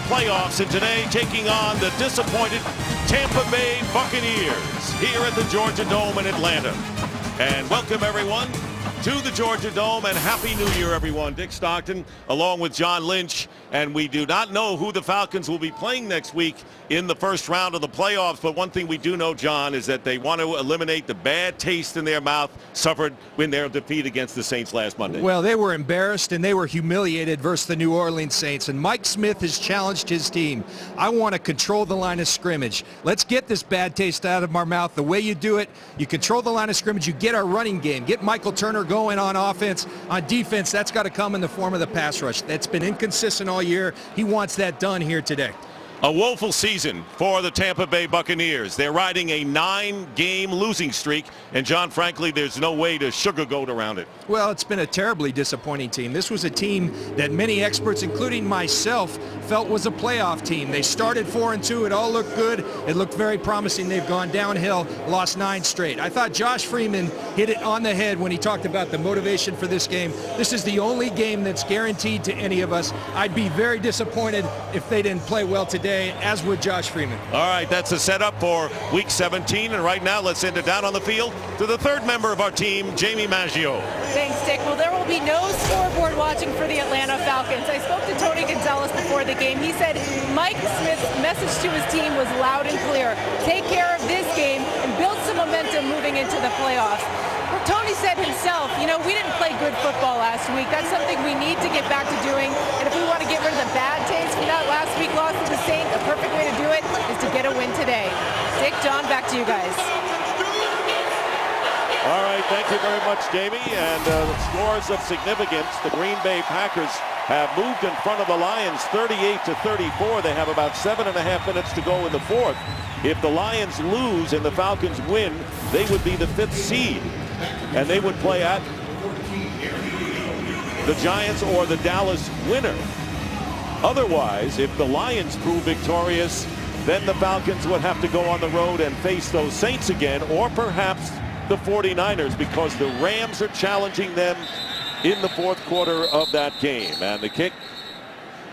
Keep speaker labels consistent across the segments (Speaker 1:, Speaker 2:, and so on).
Speaker 1: playoffs, and today taking on the disappointed Tampa Bay Buccaneers here at the Georgia Dome in Atlanta. And welcome everyone to the Georgia Dome, and Happy New Year everyone. Dick Stockton along with John Lynch, and we do not know who the Falcons will be playing next week in the first round of the playoffs, but one thing we do know, John, is that they want to eliminate the bad taste in their mouth suffered in their defeat against the Saints last Monday.
Speaker 2: Well, they were embarrassed and they were humiliated versus the New Orleans Saints, and Mike Smith has challenged his team. I want to control the line of scrimmage. Let's get this bad taste out of our mouth. The way you do it, you control the line of scrimmage, you get our running game, get Michael Turner going on offense. On defense, that's got to come in the form of the pass rush. That's been inconsistent all year. He wants that done here today.
Speaker 1: A woeful season for the Tampa Bay Buccaneers. They're riding a 9-game losing streak, and John, frankly, there's no way to sugarcoat around it.
Speaker 2: Well, it's been a terribly disappointing team. This was a team that many experts, including myself, felt was a playoff team. They started 4-2. It all looked good. It looked very promising. They've gone downhill, lost 9 straight. I thought Josh Freeman hit it on the head when he talked about the motivation for this game. This is the only game that's guaranteed to any of us. I'd be very disappointed if they didn't play well today, as would Josh Freeman.
Speaker 1: All right, that's a setup for Week 17, and right now let's send it down on the field to the third member of our team, Jamie Maggio.
Speaker 3: Thanks, Dick. Well, there will be no scoreboard watching for the Atlanta Falcons. I spoke to Tony Gonzalez before the game. He said Mike Smith's message to his team was loud and clear. Take care of this game and build some momentum moving into the playoffs. Well, Tony said himself, you know, we didn't play good football last week. That's something we need to get back to doing. And if we want to get rid of the bad taste from that last week loss to the Saints, the perfect way to do it is to get a win today. Dick, John, back to you guys.
Speaker 1: All right, thank you very much, Jamie. And scores of significance. The Green Bay Packers have moved in front of the Lions 38-34. They have about 7.5 minutes to go in the fourth. If the Lions lose and the Falcons win, they would be the 5th seed. And they would play at the Giants or the Dallas winner. Otherwise, if the Lions prove victorious, then the Falcons would have to go on the road and face those Saints again, or perhaps the 49ers, because the Rams are challenging them in the fourth quarter of that game. And the kick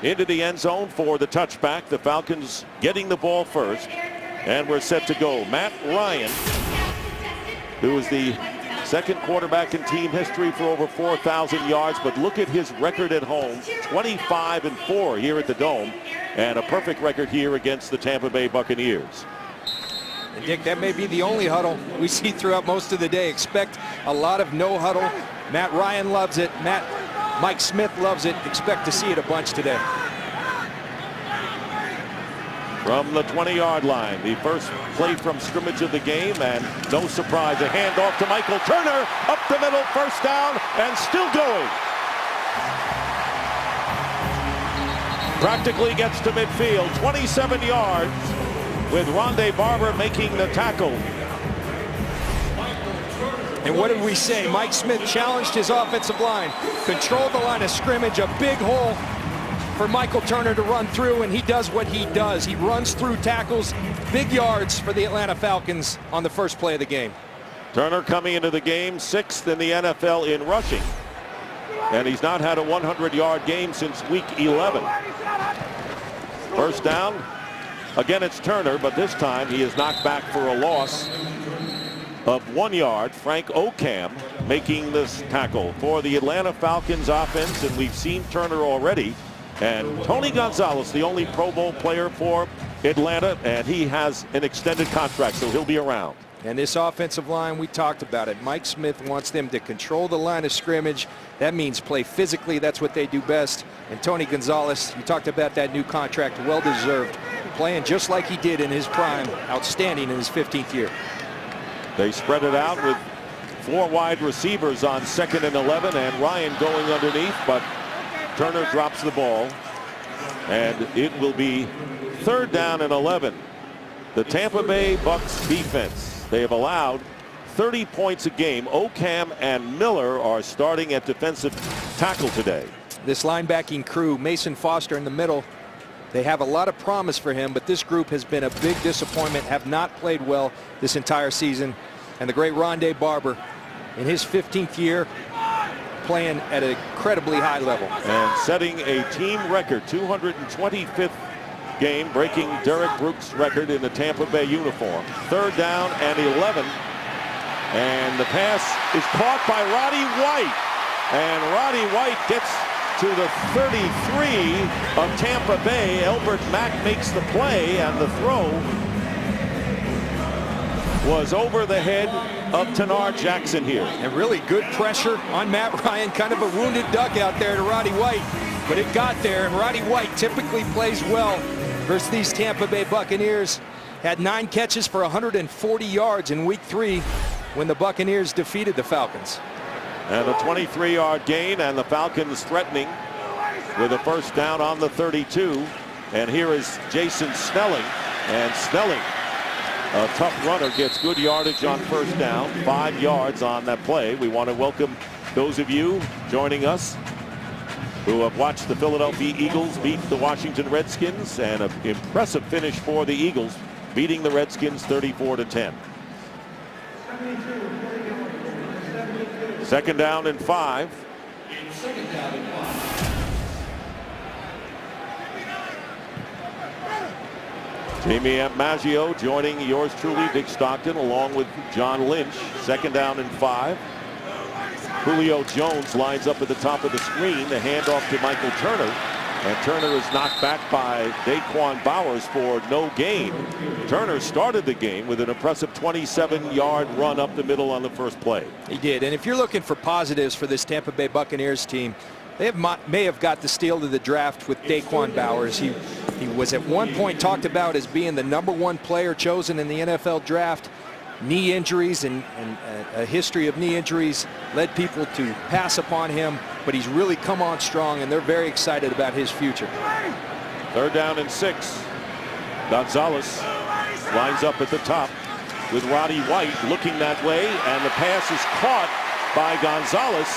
Speaker 1: into the end zone for the touchback. The Falcons getting the ball first. And we're set to go. Matt Ryan, who is the second quarterback in team history for over 4,000 yards, but look at his record at home, 25-4 here at the Dome, and a perfect record here against the Tampa Bay Buccaneers.
Speaker 2: And Dick, that may be the only huddle we see throughout most of the day. Expect a lot of no huddle. Matt Ryan loves it. Mike Smith loves it. Expect to see it a bunch today.
Speaker 1: From the 20-yard line, the first play from scrimmage of the game, and no surprise, a handoff to Michael Turner, up the middle, first down, and still going. Practically gets to midfield, 27 yards, with Rondé Barber making the tackle.
Speaker 2: And what did we say? Mike Smith challenged his offensive line, controlled the line of scrimmage, a big hole for Michael Turner to run through, and he does what he does. He runs through tackles, big yards for the Atlanta Falcons on the first play of the game.
Speaker 1: Turner coming into the game 6th in the NFL in rushing, and he's not had a 100-yard game since week 11. First down. Again, it's Turner, but this time he is knocked back for a loss of 1 yard. Frank Okam making this tackle for the Atlanta Falcons offense, and we've seen Turner already. And Tony Gonzalez, the only Pro Bowl player for Atlanta, and he has an extended contract, so he'll be around.
Speaker 2: And this offensive line, we talked about it. Mike Smith wants them to control the line of scrimmage. That means play physically. That's what they do best. And Tony Gonzalez, you talked about that new contract, well-deserved. Playing just like he did in his prime. Outstanding in his 15th year.
Speaker 1: They spread it out with 4 wide receivers on 2nd and 11, and Ryan going underneath, but Turner drops the ball, and it will be 3rd down and 11. The Tampa Bay Bucs defense, they have allowed 30 points a game. Okam and Miller are starting at defensive tackle today.
Speaker 2: This linebacking crew, Mason Foster in the middle, they have a lot of promise for him, but this group has been a big disappointment, have not played well this entire season. And the great Rondé Barber, in his 15th year, playing at an incredibly high level.
Speaker 1: And setting a team record, 225th game, breaking Derek Brooks' record in the Tampa Bay uniform. 3rd down and 11. And the pass is caught by Roddy White. And Roddy White gets to the 33 of Tampa Bay. Elbert Mack makes the play, and the throw was over the head of Tanar Jackson here.
Speaker 2: And really good pressure on Matt Ryan, kind of a wounded duck out there to Roddy White, but it got there, and Roddy White typically plays well versus these Tampa Bay Buccaneers. Had 9 catches for 140 yards in week 3 when the Buccaneers defeated the Falcons.
Speaker 1: And a 23-yard gain, and the Falcons threatening with a 1st down on the 32. And here is Jason Snelling, and Snelling, a tough runner, gets good yardage on 1st down, 5 yards on that play. We want to welcome those of you joining us who have watched the Philadelphia Eagles beat the Washington Redskins, and an impressive finish for the Eagles, beating the Redskins 34-10. 2nd down and 5. Jamie Maggio joining yours truly, Dick Stockton, along with John Lynch. 2nd down and 5. Julio Jones lines up at the top of the screen. The handoff to Michael Turner. And Turner is knocked back by Daquan Bowers for no gain. Turner started the game with an impressive 27-yard run up the middle on the first play.
Speaker 2: He did. And if you're looking for positives for this Tampa Bay Buccaneers team, they may have got the steal to the draft with Daquan Bowers. He was at one point talked about as being the #1 player chosen in the NFL draft. Knee injuries and a history of knee injuries led people to pass upon him, but he's really come on strong, and they're very excited about his future.
Speaker 1: 3rd down and 6. Gonzalez lines up at the top with Roddy White looking that way, and the pass is caught by Gonzalez,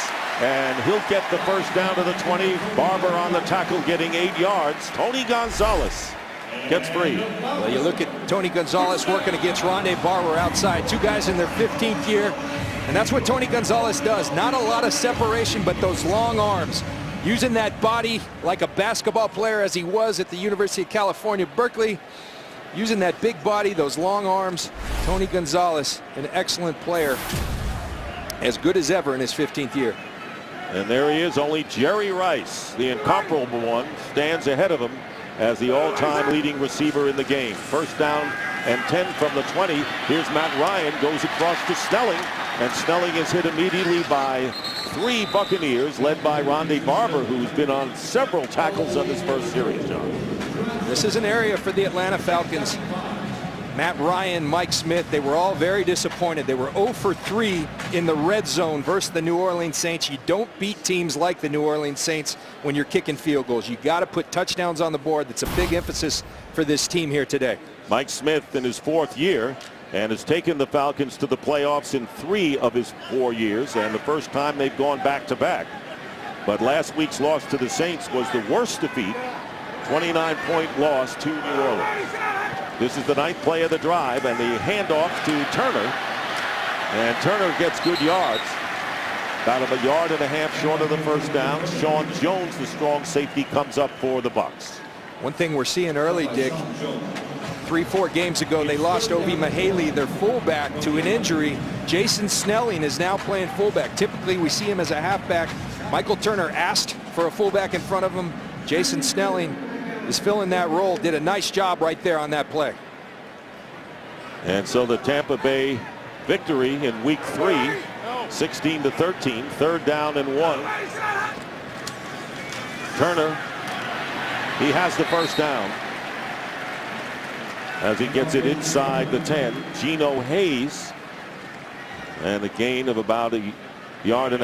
Speaker 1: and he'll get the 1st down to the 20. Barber on the tackle, getting 8 yards. Tony Gonzalez gets free.
Speaker 2: Well, you look at Tony Gonzalez working against Rondé Barber outside. 2 guys in their 15th year. And that's what Tony Gonzalez does. Not a lot of separation, but those long arms. Using that body like a basketball player as he was at the University of California, Berkeley. Using that big body, those long arms. Tony Gonzalez, an excellent player. As good as ever in his 15th year.
Speaker 1: And there he is. Only Jerry Rice, the incomparable one, stands ahead of him as the all-time leading receiver in the game. 1st down and 10 from the 20. Here's Matt Ryan, goes across to Snelling, and Snelling is hit immediately by 3 Buccaneers, led by Rondé Barber, who's been on several tackles on this first series, John.
Speaker 2: This is an area for the Atlanta Falcons. Matt Ryan, Mike Smith, they were all very disappointed. They were 0 for 3 in the red zone versus the New Orleans Saints. You don't beat teams like the New Orleans Saints when you're kicking field goals. You got to put touchdowns on the board. That's a big emphasis for this team here today.
Speaker 1: Mike Smith in his 4th year, and has taken the Falcons to the playoffs in 3 of his 4 years, and the first time they've gone back-to-back. But last week's loss to the Saints was the worst defeat, 29-point loss to New Orleans. This is the 9th play of the drive, and the handoff to Turner. And Turner gets good yards. About 1.5 yards short of the 1st down. Sean Jones, the strong safety, comes up for the Bucs.
Speaker 2: One thing we're seeing early, Dick, 3-4 games ago, they lost Obi Mahaley, their fullback, to an injury. Jason Snelling is now playing fullback. Typically, we see him as a halfback. Michael Turner asked for a fullback in front of him. Jason Snelling is filling that role. Did a nice job right there on that play.
Speaker 1: And so the Tampa Bay victory in week 3, 16-13, 3rd down and 1. Turner, he has the 1st down as he gets it inside the 10. Geno Hayes, and a gain of about 1.5 yards.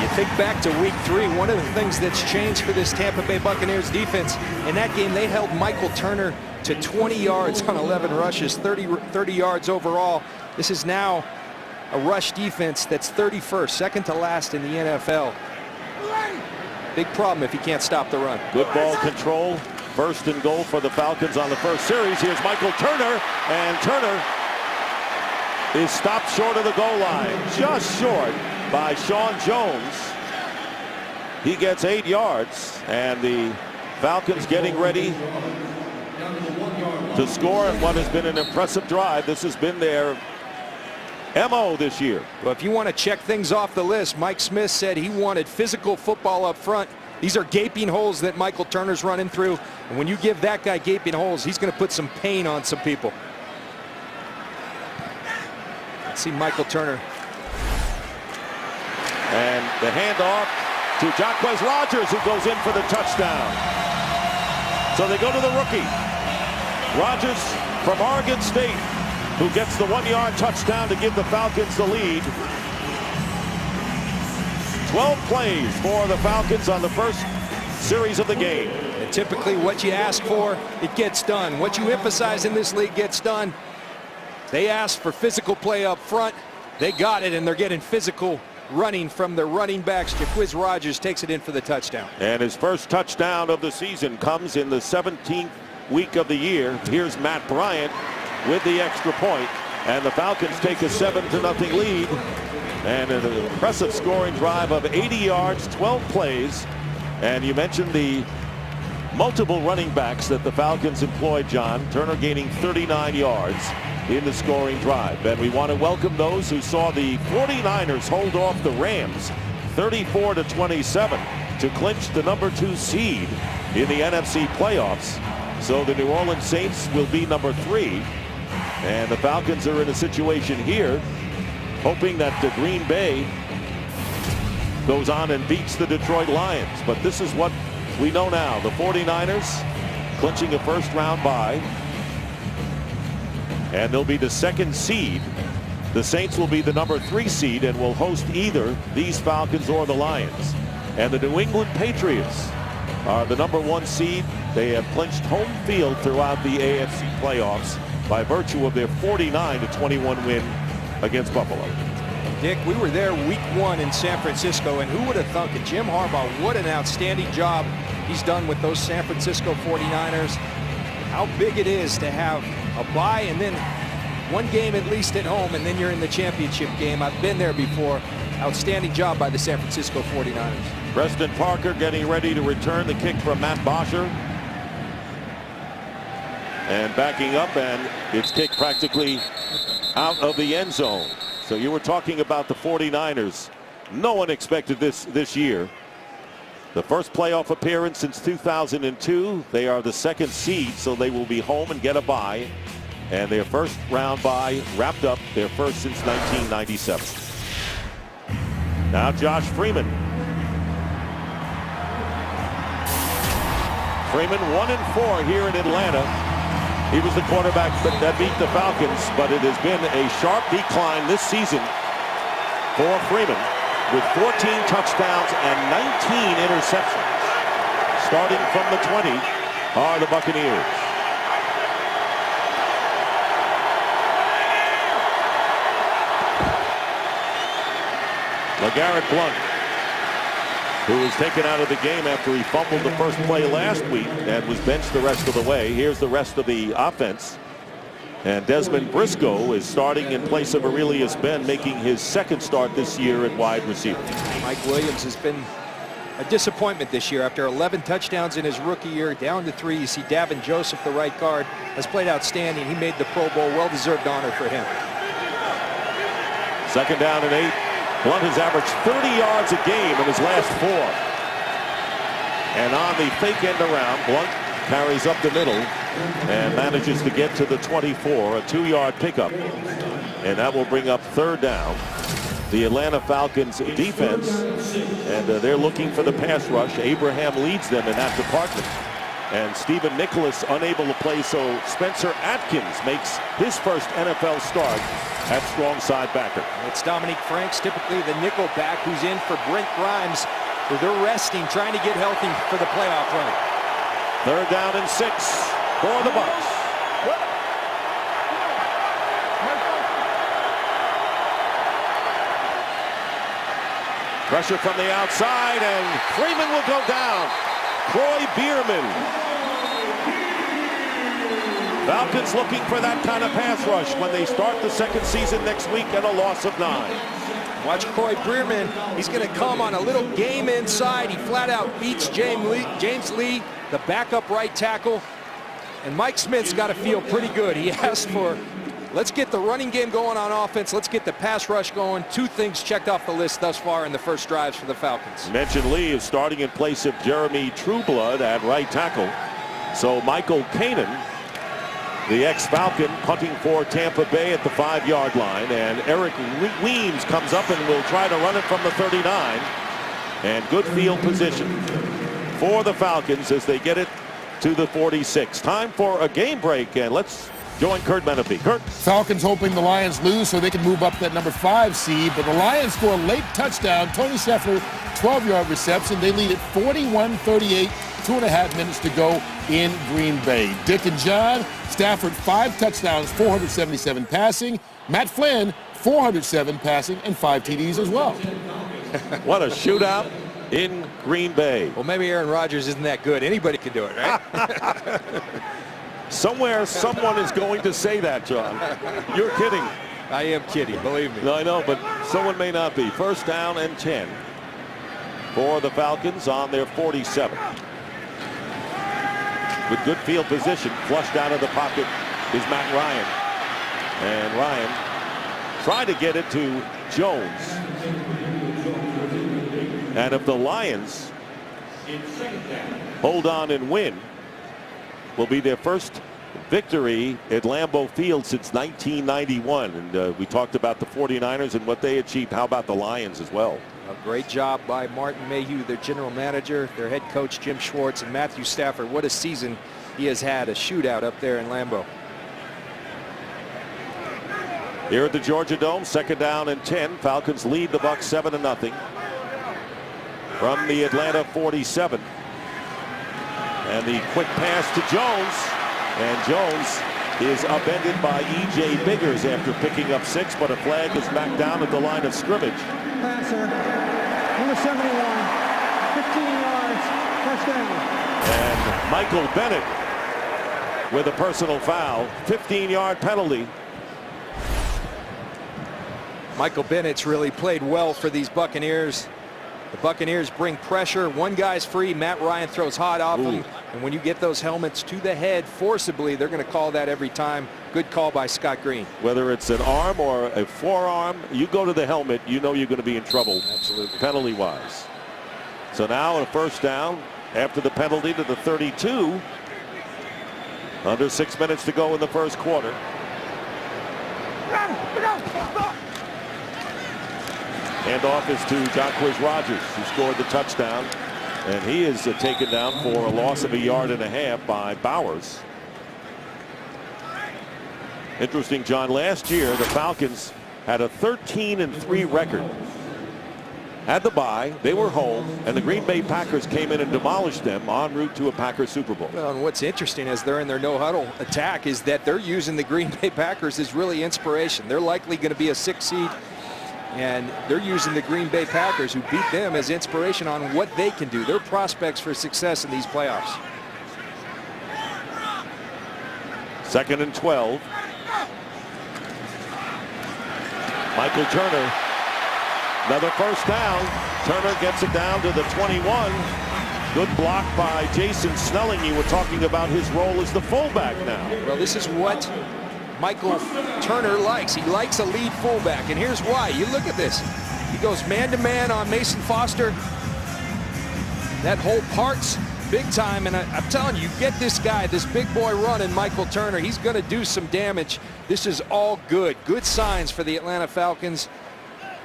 Speaker 2: You think back to week 3, one of the things that's changed for this Tampa Bay Buccaneers defense, in that game they held Michael Turner to 20 yards on 11 rushes, 30 yards overall. This is now a rush defense that's 31st, second to last in the NFL. Big problem if you can't stop the run.
Speaker 1: Good ball control. 1st and goal for the Falcons on the first series. Here's Michael Turner, and Turner is stopped short of the goal line, just short by Sean Jones. He gets 8 yards, and the Falcons getting ready to score on what has been an impressive drive. This has been their MO this year.
Speaker 2: Well, if you want to check things off the list, Mike Smith said he wanted physical football up front. These are gaping holes that Michael Turner's running through. And when you give that guy gaping holes, he's going to put some pain on some people. Let's see Michael Turner.
Speaker 1: And the handoff to Jacquez Rogers, who goes in for the touchdown. So they go to the rookie. Rogers from Oregon State, who gets the 1-yard touchdown to give the Falcons the lead. 12 plays for the Falcons on the first series of the game.
Speaker 2: And typically what you ask for, it gets done. What you emphasize in this league gets done. They asked for physical play up front. They got it, and they're getting physical running from their running backs. Jacquez Rogers takes it in for the touchdown.
Speaker 1: And his first touchdown of the season comes in the 17th week of the year. Here's Matt Bryant with the extra point, and the Falcons take a 7-0 lead. And an impressive scoring drive of 80 yards, 12 plays. And you mentioned the multiple running backs that the Falcons employed, John. Turner gaining 39 yards in the scoring drive. And we want to welcome those who saw the 49ers hold off the Rams 34-27 to clinch the #2 seed in the NFC playoffs. So the New Orleans Saints will be #3. And the Falcons are in a situation here hoping that the Green Bay goes on and beats the Detroit Lions. But this is what we know now. The 49ers clinching a first-round bye, and they'll be the 2nd seed. The Saints will be the #3 seed and will host either these Falcons or the Lions. And the New England Patriots are the #1 seed. They have clinched home field throughout the AFC playoffs by virtue of their 49-21 win against Buffalo.
Speaker 2: Dick, we were there week 1 in San Francisco, and who would have thunk it? Jim Harbaugh, what an outstanding job he's done with those San Francisco 49ers. How big it is to have a bye and then one game at least at home, and then you're in the championship game. I've been there before. Outstanding job by the San Francisco 49ers.
Speaker 1: Preston Parker getting ready to return the kick from Matt Bosher. And backing up, and it's kicked practically out of the end zone. So you were talking about the 49ers. No one expected this year. The first playoff appearance since 2002. They are the 2nd seed, so they will be home and get a bye. And their first round bye wrapped up, their first since 1997. Now Josh Freeman. Freeman 1-4 here in Atlanta. He was the quarterback that beat the Falcons, but it has been a sharp decline this season for Freeman, with 14 touchdowns and 19 interceptions. Starting from the 20 are the Buccaneers. LeGarrette Blount, who was taken out of the game after he fumbled the first play last week and was benched the rest of the way. Here's the rest of the offense. And Desmond Briscoe is starting in place of Aurelius Ben, making his 2nd start this year at wide receiver.
Speaker 2: Mike Williams has been a disappointment this year. After 11 touchdowns in his rookie year, down to 3. You see Davin Joseph, the right guard, has played outstanding. He made the Pro Bowl. Well-deserved honor for him.
Speaker 1: 2nd down and 8. Blount has averaged 30 yards a game in his last 4. And on the fake end around, Blount carries up the middle and manages to get to the 24, a 2-yard pickup. And that will bring up 3rd down. The Atlanta Falcons defense, and they're looking for the pass rush. Abraham leads them in that department. And Stephen Nicholas unable to play, so Spencer Atkins makes his first NFL start at strong side backer.
Speaker 2: It's Dominique Franks, typically the nickel back, who's in for Brent Grimes, who they're resting, trying to get healthy for the playoff run.
Speaker 1: 3rd down and 6 for the Bucs. Pressure from the outside, and Freeman will go down. Troy Bierman. Falcons looking for that kind of pass rush when they start the 2nd season next week, and a loss of 9.
Speaker 2: Watch Corey Breerman. He's going to come on a little game inside. He flat out beats James Lee, the backup right tackle. And Mike Smith's got to feel pretty good. He asked for, let's get the running game going on offense. Let's get the pass rush going. 2 things checked off the list thus far in the first drives for the Falcons.
Speaker 1: You mentioned Lee is starting in place of Jeremy Trueblood at right tackle. So Michael Kanan, the ex-Falcon, punting for Tampa Bay at the 5-yard line. And Eric Weems comes up and will try to run it from the 39. And good field position for the Falcons as they get it to the 46. Time for a game break, and let's join Kurt Menefee. Kurt.
Speaker 4: Falcons hoping the Lions lose so they can move up that number 5 seed, but the Lions score a late touchdown. Tony Scheffler, 12-yard reception. They lead at 41-38, 2.5 minutes to go in Green Bay. Dick and John, Stafford 5 touchdowns, 477 passing. Matt Flynn, 407 passing and 5 TDs as well.
Speaker 1: What a shootout in Green Bay.
Speaker 2: Well, maybe Aaron Rodgers isn't that good. Anybody can do it, right?
Speaker 1: Somewhere, someone is going to say that, John. You're kidding.
Speaker 2: I am kidding, believe me.
Speaker 1: No, I know, but someone may not be. First down and 10 for the Falcons on their 47. With good field position, flushed out of the pocket is Matt Ryan. And Ryan tried to get it to Jones. And if the Lions hold on and win, will be their first victory at Lambeau Field since 1991. And we talked about the 49ers and what they achieved. How about the Lions as well?
Speaker 2: A great job by Martin Mayhew, their general manager, their head coach Jim Schwartz, and Matthew Stafford. What a season he has had, a shootout up there in Lambeau.
Speaker 1: Here at the Georgia Dome, second down and 10. Falcons lead the Bucs 7-0 from the Atlanta 47. And the quick pass to Jones. And Jones is upended by E.J. Biggers after picking up 6, but a flag is back down at the line of scrimmage.
Speaker 5: Passer, number 71, 15 yards, touchdown.
Speaker 1: And Michael Bennett with a personal foul, 15-yard penalty.
Speaker 2: Michael Bennett's really played well for these Buccaneers. The Buccaneers bring pressure. One guy's free. Matt Ryan throws hot off him. And when you get those helmets to the head forcibly, they're going to call that every time. Good call by Scott Green.
Speaker 1: Whether it's an arm or a forearm, you go to the helmet, you know you're going to be in trouble.
Speaker 2: Absolutely.
Speaker 1: Penalty-wise. So now a first down after the penalty to the 32. Under 6 minutes to go in the first quarter. Handoff is to Jacquizz Rodgers, who scored the touchdown. And he is taken down for a loss of 1.5 yards by Bowers. Interesting, John, last year the Falcons had a 13-3 record. Had the bye, they were home, and the Green Bay Packers came in and demolished them en route to a Packers Super Bowl.
Speaker 2: Well, and what's interesting as they're in their no-huddle attack is that they're using the Green Bay Packers as really inspiration. They're likely going to be a 6 seed. And they're using the Green Bay Packers, who beat them, as inspiration on what they can do. They're prospects for success in these playoffs.
Speaker 1: Second and 12. Michael Turner. Another first down. Turner gets it down to the 21. Good block by Jason Snelling. You were talking about his role as the fullback now.
Speaker 2: Well, this is what Michael Turner likes. He likes a lead fullback, and here's why. You look at this. He goes man-to-man on Mason Foster. That hole parts big time, and I'm telling you, get this guy, this big boy running, Michael Turner. He's going to do some damage. This is all good. Good signs for the Atlanta Falcons.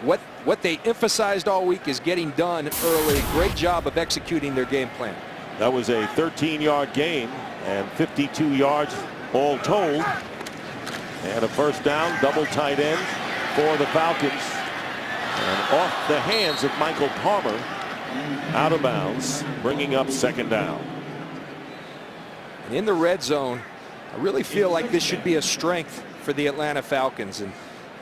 Speaker 2: What they emphasized all week is getting done early. Great job of executing their game plan.
Speaker 1: That was a 13-yard gain and 52 yards all told. And a first down, double tight end for the Falcons. And off the hands of Michael Palmer, out of bounds, bringing up second down.
Speaker 2: And in the red zone, I really feel like this should be a strength for the Atlanta Falcons. And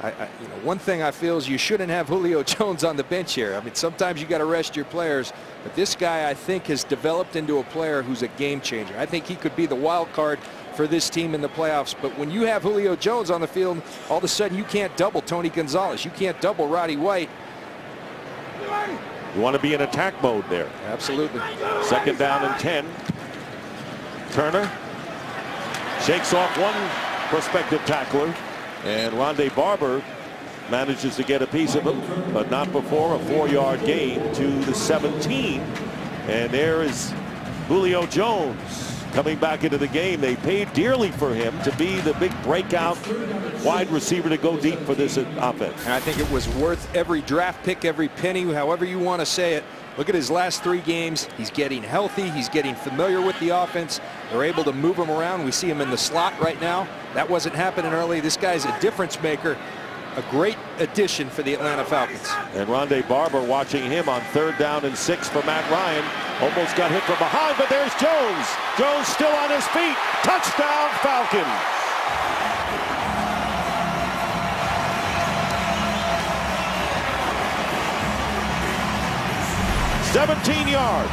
Speaker 2: you know, one thing I feel is you shouldn't have Julio Jones on the bench here. I mean, sometimes you got to rest your players, but this guy, I think, has developed into a player who's a game changer. I think he could be the wild card for this team in the playoffs. But when you have Julio Jones on the field, all of a sudden you can't double Tony Gonzalez. You can't double Roddy White.
Speaker 1: You want to be in attack mode there.
Speaker 2: Absolutely.
Speaker 1: Second down and 10. Turner shakes off one prospective tackler, and Rondé Barber manages to get a piece of him, but not before a 4-yard gain to the 17. And there is Julio Jones coming back into the game. They paid dearly for him to be the big breakout wide receiver to go deep for this offense.
Speaker 2: And I think it was worth every draft pick, every penny, however you want to say it. Look at his last 3 games. He's getting healthy. He's getting familiar with the offense. They're able to move him around. We see him in the slot right now. That wasn't happening early. This guy's a difference maker. A great addition for the Atlanta Falcons.
Speaker 1: And Rondé Barber watching him on 3rd down and 6 for Matt Ryan. Almost got hit from behind, but there's Jones. Jones still on his feet. Touchdown Falcons. "17 yards.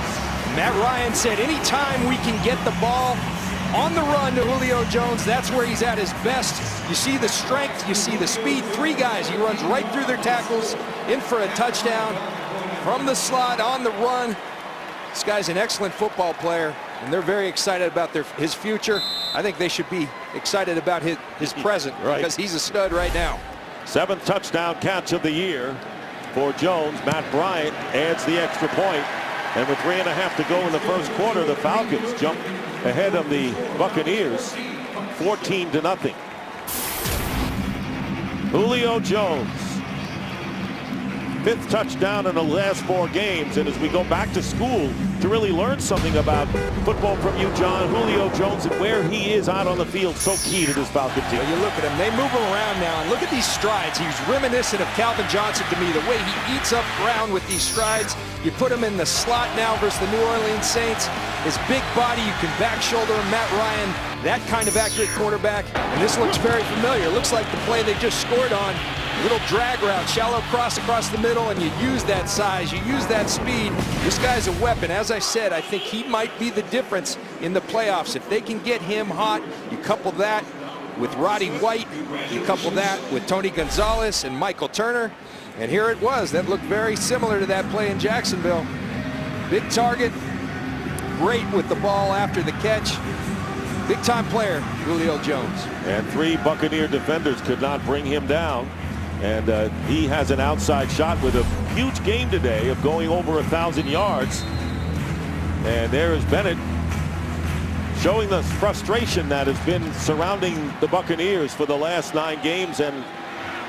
Speaker 2: Matt Ryan said anytime we can get the ball on the run to Julio Jones, that's where he's at his best. You see the strength, you see the speed. 3 guys, he runs right through their tackles, in for a touchdown from the slot on the run. This guy's an excellent football player, and they're very excited about his future. I think they should be excited about his present,
Speaker 1: right,
Speaker 2: because he's a stud right now.
Speaker 1: 7th touchdown catch of the year for Jones. Matt Bryant adds the extra point, and with 3.5 to go in the first quarter, the Falcons jump ahead of the Buccaneers 14-0. Julio Jones, 5th touchdown in the last 4 games, and as we go back to school to really learn something about football from you, John, Julio Jones and where he is out on the field, so key to this Falcon team.
Speaker 2: Well, you look at him, they move him around now, and look at these strides. He's reminiscent of Calvin Johnson to me, the way he eats up ground with these strides. You put him in the slot now versus the New Orleans Saints. His big body, you can back shoulder him. Matt Ryan, that kind of accurate quarterback, and this looks very familiar. It looks like the play they just scored on. Little drag route, shallow cross across the middle, and you use that size, you use that speed. This guy's a weapon. As I said, I think he might be the difference in the playoffs. If they can get him hot, you couple that with Roddy White, you couple that with Tony Gonzalez and Michael Turner, and here it was. That looked very similar to that play in Jacksonville. Big target, great with the ball after the catch. Big-time player, Julio Jones.
Speaker 1: And 3 Buccaneer defenders could not bring him down. And he has an outside shot with a huge game today of going over 1,000 yards. And there is Bennett showing the frustration that has been surrounding the Buccaneers for the last 9 games and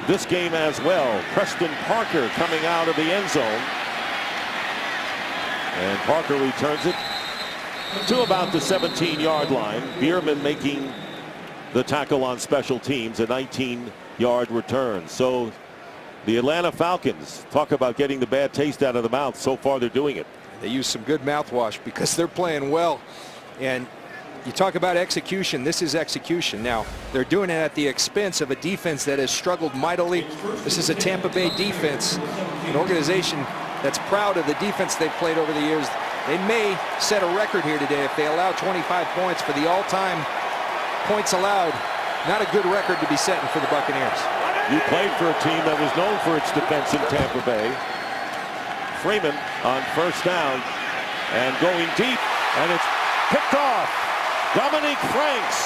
Speaker 1: this game as well. Preston Parker coming out of the end zone. And Parker returns it to about the 17-yard line. Bierman making the tackle on special teams, a 19-yard return. So the Atlanta Falcons, talk about getting the bad taste out of the mouth. So far they're doing it.
Speaker 2: They use some good mouthwash because they're playing well. And you talk about execution. This is execution. Now, they're doing it at the expense of a defense that has struggled mightily. This is a Tampa Bay defense, an organization that's proud of the defense they've played over the years. They may set a record here today if they allow 25 points for the all-time points allowed. Not a good record to be setting for the Buccaneers.
Speaker 1: You played for a team that was known for its defense in Tampa Bay. Freeman on 1st down and going deep, and it's picked off. Dominique Franks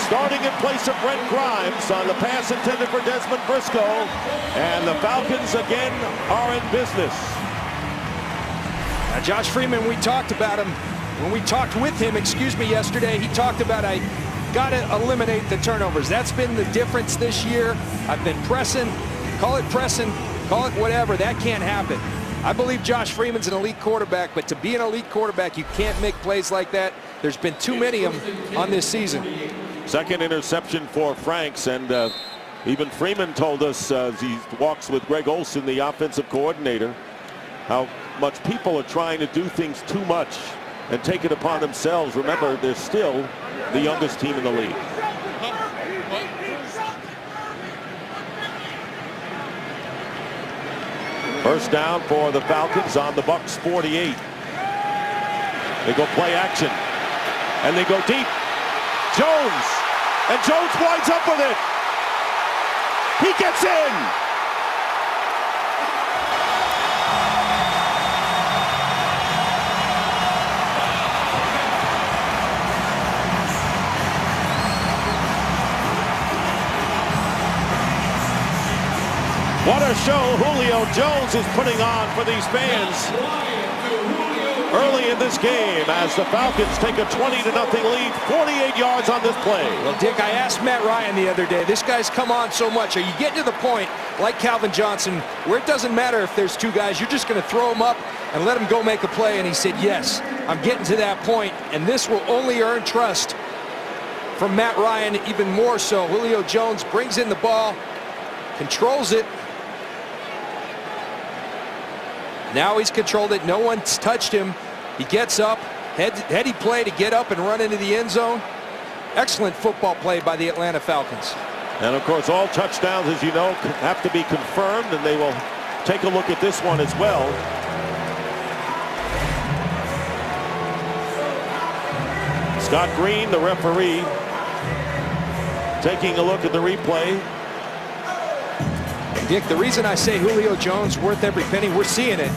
Speaker 1: starting in place of Brent Grimes on the pass intended for Desmond Briscoe, and the Falcons again are in business.
Speaker 2: Now, Josh Freeman, we talked about him. When we talked with him, yesterday, he talked about, I got to eliminate the turnovers. That's been the difference this year. I've been pressing, call it whatever. That can't happen. I believe Josh Freeman's an elite quarterback, but to be an elite quarterback, you can't make plays like that. There's been too many of them on this season.
Speaker 1: 2nd interception for Franks, and even Freeman told us as he walks with Greg Olson, the offensive coordinator, how much people are trying to do things too much and take it upon themselves. Remember, they're still the youngest team in the league. First down for the Falcons on the Bucs 48. They go play action, and they go deep. Jones, and Jones winds up with it. He gets in. a show Julio Jones is putting on for these fans early in this game as the Falcons take a 20-0 lead, 48 yards on this play.
Speaker 2: Well, Dick, I asked Matt Ryan the other day, this guy's come on so much. Are you getting to the point, like Calvin Johnson, where it doesn't matter if there's two guys, you're just going to throw them up and let them go make a play? And he said, yes, I'm getting to that point, and this will only earn trust from Matt Ryan even more so. Julio Jones brings in the ball, controls it. Now he's controlled it. No one's touched him. He gets up. Heady play to get up and run into the end zone. Excellent football play by the Atlanta Falcons.
Speaker 1: And of course, all touchdowns, as you know, have to be confirmed, and they will take a look at this one as well. Scott Green, the referee, taking a look at the replay.
Speaker 2: Dick, the reason I say Julio Jones worth every penny, we're seeing it.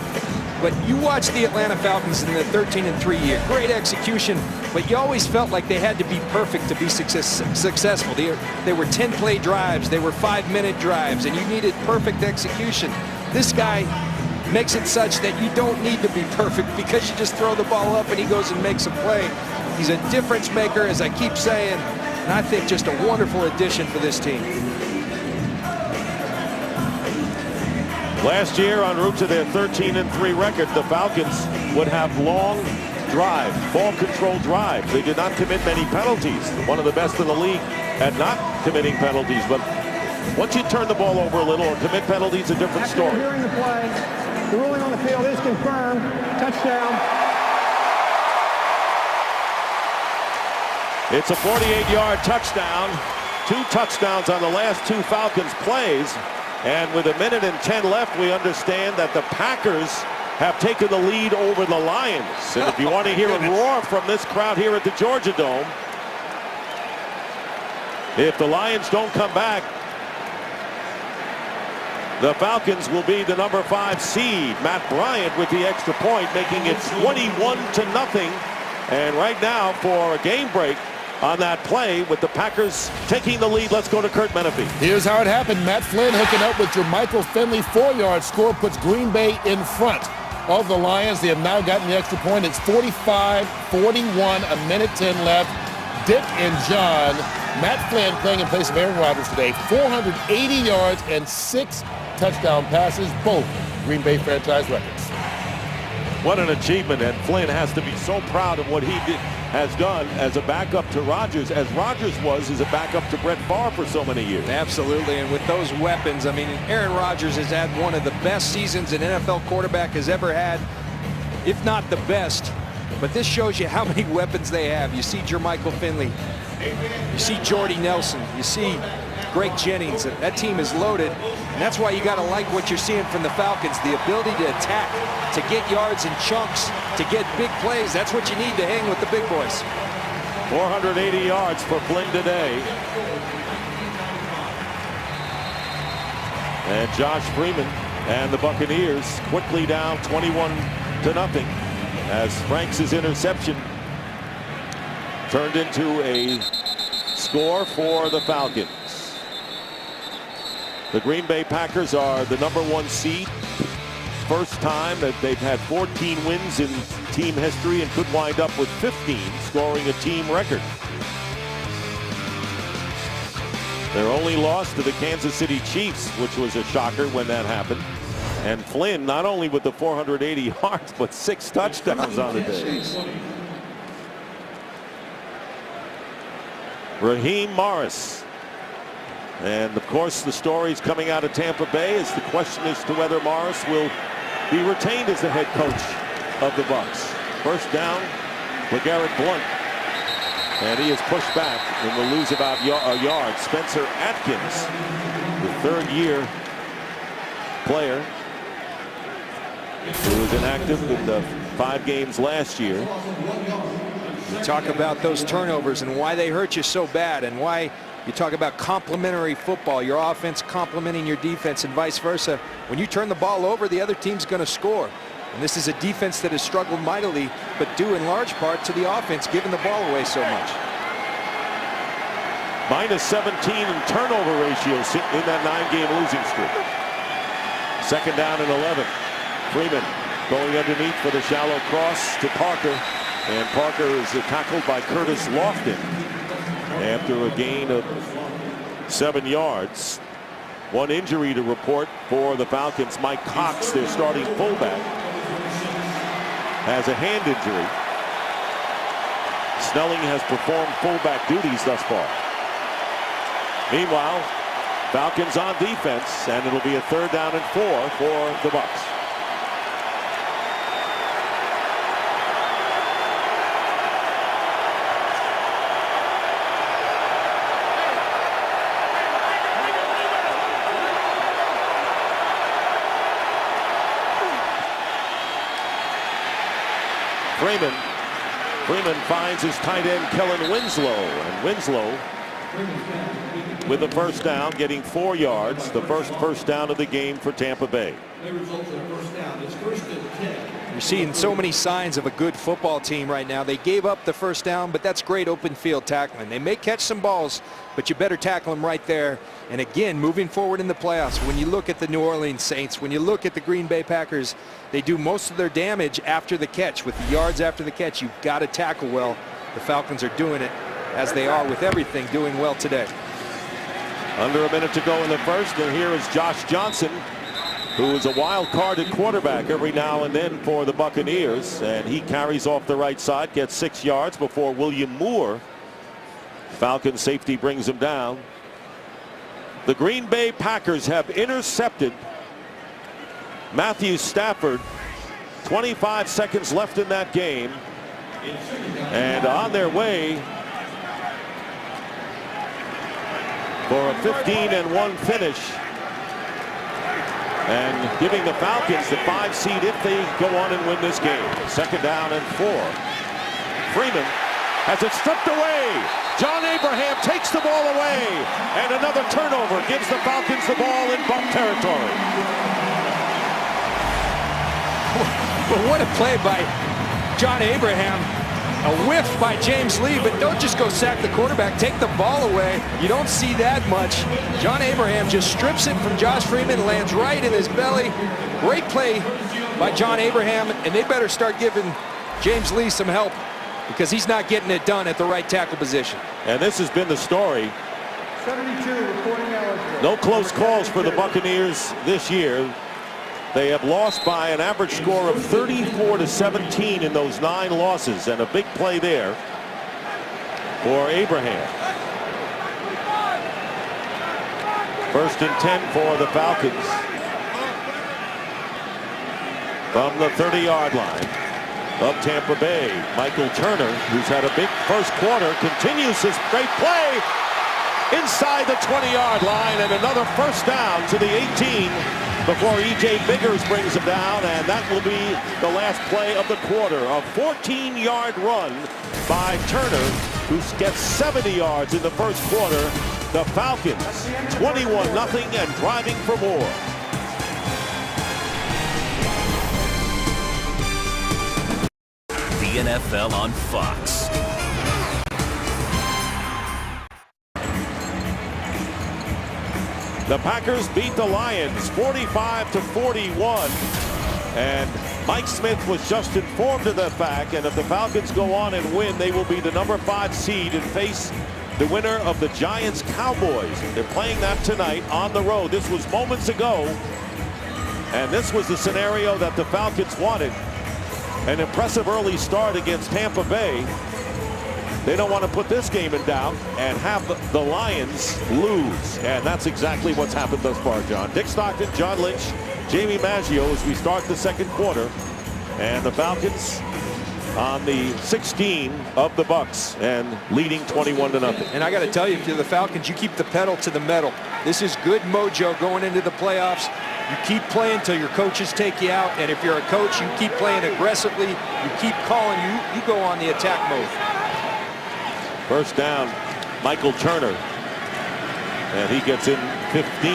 Speaker 2: But you watch the Atlanta Falcons in the 13-3 year. Great execution, but you always felt like they had to be perfect to be successful. They were 10-play drives. They were 5-minute drives, and you needed perfect execution. This guy makes it such that you don't need to be perfect because you just throw the ball up and he goes and makes a play. He's a difference maker, as I keep saying, and I think just a wonderful addition for this team.
Speaker 1: Last year, en route to their 13-3 record, the Falcons would have long drive, ball control drives. They did not commit many penalties. One of the best in the league at not committing penalties. But once you turn the ball over a little or commit penalties, a different story.
Speaker 5: After hearing the play, the ruling on the field is confirmed. Touchdown.
Speaker 1: It's a 48-yard touchdown. 2 touchdowns on the last 2 Falcons plays. And with 1:10 left, we understand that the Packers have taken the lead over the Lions. And if you want to hear a roar from this crowd here at the Georgia Dome, if the Lions don't come back, the Falcons will be the number 5 seed. Matt Bryant with the extra point, making it 21-0. And right now, for a game break on that play with the Packers taking the lead, let's go to Kurt Menefee.
Speaker 4: Here's how it happened. Matt Flynn hooking up with Jermichael Finley. 4-yard score puts Green Bay in front of the Lions. They have now gotten the extra point. It's 45-41, 1:10 left. Dick and John, Matt Flynn playing in place of Aaron Rodgers today. 480 yards and 6 touchdown passes, both Green Bay franchise records.
Speaker 1: What an achievement, and Flynn has to be so proud of what he has done as a backup to Rodgers, as Rodgers was as a backup to Brett Favre for so many years.
Speaker 2: Absolutely, and with those weapons, I mean, Aaron Rodgers has had one of the best seasons an NFL quarterback has ever had, if not the best. But this shows you how many weapons they have. You see Jermichael Finley, you see Jordy Nelson, you see Greg Jennings. That team is loaded, and that's why you got to like what you're seeing from the Falcons, the ability to attack, to get yards in chunks, to get big plays. That's what you need to hang with the big boys.
Speaker 1: 480 yards for Flynn today. And Josh Freeman and the Buccaneers quickly down 21-0 as Franks' interception turned into a score for the Falcons. The Green Bay Packers are the number 1 seed. First time that they've had 14 wins in team history and could wind up with 15, scoring a team record. Their only loss to the Kansas City Chiefs, which was a shocker when that happened. And Flynn, not only with the 480 yards, but 6 touchdowns on the day. Raheem Morris. And of course, the stories coming out of Tampa Bay is the question as to whether Morris will be retained as the head coach of the Bucs. First down, LeGarrette Blount. And he is pushed back and will lose about a yard. Spencer Atkins, the 3rd-year player who was inactive in the 5 games last year.
Speaker 2: You talk about those turnovers and why they hurt you so bad, and why you talk about complementary football, your offense complementing your defense and vice versa. When you turn the ball over, the other team's going to score. And this is a defense that has struggled mightily, but due in large part to the offense giving the ball away so much.
Speaker 1: -17 in turnover ratios in that 9-game losing streak. Second down and 11. Freeman going underneath for the shallow cross to Parker. And Parker is tackled by Curtis Lofton after a gain of 7 yards. One injury to report for the Falcons. Mike Cox, their starting fullback, has a hand injury. Snelling has performed fullback duties thus far. Meanwhile, Falcons on defense, and it'll be a 3rd down and 4 for the Bucs. Freeman finds his tight end Kellen Winslow, and Winslow with the first down, getting 4 yards, the first down of the game for Tampa Bay.
Speaker 2: You're seeing so many signs of a good football team right now. They gave up the first down, but that's great open field tackling. They may catch some balls, but you better tackle them right there. And again, moving forward in the playoffs, when you look at the New Orleans Saints, when you look at the Green Bay Packers, they do most of their damage after the catch. With the yards after the catch, you've got to tackle well. The Falcons are doing it, as they are with everything, doing well today.
Speaker 1: Under a minute to go in the first, and here is Josh Johnson, who is a wild card at quarterback every now and then for the Buccaneers, and he carries off the right side, gets 6 yards before William Moore, Falcon safety, brings him down. The Green Bay Packers have intercepted Matthew Stafford. 25 seconds left in that game, and on their way for a 15-1 finish, and giving the Falcons the 5 seed if they go on and win this game. 2nd down and 4. Freeman has it stripped away. John Abraham takes the ball away, and another turnover gives the Falcons the ball in Buc territory.
Speaker 2: Well, what a play by John Abraham. A whiff by James Lee, but don't just go sack the quarterback. Take the ball away. You don't see that much. John Abraham just strips it from Josh Freeman, lands right in his belly. Great play by John Abraham, and they better start giving James Lee some help, because he's not getting it done at the right tackle position.
Speaker 1: And this has been the story.
Speaker 5: 72 reporting eligible.
Speaker 1: No close calls for the Buccaneers this year. They have lost by an average score of 34-17 in those 9 losses, and a big play there for Abraham. 1st and 10 for the Falcons from the 30-yard line of Tampa Bay. Michael Turner, who's had a big first quarter, continues his great play inside the 20-yard line, and another first down to the 18 before E.J. Biggers brings him down, and that will be the last play of the quarter. A 14-yard run by Turner, who gets 70 yards in the first quarter. The Falcons 21-0 and driving for more.
Speaker 6: The NFL on Fox.
Speaker 1: The Packers beat the Lions 45-41, and Mike Smith was just informed of that fact, and if the Falcons go on and win, they will be the number 5 seed and face the winner of the Giants-Cowboys. They're playing that tonight on the road. This was moments ago, and this was the scenario that the Falcons wanted. An impressive early start against Tampa Bay. They don't want to put this game in doubt and have the Lions lose. And that's exactly what's happened thus far, John. Dick Stockton, John Lynch, Jamie Maggio as we start the second quarter. And the Falcons on the 16 of the Bucs and leading 21-0.
Speaker 2: And I got to tell you, if you're the Falcons, you keep the pedal to the metal. This is good mojo going into the playoffs. You keep playing till your coaches take you out. And if you're a coach, you keep playing aggressively. You keep calling. You go on the attack mode.
Speaker 1: First down, Michael Turner, and he gets in 15.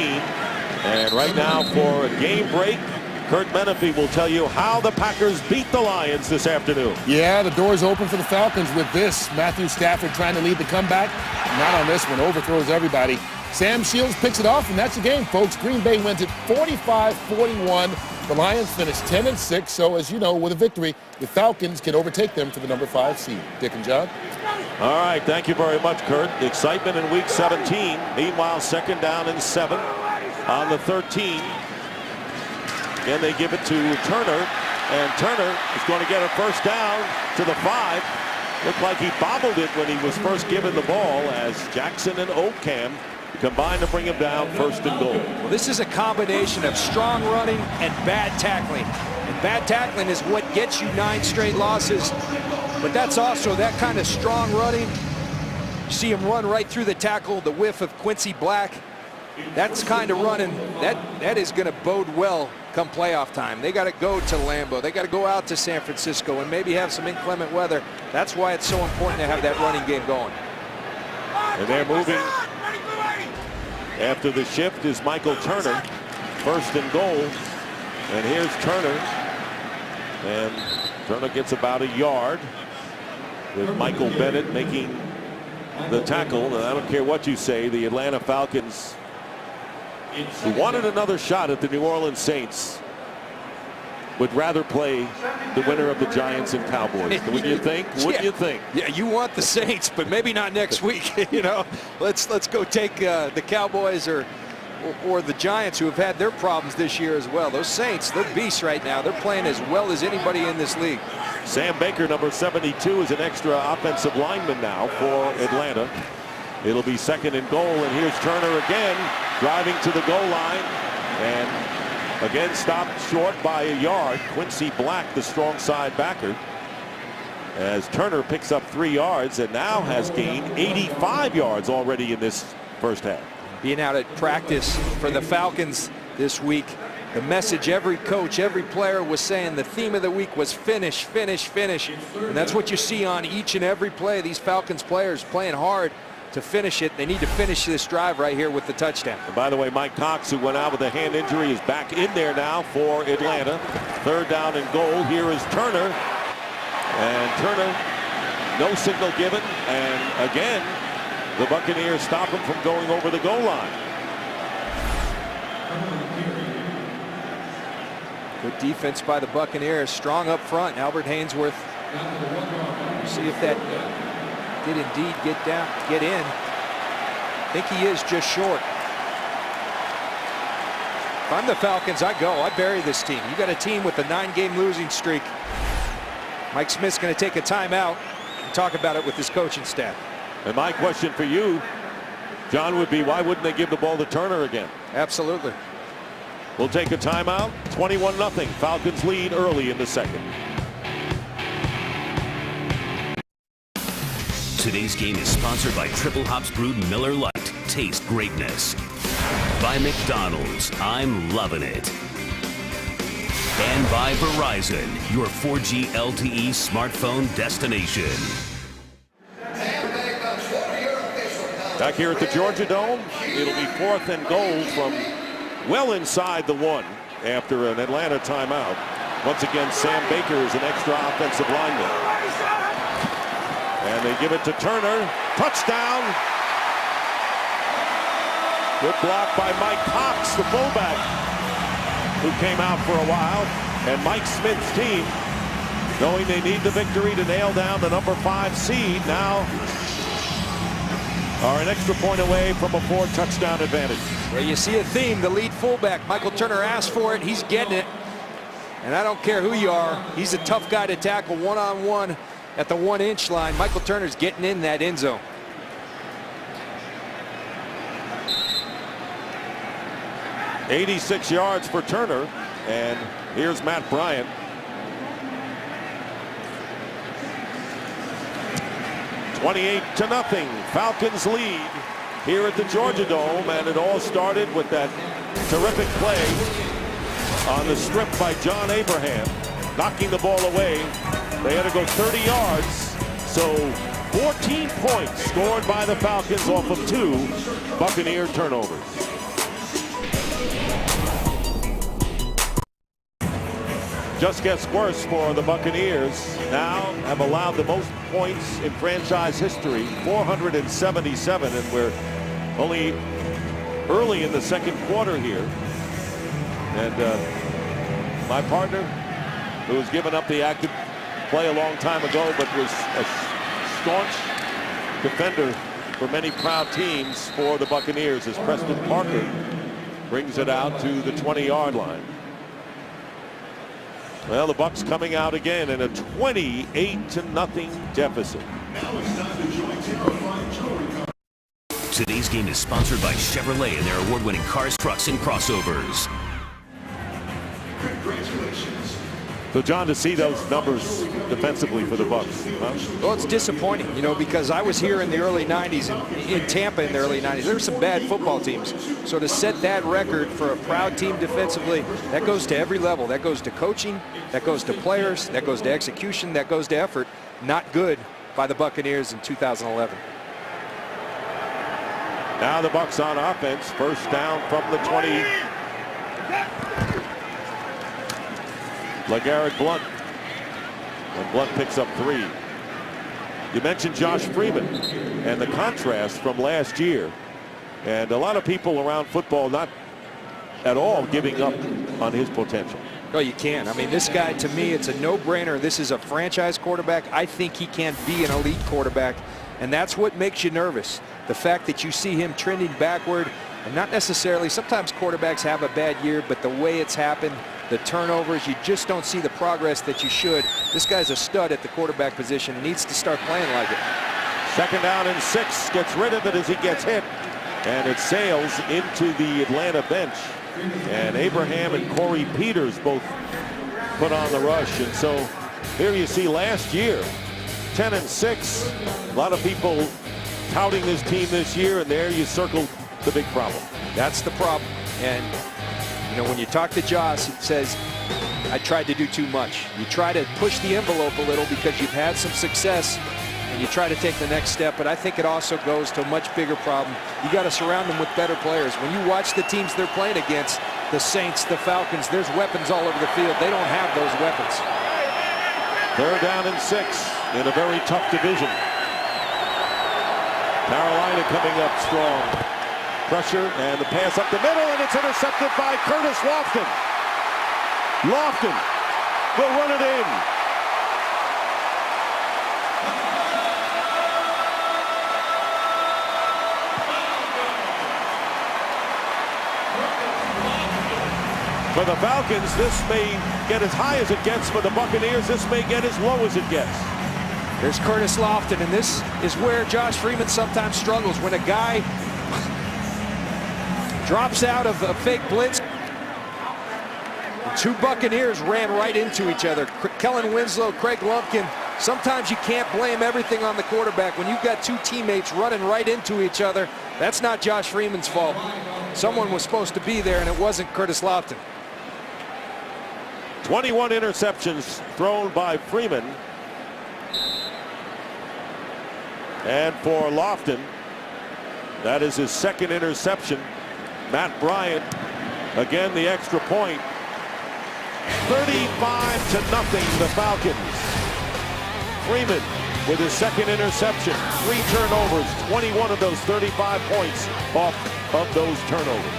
Speaker 1: And right now for a game break, Kurt Menefee will tell you how the Packers beat the Lions this afternoon.
Speaker 4: Yeah, the door's open for the Falcons with this. Matthew Stafford trying to lead the comeback. Not on this one, overthrows everybody. Sam Shields picks it off, and that's the game, folks. Green Bay wins it 45-41. The Lions finished 10-6, so as you know, with a victory, the Falcons can overtake them for the number 5 seed. Dick and John.
Speaker 1: All right, thank you very much, Kurt. Excitement in week 17. Meanwhile, 2nd down and 7 on the 13. Again, they give it to Turner, and Turner is going to get a first down to the 5. Looked like he bobbled it when he was first given the ball as Jackson and Ocam combined to bring him down 1st and goal.
Speaker 2: Well, this is a combination of strong running and bad tackling. And bad tackling is what gets you 9 straight losses. But that's also that kind of strong running. You see him run right through the tackle, the whiff of Quincy Black. That's kind of running. That is going to bode well come playoff time. They got to go to Lambeau. They got to go out to San Francisco and maybe have some inclement weather. That's why it's so important to have that running game going.
Speaker 1: And they're moving. After the shift is Michael Turner, 1st and goal. And here's Turner. And Turner gets about a yard with Michael Bennett making the tackle. And I don't care what you say, the Atlanta Falcons, who wanted another shot at the New Orleans Saints, would rather play the winner of the Giants and Cowboys. Wouldn't you think? Wouldn't you think?
Speaker 2: Yeah, you want the Saints, but maybe not next week. You know, let's go take the Cowboys or the Giants, who have had their problems this year as well. Those Saints, they're beasts right now. They're playing as well as anybody in this league.
Speaker 1: Sam Baker, number 72, is an extra offensive lineman now for Atlanta. It'll be 2nd and goal, and here's Turner again, driving to the goal line, and again stopped short by a yard. Quincy Black, the strong side backer, as Turner picks up 3 yards and now has gained 85 yards already in this first half.
Speaker 2: Being out at practice for the Falcons this week, the message every coach, every player was saying, the theme of the week was finish, finish, finish. And that's what you see on each and every play. These Falcons players playing hard to finish it. They need to finish this drive right here with the touchdown.
Speaker 1: And by the way, Mike Cox, who went out with a hand injury, is back in there now for Atlanta. 3rd down and goal. Here is Turner. And Turner, no signal given. And again, the Buccaneers stop him from going over the goal line.
Speaker 2: Good defense by the Buccaneers. Strong up front. Albert Hainsworth. See if that did indeed get in. I think he is just short. If I'm the Falcons, I bury this team. You got a team with a 9-game losing streak. Mike Smith's going to take a timeout and talk about it with his coaching staff.
Speaker 1: And my question for you, John, would be, why wouldn't they give the ball to Turner again?
Speaker 2: Absolutely.
Speaker 1: We'll take a timeout. 21-0. Falcons lead early in the 2nd.
Speaker 6: Today's game is sponsored by Triple Hops Brewed Miller Lite. Taste greatness. By McDonald's. I'm loving it. And by Verizon, your 4G LTE smartphone destination.
Speaker 1: Back here at the Georgia Dome, it'll be 4th and goal from well inside the 1 after an Atlanta timeout. Once again, Sam Baker is an extra offensive lineman. And they give it to Turner. Touchdown. Good block by Mike Cox, the fullback, who came out for a while. And Mike Smith's team, knowing they need the victory to nail down the number 5 seed, now are an extra point away from a 4-touchdown advantage.
Speaker 2: Well, you see a theme. The lead fullback, Michael Turner, asked for it. He's getting it. And I don't care who you are. He's a tough guy to tackle one-on-one at the 1-inch line. Michael Turner's getting in that end zone.
Speaker 1: $86 yards for Turner. And here's Matt Bryant. $28-0. Falcons lead here at the Georgia Dome, and it all started with that terrific play on the strip by John Abraham, knocking the ball away. They had to go 30 yards, so 14 points scored by the Falcons off of 2 Buccaneer turnovers. Just gets worse for the Buccaneers. Now have allowed the most points in franchise history, 477, and we're only early in the second quarter here. And my partner, who was given up the active play a long time ago, but was a staunch defender for many proud teams for the Buccaneers, as Preston Parker brings it out to the 20-yard line. Well, the Bucs coming out again in a 28-0 deficit.
Speaker 6: Today's game is sponsored by Chevrolet and their award-winning cars, trucks, and crossovers.
Speaker 1: So, John, to see those numbers defensively for the Bucs, huh?
Speaker 2: Well, it's disappointing, you know, because I was here in the early 90s, in Tampa in the early 90s. There were some bad football teams. So to set that record for a proud team defensively, that goes to every level. That goes to coaching, that goes to players, that goes to execution, that goes to effort. Not good by the Buccaneers in 2011.
Speaker 1: Now the Bucs on offense, first down from the 20. LeGarrette Blount. And Blount picks up 3. You mentioned Josh Freeman and the contrast from last year. And a lot of people around football not at all giving up on his potential.
Speaker 2: No, you can't. I mean, this guy, to me, it's a no-brainer. This is a franchise quarterback. I think he can be an elite quarterback. And that's what makes you nervous. The fact that you see him trending backward, and not necessarily, sometimes quarterbacks have a bad year, but the way it's happened, the turnovers, you just don't see the progress that you should. This guy's a stud at the quarterback position. He needs to start playing like it.
Speaker 1: Second down and 6, gets rid of it as he gets hit. And it sails into the Atlanta bench. And Abraham and Corey Peters both put on the rush. And so here you see last year, 10-6. A lot of people touting this team this year, and there you circled the big problem.
Speaker 2: That's the problem. And you know, when you talk to Josh, it says, I tried to do too much. You try to push the envelope a little because you've had some success, and you try to take the next step. But I think it also goes to a much bigger problem. You got to surround them with better players. When you watch the teams they're playing against, the Saints, the Falcons, there's weapons all over the field. They don't have those weapons.
Speaker 1: Third down and 6 in a very tough division. Carolina coming up strong. Pressure and the pass up the middle, and it's intercepted by Curtis Lofton. Lofton will run it in. For the Falcons, this may get as high as it gets. For the Buccaneers, this may get as low as it gets.
Speaker 2: There's Curtis Lofton, and this is where Josh Freeman sometimes struggles. When a guy drops out of a fake blitz. The 2 Buccaneers ran right into each other. Kellen Winslow, Craig Lumpkin. Sometimes you can't blame everything on the quarterback. When you've got 2 teammates running right into each other, that's not Josh Freeman's fault. Someone was supposed to be there, and it wasn't Curtis Lofton.
Speaker 1: 21 interceptions thrown by Freeman. And for Lofton, that is his 2nd interception. Matt Bryant, again the extra point. 35-0, the Falcons. Freeman with his 2nd interception. 3 turnovers, 21 of those 35 points off of those turnovers.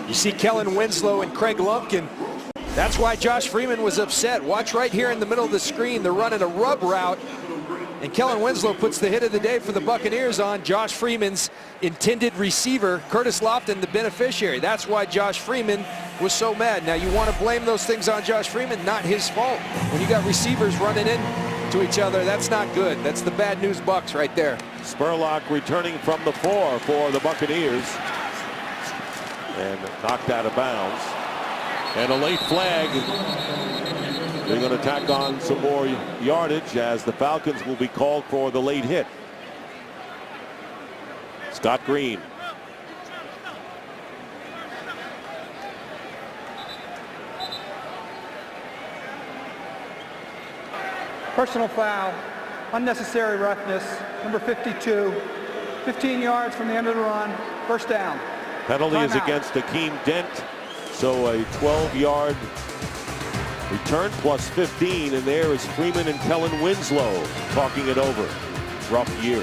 Speaker 2: You see Kellen Winslow and Craig Lumpkin. That's why Josh Freeman was upset. Watch right here in the middle of the screen. They're running a rub route. And Kellen Winslow puts the hit of the day for the Buccaneers on Josh Freeman's intended receiver, Curtis Lofton, the beneficiary. That's why Josh Freeman was so mad. Now, you want to blame those things on Josh Freeman, not his fault. When you got receivers running into each other, that's not good. That's the bad news Bucs right there.
Speaker 1: Spurlock returning from the 4 for the Buccaneers. And knocked out of bounds. And a late flag. They're going to tack on some more yardage as the Falcons will be called for the late hit. Scott Green.
Speaker 5: Personal foul, unnecessary roughness, number 52, 15 yards from the end of the run, first down.
Speaker 1: Penalty is against Akeem Dent, so a 12-yard return plus 15, and there is Freeman and Kellen Winslow talking it over. Rough year.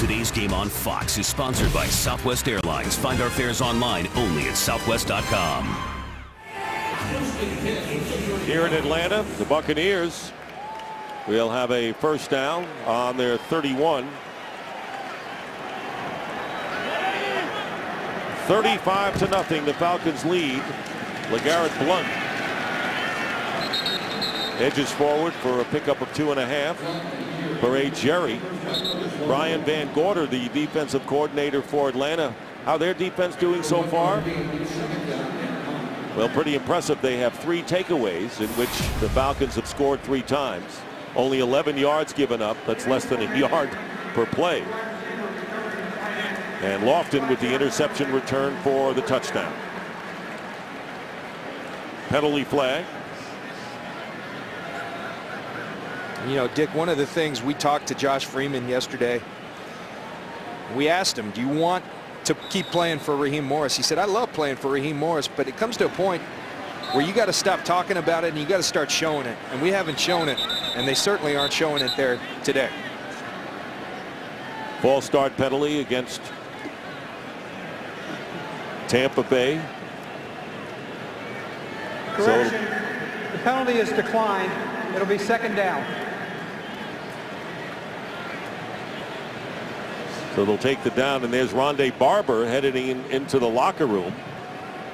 Speaker 6: Today's game on Fox is sponsored by Southwest Airlines. Find our fares online only at southwest.com.
Speaker 1: Here in Atlanta, the Buccaneers will have a first down on their 31. 35-0, the Falcons lead. LeGarrette Blount edges forward for a pickup of 2.5. Beret Jerry. Brian Van Gorder, the defensive coordinator for Atlanta. How their defense doing so far? Well, pretty impressive. They have 3 takeaways in which the Falcons have scored 3 times. Only 11 yards given up. That's less than a yard per play. And Lofton with the interception return for the touchdown. Penalty flag.
Speaker 2: You know, Dick, one of the things we talked to Josh Freeman yesterday, we asked him, do you want to keep playing for Raheem Morris? He said, I love playing for Raheem Morris, but it comes to a point where you got to stop talking about it and you got to start showing it. And we haven't shown it, and they certainly aren't showing it there today.
Speaker 1: False start penalty against Tampa Bay.
Speaker 5: Correction. The penalty is declined. It'll be second down.
Speaker 1: So they'll take the down, and there's Rondé Barber heading into the locker room.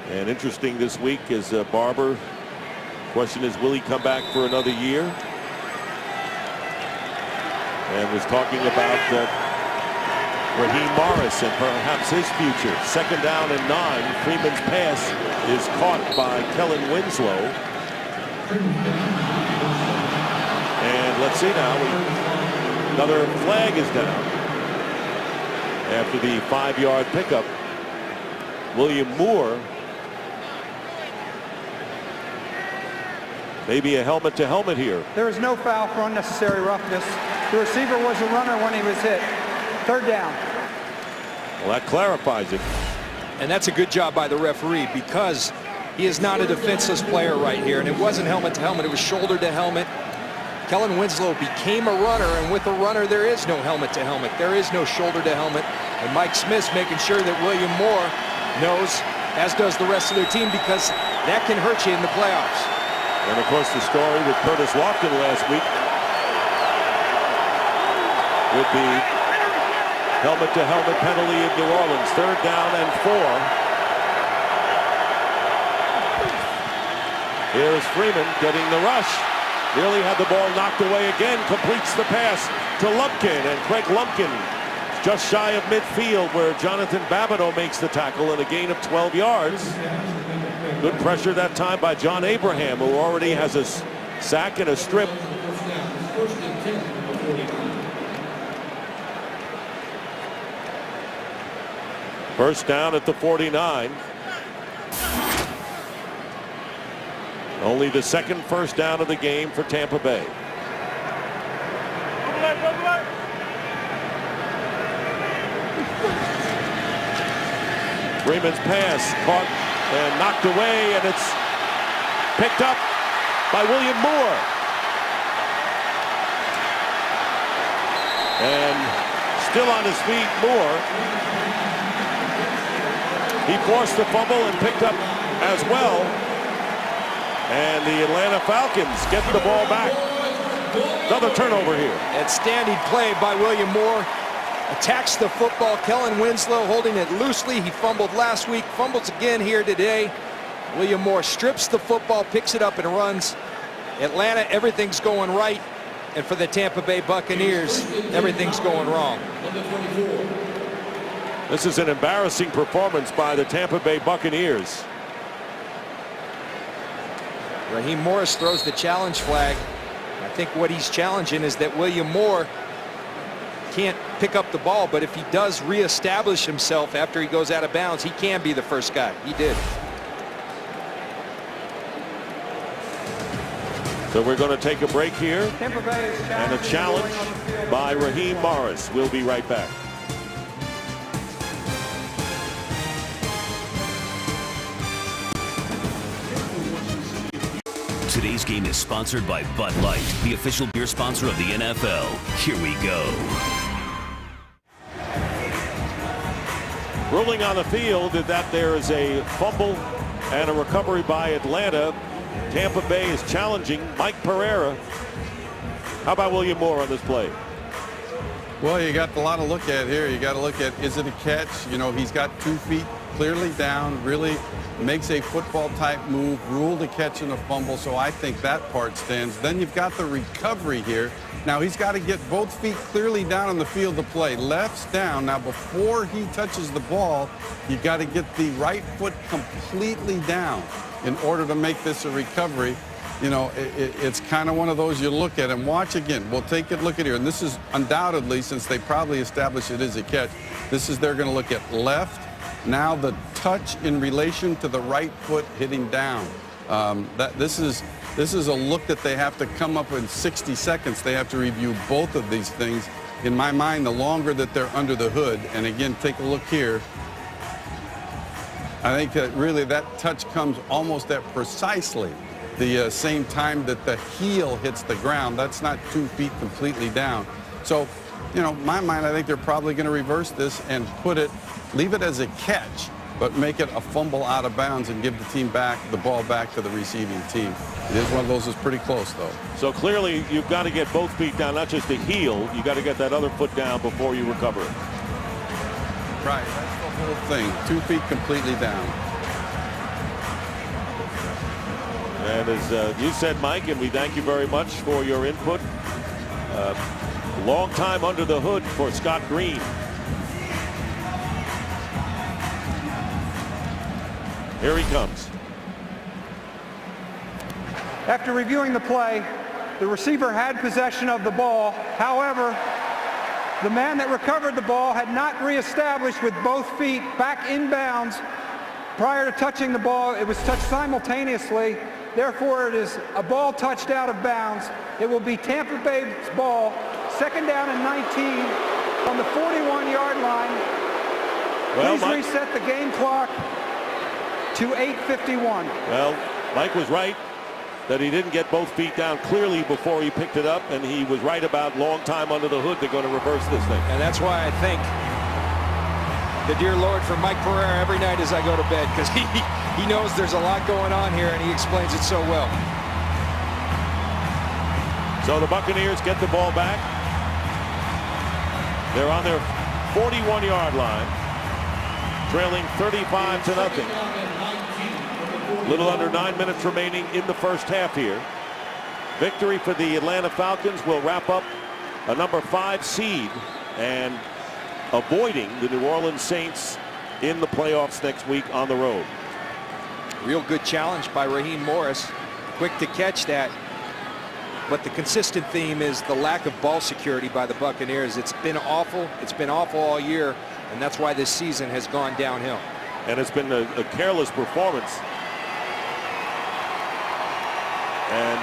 Speaker 1: And interesting this week is Barber. Question is, will he come back for another year? And was talking about Raheem Morris and perhaps his future. Second down and 9. Freeman's pass is caught by Kellen Winslow. And let's see now. Another flag is down. After the 5-yard pickup, William Moore, maybe a helmet-to-helmet here.
Speaker 5: There is no foul for unnecessary roughness. The receiver was a runner when he was hit. Third down.
Speaker 1: Well, that clarifies it.
Speaker 2: And that's a good job by the referee, because he is not a defenseless player right here. And it wasn't helmet-to-helmet. It was shoulder-to-helmet. Kellen Winslow became a runner, and with a runner, there is no helmet-to-helmet. There is no shoulder-to-helmet. And Mike Smith's making sure that William Moore knows, as does the rest of their team, because that can hurt you in the playoffs.
Speaker 1: And, of course, the story with Curtis Lofton last week with the helmet-to-helmet penalty in New Orleans. Third down and 4. Here's Freeman getting the rush. Nearly had the ball knocked away again. Completes the pass to Lumpkin, and Craig Lumpkin just shy of midfield, where Jonathan Babineau makes the tackle, and a gain of 12 yards. Good pressure that time by John Abraham, who already has a sack and a strip. First down at the 49. Only the second first down of the game for Tampa Bay. Freeman's pass caught and knocked away, and it's picked up by William Moore. And still on his feet, Moore. He forced the fumble and picked up as well. And the Atlanta Falcons get the ball back. Another turnover here.
Speaker 2: Outstanding play by William Moore. Attacks the football. Kellen Winslow holding it loosely. He fumbled last week, fumbles again here today. William Moore strips the football, picks it up and runs. Atlanta, everything's going right. And for the Tampa Bay Buccaneers, everything's going wrong.
Speaker 1: This is an embarrassing performance by the Tampa Bay Buccaneers.
Speaker 2: Raheem Morris throws the challenge flag. I think what he's challenging is that William Moore can't pick up the ball, but if he does reestablish himself after he goes out of bounds, he can be the first guy. He did.
Speaker 1: So we're going to take a break here, and a challenge by Raheem Morris. We'll be right back.
Speaker 6: Today's game is sponsored by Bud Light, the official beer sponsor of the NFL. Here we go.
Speaker 1: Ruling on the field that there is a fumble and a recovery by Atlanta. Tampa Bay is challenging Mike Pereira. How about William Moore on this play?
Speaker 7: Well, you got a lot to look at here. You got to look at, is it a catch? You know, he's got 2 feet clearly down, really makes a football type move, ruled a catch and a fumble, so I think that part stands. Then you've got the recovery here. Now he's got to get both feet clearly down on the field to play. Left's down. Now before he touches the ball, you got to get the right foot completely down in order to make this a recovery. You know, it's kind of one of those you look at and watch again. We'll take a look at here. And this is undoubtedly, since they probably established it as a catch, this is they're going to look at left. Now the touch in relation to the right foot hitting down. This is a look that they have to come up in 60 seconds. They have to review both of these things. In my mind, the longer that they're under the hood, and again, take a look here, I think that really that touch comes almost at precisely the same time that the heel hits the ground. That's not 2 feet completely down. So, you know, in my mind, I think they're probably going to reverse this and leave it as a catch, but make it a fumble out of bounds and give the ball back to the receiving team. It is one of those that's pretty close, though.
Speaker 1: So clearly, you've got to get both feet down, not just the heel. You got to get that other foot down before you recover it.
Speaker 7: Right, that's the whole thing. 2 feet completely down.
Speaker 1: And as you said, Mike, and we thank you very much for your input. Long time under the hood for Scott Green. Here he comes.
Speaker 5: After reviewing the play, the receiver had possession of the ball. However, the man that recovered the ball had not reestablished with both feet back inbounds prior to touching the ball. It was touched simultaneously. Therefore, it is a ball touched out of bounds. It will be Tampa Bay's ball, 2nd down and 19 on the 41-yard line.
Speaker 1: Well,
Speaker 5: Please reset the game clock to 8:51.
Speaker 1: Well, Mike was right that he didn't get both feet down clearly before he picked it up, and he was right about long time under the hood. They're going to reverse this thing.
Speaker 2: And that's why I thank the dear Lord for Mike Pereira every night as I go to bed, because he knows there's a lot going on here, and he explains it so well.
Speaker 1: So the Buccaneers get the ball back. They're on their 41-yard line, trailing 35-0. Little under 9 minutes remaining in the first half here. Victory for the Atlanta Falcons will wrap up a number 5 seed and avoiding the New Orleans Saints in the playoffs next week on the road.
Speaker 2: Real good challenge by Raheem Morris. Quick to catch that. But the consistent theme is the lack of ball security by the Buccaneers. It's been awful. It's been awful all year, and that's why this season has gone downhill.
Speaker 1: And it's been a careless performance. And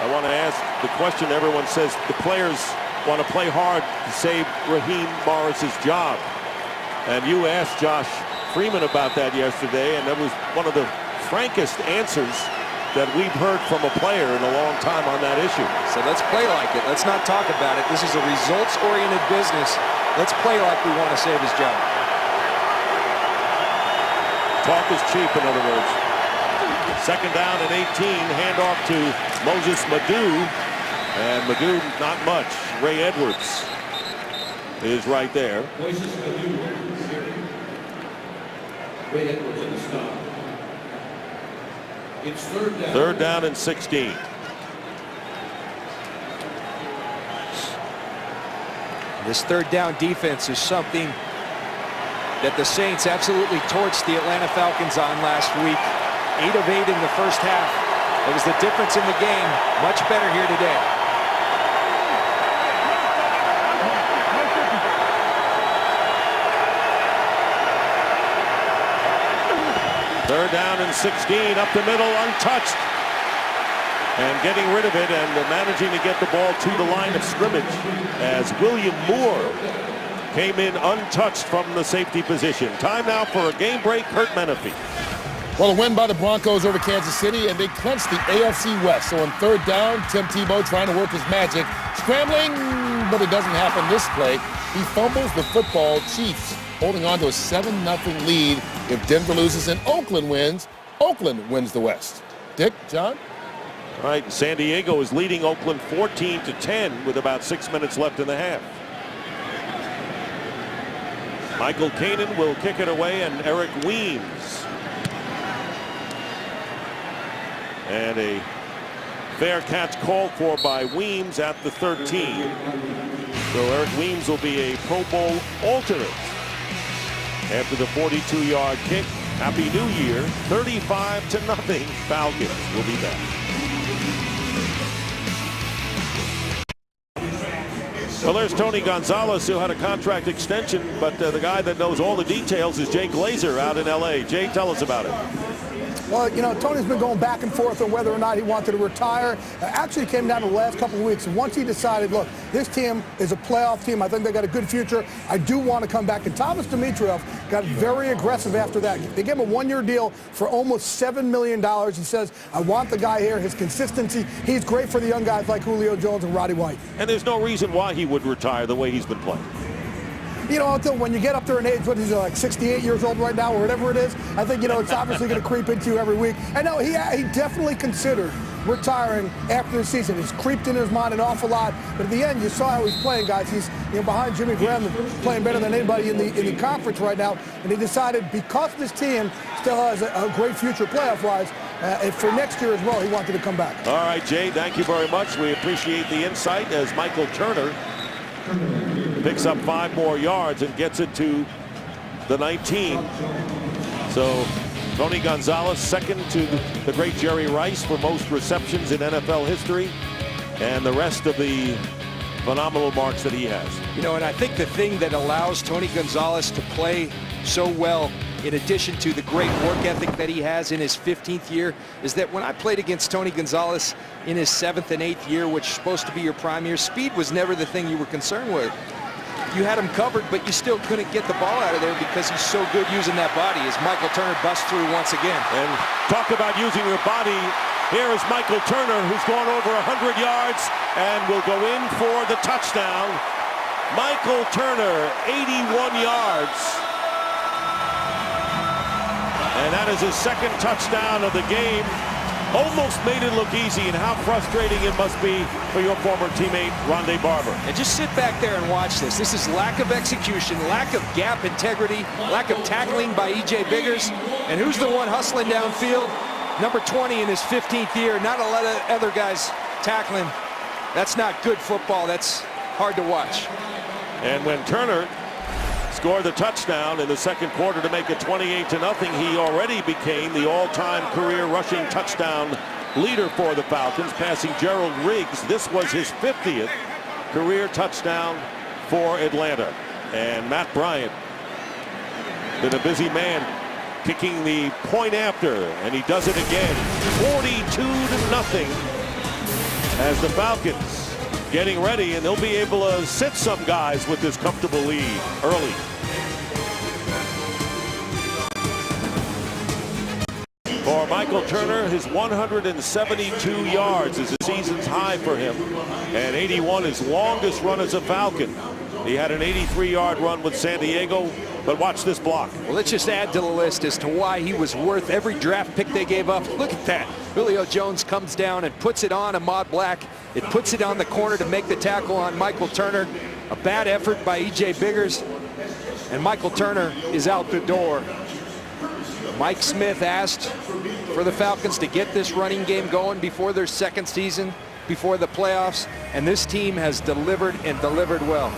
Speaker 1: I want to ask the question everyone says the players want to play hard to save Raheem Morris's job. And you asked Josh Freeman about that yesterday, and that was one of the frankest answers that we've heard from a player in a long time on that issue.
Speaker 2: So let's play like it. Let's not talk about it. This is a results-oriented business. Let's play like we want to save his job.
Speaker 1: Talk is cheap, in other words. 2nd down and 18, handoff to Moses Madhu, and Madhu not much. Ray Edwards is right there.
Speaker 8: Ray Edwards in the stop. It's
Speaker 1: 3rd down and 16.
Speaker 2: This 3rd down defense is something that the Saints absolutely torched the Atlanta Falcons on last week. 8 of 8 in the first half. It was the difference in the game. Much better here today.
Speaker 1: Third down and 16, up the middle, untouched. And getting rid of it and managing to get the ball to the line of scrimmage as William Moore came in untouched from the safety position. Time now for a game break. Kurt Menefee.
Speaker 4: Well, a win by the Broncos over Kansas City, and they clinched the AFC West. So on 3rd down, Tim Tebow trying to work his magic. Scrambling, but it doesn't happen this play. He fumbles the football. Chiefs holding on to a 7-0 lead. If Denver loses and Oakland wins the West. Dick, John?
Speaker 1: All right, San Diego is leading Oakland 14-10 with about 6 minutes left in the half. Michael Kanan will kick it away, and Eric Weems. And a fair catch called for by Weems at the 13. So Eric Weems will be a Pro Bowl alternate after the 42-yard kick. Happy New Year. 35-0. Falcons will be back. Well, there's Tony Gonzalez, who had a contract extension, but the guy that knows all the details is Jay Glazer out in L.A. Jay, tell us about it.
Speaker 9: Well, you know, Tony's been going back and forth on whether or not he wanted to retire. Actually came down to the last couple of weeks. And once he decided, look, this team is a playoff team. I think they got a good future. I do want to come back. And Thomas Dimitroff got very aggressive after that. They gave him a 1-year deal for almost $7 million. He says, I want the guy here, his consistency. He's great for the young guys like Julio Jones and Roddy White.
Speaker 1: And there's no reason why he would retire the way he's been playing.
Speaker 9: You know, until when you get up there in age, what is he, like 68 years old right now or whatever it is, I think, you know, it's obviously going to creep into you every week. I know he definitely considered retiring after the season. It's creeped in his mind an awful lot. But at the end, you saw how he's playing, guys. He's behind Jimmy Graham, playing better than anybody in the conference right now. And he decided, because this team still has a great future playoff-wise, and for next year as well, he wanted to come back.
Speaker 1: All right, Jay, thank you very much. We appreciate the insight as Michael Turner picks up 5 more yards and gets it to the 19. So Tony Gonzalez second to the great Jerry Rice for most receptions in NFL history, and the rest of the phenomenal marks that he has.
Speaker 2: You know, and I think the thing that allows Tony Gonzalez to play so well, in addition to the great work ethic that he has in his 15th year, is that when I played against Tony Gonzalez in his 7th and 8th year, which is supposed to be your prime year, speed was never the thing you were concerned with. You had him covered, but you still couldn't get the ball out of there because he's so good using that body, as Michael Turner busts through once again.
Speaker 1: And talk about using your body. Here is Michael Turner, who's gone over 100 yards and will go in for the touchdown. Michael Turner, 81 yards. And that is his second touchdown of the game. Almost made it look easy, and how frustrating it must be for your former teammate, Rondé Barber.
Speaker 2: And just sit back there and watch this. This is lack of execution, lack of gap integrity, lack of tackling by E.J. Biggers. And who's the one hustling downfield? Number 20 in his 15th year. Not a lot of other guys tackling. That's not good football. That's hard to watch.
Speaker 1: And when Turner scored the touchdown in the second quarter to make it 28-0, he already became the all-time career rushing touchdown leader for the Falcons, passing Gerald Riggs. This was his 50th career touchdown for Atlanta. And Matt Bryant, been a busy man, kicking the point after, and he does it again. 42-0 as the Falcons getting ready, and they'll be able to sit some guys with this comfortable lead early. For Michael Turner, his 172 yards is the season's high for him, and 81 his longest run as a Falcon. He had an 83-yard run with San Diego, but watch this block.
Speaker 2: Well, let's just add to the list as to why he was worth every draft pick they gave up. Look at that. Julio Jones comes down and puts it on Ahmad Black. It puts it on the corner to make the tackle on Michael Turner. A bad effort by E.J. Biggers, and Michael Turner is out the door. Mike Smith asked for the Falcons to get this running game going before their second season, before the playoffs, and this team has delivered and delivered well.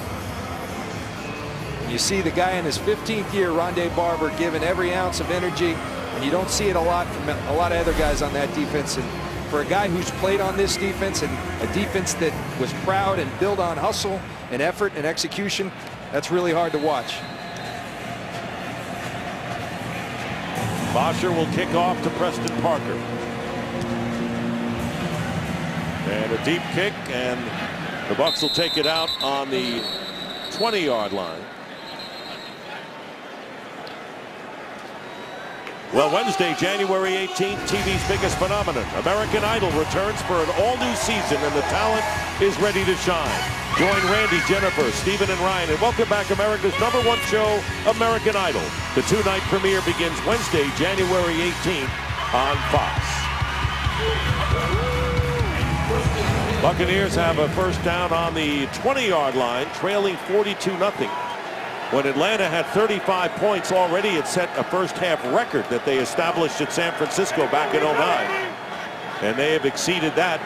Speaker 2: You see the guy in his 15th year, Rondé Barber, giving every ounce of energy, and you don't see it a lot from a lot of other guys on that defense. And for a guy who's played on this defense, and a defense that was proud and built on hustle and effort and execution, that's really hard to watch.
Speaker 1: Bosher will kick off to Preston Parker. And a deep kick, and the Bucs will take it out on the 20-yard line. Well, Wednesday, January 18th, TV's biggest phenomenon. American Idol returns for an all-new season, and the talent is ready to shine. Join Randy, Jennifer, Stephen, and Ryan, and welcome back America's #1 show, American Idol. The two-night premiere begins Wednesday, January 18th on Fox. Buccaneers have a first down on the 20-yard line, trailing 42-0. When Atlanta had 35 points already, it set a first-half record that they established at San Francisco back in '09. And they have exceeded that.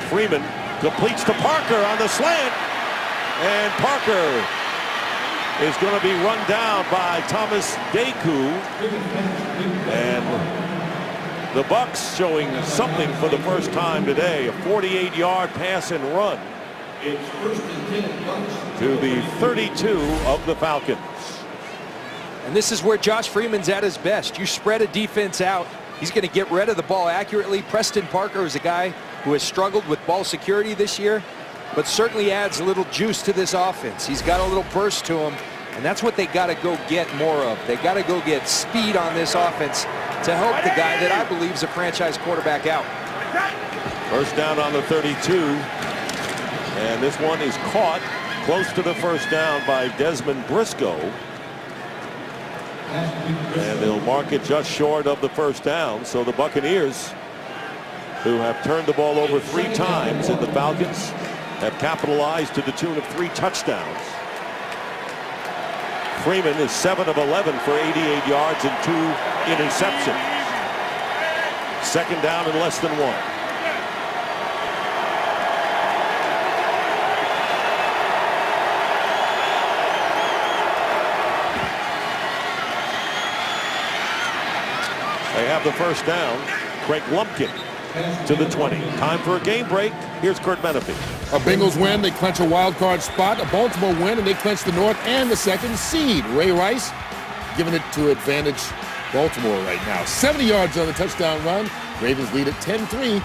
Speaker 1: Freeman completes to Parker on the slant. And Parker is going to be run down by Thomas Deku. And the Bucs showing something for the first time today. A 48-yard pass and run to the 32 of the Falcons.
Speaker 2: And this is where Josh Freeman's at his best. You spread a defense out. He's going to get rid of the ball accurately. Preston Parker is a guy who has struggled with ball security this year, but certainly adds a little juice to this offense. He's got a little burst to him, and that's what they got to go get more of. They got to go get speed on this offense to help the guy that I believe is a franchise quarterback out.
Speaker 1: First down on the 32. And this one is caught close to the first down by Desmond Briscoe. And they'll mark it just short of the first down. So the Buccaneers, who have turned the ball over 3 times, and the Falcons have capitalized to the tune of 3 touchdowns. Freeman is 7 of 11 for 88 yards and 2 interceptions. Second down and less than 1. They have the first down. Craig Lumpkin to the 20. Time for a game break. Here's Kurt Menefee.
Speaker 4: A Bengals win, they clinch a wild card spot. A Baltimore win, and they clinch the North and the 2nd seed. Ray Rice giving it to advantage Baltimore right now. 70 yards on the touchdown run. Ravens lead at 10-3.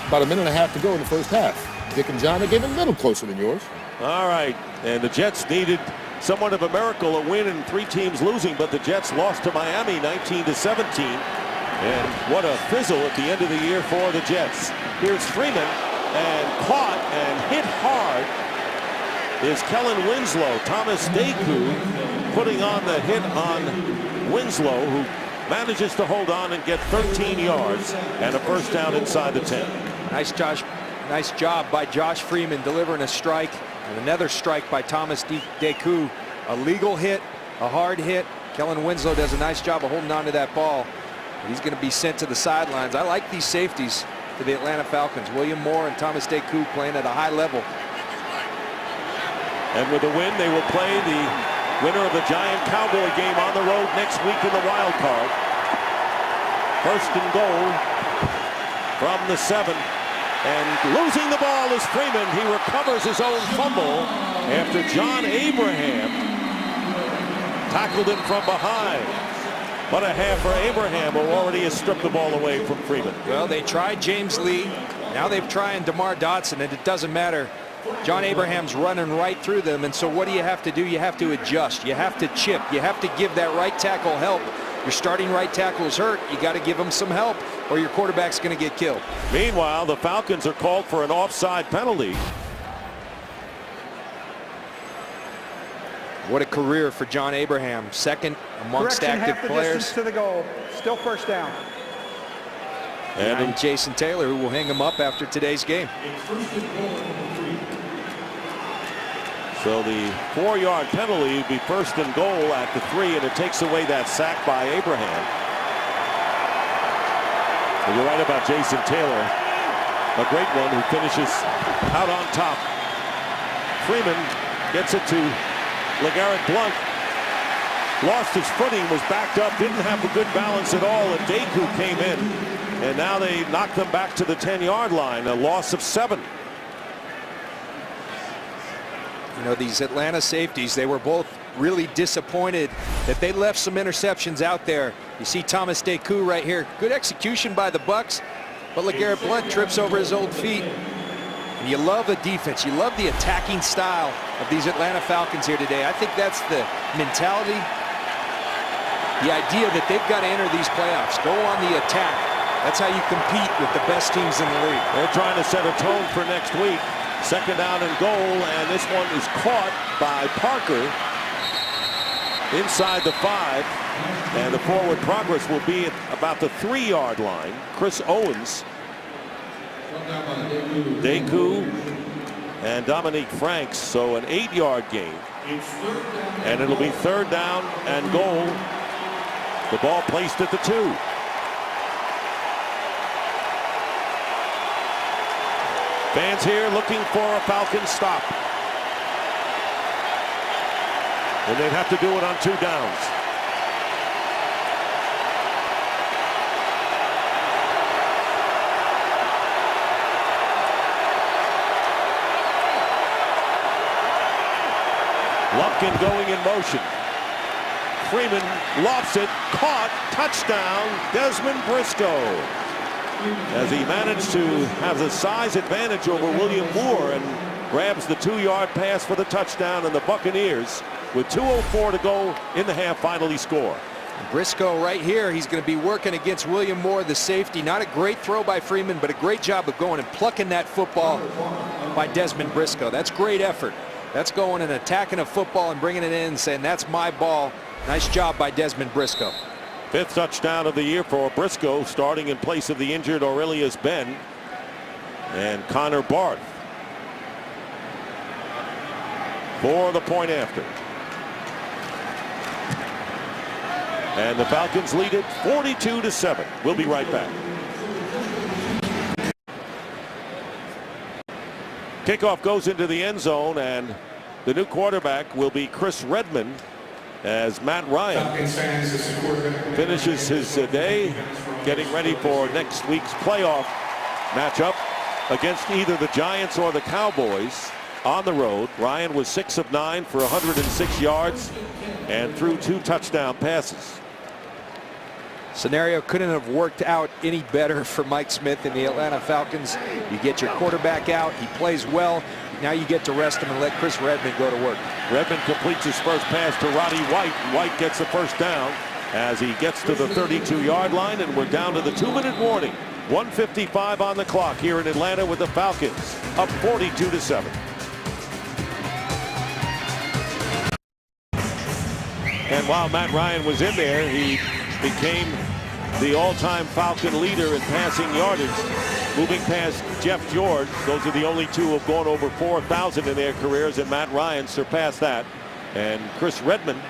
Speaker 4: About a minute and a half to go in the first half. Dick and John, they gave it a little closer than yours.
Speaker 1: All right. And the Jets needed somewhat of a miracle, a win and 3 teams losing, but the Jets lost to Miami 19-17. And what a fizzle at the end of the year for the Jets. Here's Freeman, and caught and hit hard is Kellen Winslow. Thomas Deku putting on the hit on Winslow, who manages to hold on and get 13 yards and a first down inside the 10.
Speaker 2: Nice job by Josh Freeman delivering a strike, and another strike by Thomas Deku. A legal hit, a hard hit. Kellen Winslow does a nice job of holding on to that ball. He's going to be sent to the sidelines. I like these safeties for the Atlanta Falcons. William Moore and Thomas Deku playing at a high level.
Speaker 1: And with a win, they will play the winner of the Giant Cowboy game on the road next week in the wild card. First and goal from the 7. And losing the ball is Freeman. He recovers his own fumble after John Abraham tackled him from behind. What a half for Abraham, who already has stripped the ball away from Freeman.
Speaker 2: Well, they tried James Lee. Now they've tried DeMar Dotson, and it doesn't matter. John Abraham's running right through them, and so what do you have to do? You have to adjust. You have to chip. You have to give that right tackle help. Your starting right tackle is hurt. You got to give him some help, or your quarterback's going to get killed.
Speaker 1: Meanwhile, the Falcons are called for an offside penalty.
Speaker 2: What a career for John Abraham. Second amongst active
Speaker 5: half the
Speaker 2: players.
Speaker 5: distance to the goal. Still first down.
Speaker 2: And Jason Taylor, who will hang him up after today's game.
Speaker 1: So the 4-yard penalty would be first and goal at the 3, and it takes away that sack by Abraham. And you're right about Jason Taylor, a great one who finishes out on top. Freeman gets it to LeGarrette Blount. Lost his footing, was backed up, didn't have a good balance at all, and Deku came in. And now they knock them back to the 10-yard line, a loss of 7.
Speaker 2: You know, these Atlanta safeties, they were both really disappointed that they left some interceptions out there. You see Thomas Deku right here. Good execution by the Bucs, but LeGarrette Blount trips over his own feet. And you love the defense. You love the attacking style of these Atlanta Falcons here today. I think that's the mentality The idea that they've got to enter these playoffs, go on the attack. That's how you compete with the best teams in the league.
Speaker 1: They're trying to set a tone for next week. Second down and goal, and this one is caught by Parker inside the 5, and the forward progress will be at about the 3-yard line. Chris Owens, Deku, and Dominique Franks, so an 8-yard gain. And it'll be third down and goal. The ball placed at the 2. Fans here looking for a Falcons stop. And they'd have to do it on 2 downs. Lumpkin going in motion. Freeman lofts it, caught, touchdown, Desmond Briscoe. As he managed to have the size advantage over William Moore and grabs the 2-yard pass for the touchdown, and the Buccaneers, with 2:04 to go in the half, finally score.
Speaker 2: Briscoe right here, he's going to be working against William Moore, the safety. Not a great throw by Freeman, but a great job of going and plucking that football by Desmond Briscoe. That's great effort. That's going and attacking a football and bringing it in and saying, that's my ball. Nice job by Desmond Briscoe.
Speaker 1: 5th touchdown of the year for Briscoe, starting in place of the injured Aurelius Ben and Connor Barth for the point after. And the Falcons lead it 42-7. We'll be right back. Kickoff goes into the end zone, and the new quarterback will be Chris Redmond, as Matt Ryan finishes his day getting ready for next week's playoff matchup against either the Giants or the Cowboys on the road. Ryan was 6 of 9 for 106 yards and threw 2 touchdown passes.
Speaker 2: Scenario couldn't have worked out any better for Mike Smith and the Atlanta Falcons. You get your quarterback out, he plays well. Now you get to rest him and let Chris Redmond go to work. Redmond
Speaker 1: completes his first pass to Roddy White. White gets the first down as he gets to the 32-yard line, and we're down to the 2-minute warning. 1:55 on the clock here in Atlanta with the Falcons up 42-7. And while Matt Ryan was in there, he became the all-time Falcon leader in passing yardage, moving past Jeff George. Those are the only 2 who have gone over 4,000 in their careers, and Matt Ryan surpassed that. And Chris Redmond,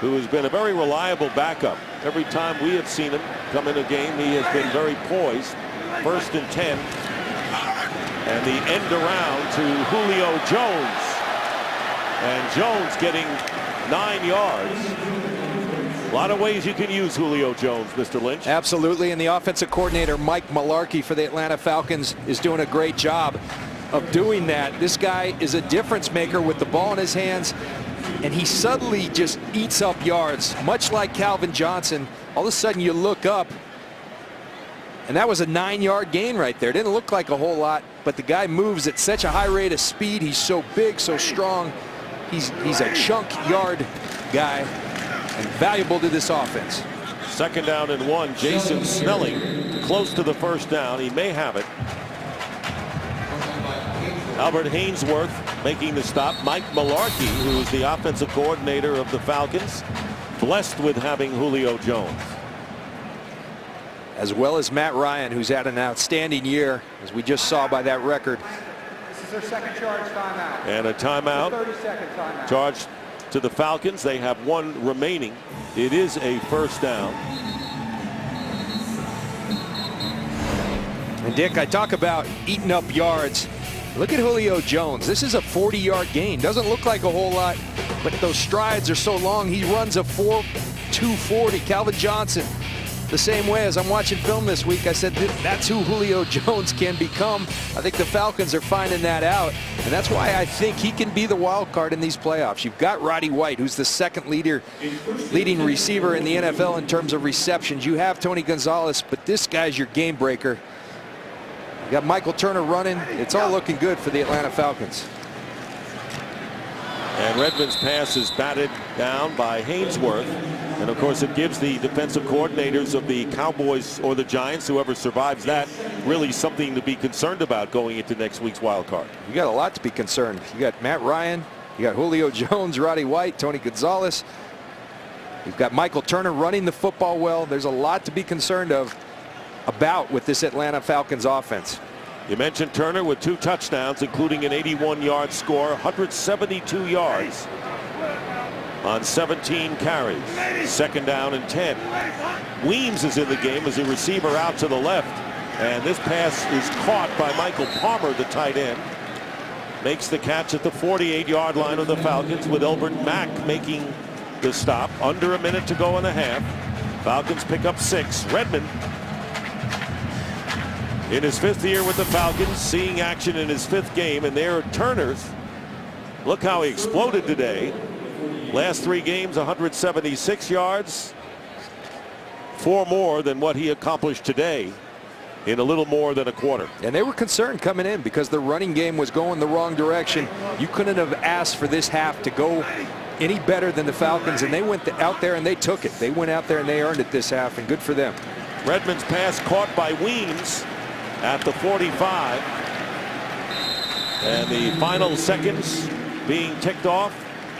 Speaker 1: who has been a very reliable backup. Every time we have seen him come in a game, he has been very poised. 1st and 10. And the end around to Julio Jones. And Jones getting 9 yards. A lot of ways you can use Julio Jones, Mr. Lynch.
Speaker 2: Absolutely, and the offensive coordinator, Mike Mularkey, for the Atlanta Falcons is doing a great job of doing that. This guy is a difference maker with the ball in his hands, and he suddenly just eats up yards, much like Calvin Johnson. All of a sudden you look up, and that was a 9-yard gain right there. It didn't look like a whole lot, but the guy moves at such a high rate of speed. He's so big, so strong. He's a chunk yard guy, and valuable to this offense.
Speaker 1: 2nd down and 1. Jason Snelling close to the first down. He may have it. Albert Hainsworth making the stop. Mike Mularkey, who is the offensive coordinator of the Falcons, blessed with having Julio Jones.
Speaker 2: As well as Matt Ryan, who's had an outstanding year, as we just saw by that record.
Speaker 5: This is their second charge timeout.
Speaker 1: And a timeout.
Speaker 5: 30-second timeout.
Speaker 1: Charged to the Falcons. They have 1 remaining. It is a first down.
Speaker 2: And Dick, I talk about eating up yards. Look at Julio Jones. This is a 40-yard gain. Doesn't look like a whole lot, but those strides are so long. He runs a 4.240. Calvin Johnson, the same way. As I'm watching film this week, I said that's who Julio Jones can become. I think the Falcons are finding that out, and that's why I think he can be the wild card in these playoffs. You've got Roddy White, who's the 2nd leading receiver in the NFL in terms of receptions. You have Tony Gonzalez, but this guy's your game breaker. You got Michael Turner running. It's all looking good for the Atlanta Falcons.
Speaker 1: And Redmond's pass is batted down by Hainsworth. And of course, it gives the defensive coordinators of the Cowboys or the Giants, whoever survives that, really something to be concerned about going into next week's wild card.
Speaker 2: You got a lot to be concerned. You got Matt Ryan, you got Julio Jones, Roddy White, Tony Gonzalez. You've got Michael Turner running the football well. There's a lot to be concerned about with this Atlanta Falcons offense.
Speaker 1: You mentioned Turner with 2 touchdowns, including an 81-yard score, 172 yards on 17 carries. 2nd down and 10. Weems is in the game as a receiver out to the left. And this pass is caught by Michael Palmer, the tight end. Makes the catch at the 48-yard line of the Falcons, with Elbert Mack making the stop. Under a minute to go in the half. Falcons pick up 6. Redmond, in his 5th year with the Falcons, seeing action in his 5th game, and there are Turner's. Look how he exploded today. Last 3 games, 176 yards. 4 more than what he accomplished today in a little more than a quarter.
Speaker 2: And they were concerned coming in because the running game was going the wrong direction. You couldn't have asked for this half to go any better than the Falcons, and they went out there and they took it. They went out there and they earned it this half, and good for them.
Speaker 1: Redmond's pass caught by Weems at the 45. And the final seconds being ticked off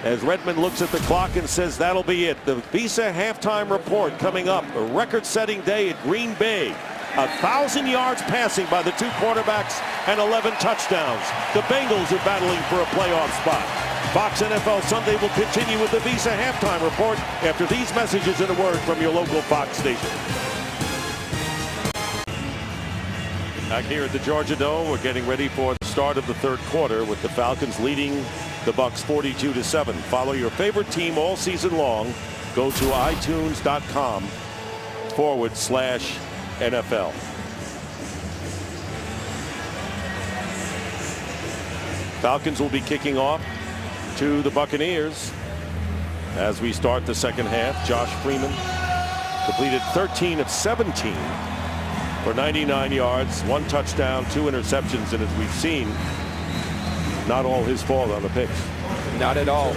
Speaker 1: as Redmond looks at the clock and says that'll be it. The Visa halftime report coming up. A record-setting day at Green Bay. 1,000 yards passing by the 2 quarterbacks and 11 touchdowns. The Bengals are battling for a playoff spot. Fox NFL Sunday will continue with the Visa halftime report after these messages and a word from your local Fox station. Back here at the Georgia Dome, we're getting ready for the start of the 3rd quarter with the Falcons leading the Bucs 42-7. Follow your favorite team all season long. Go to iTunes.com/NFL. Falcons will be kicking off to the Buccaneers as we start the 2nd half. Josh Freeman completed 13 of 17 for 99 yards, 1 touchdown, 2 interceptions, and as we've seen, not all his fault on the picks.
Speaker 2: Not at all.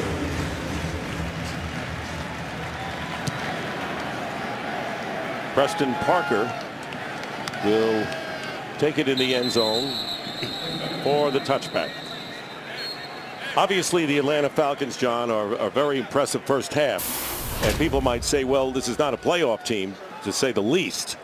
Speaker 1: Preston Parker will take it in the end zone for the touchback. Obviously, the Atlanta Falcons, John, are a very impressive first half. And people might say, well, this is not a playoff team, to say the least.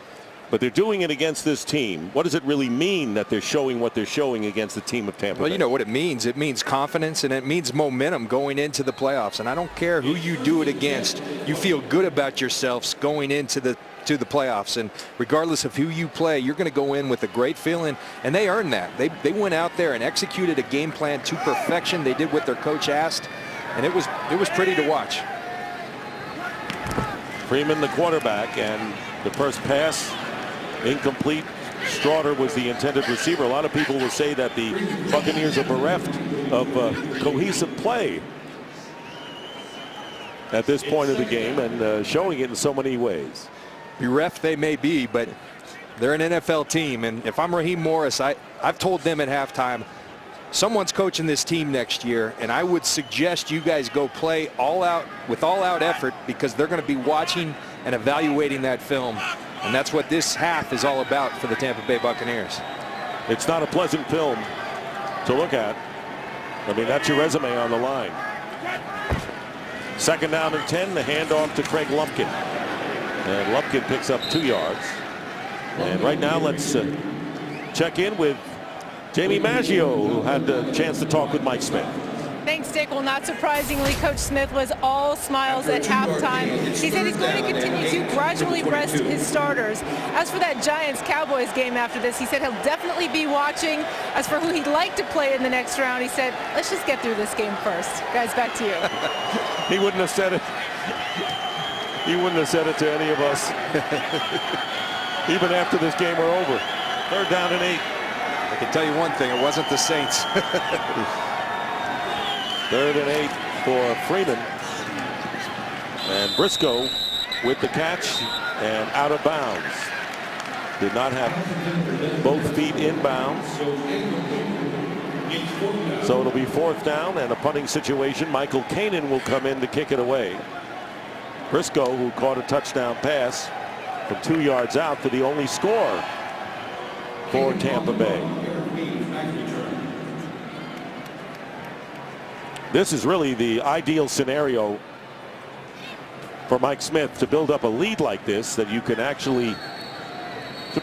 Speaker 1: But they're doing it against this team. What does it really mean that they're showing what they're showing against the team of Tampa Bay?
Speaker 2: Well, you know what it means. It means confidence, and it means momentum going into the playoffs. And I don't care who you do it against. You feel good about yourselves going into the playoffs, and regardless of who you play, you're going to go in with a great feeling, and they earned that. They went out there and executed a game plan to perfection. They did what their coach asked, and it was pretty to watch.
Speaker 1: Freeman, the quarterback, and the first pass incomplete. Straughter was the intended receiver. A lot of people will say that the Buccaneers are bereft of cohesive play at this point of the game, and showing it in so many ways.
Speaker 2: Bereft they may be, but they're an NFL team, and if I'm Raheem Morris, I've told them at halftime, someone's coaching this team next year, and I would suggest you guys go play all out with all-out effort, because they're going to be watching and evaluating that film, and that's what this half is all about for the Tampa Bay Buccaneers.
Speaker 1: It's not a pleasant film to look at. I mean, that's your resume on the line. 2nd down and 10, the handoff to Craig Lumpkin. And Lumpkin picks up 2 yards. And right now, let's check in with Jamie Maggio, who had the chance to talk with Mike Smith.
Speaker 3: Thanks, Dick. Well, not surprisingly, Coach Smith was all smiles at halftime. He said he's going to continue to gradually rest his starters. As for that Giants-Cowboys game after this, he said he'll definitely be watching. As for who he'd like to play in the next round, he said, let's just get through this game first. Guys, back to you.
Speaker 1: He wouldn't have said it. He wouldn't have said it to any of us. Even after this game were over. 3rd down and 8.
Speaker 2: I can tell you one thing, it wasn't the Saints.
Speaker 1: 3rd and 8 for Freeman. And Briscoe with the catch and out of bounds. Did not have both feet inbounds. So it'll be 4th down and a punting situation. Michael Kanan will come in to kick it away. Briscoe, who caught a touchdown pass from 2 yards out for the only score for Tampa Bay. This is really the ideal scenario for Mike Smith to build up a lead like this, that you can actually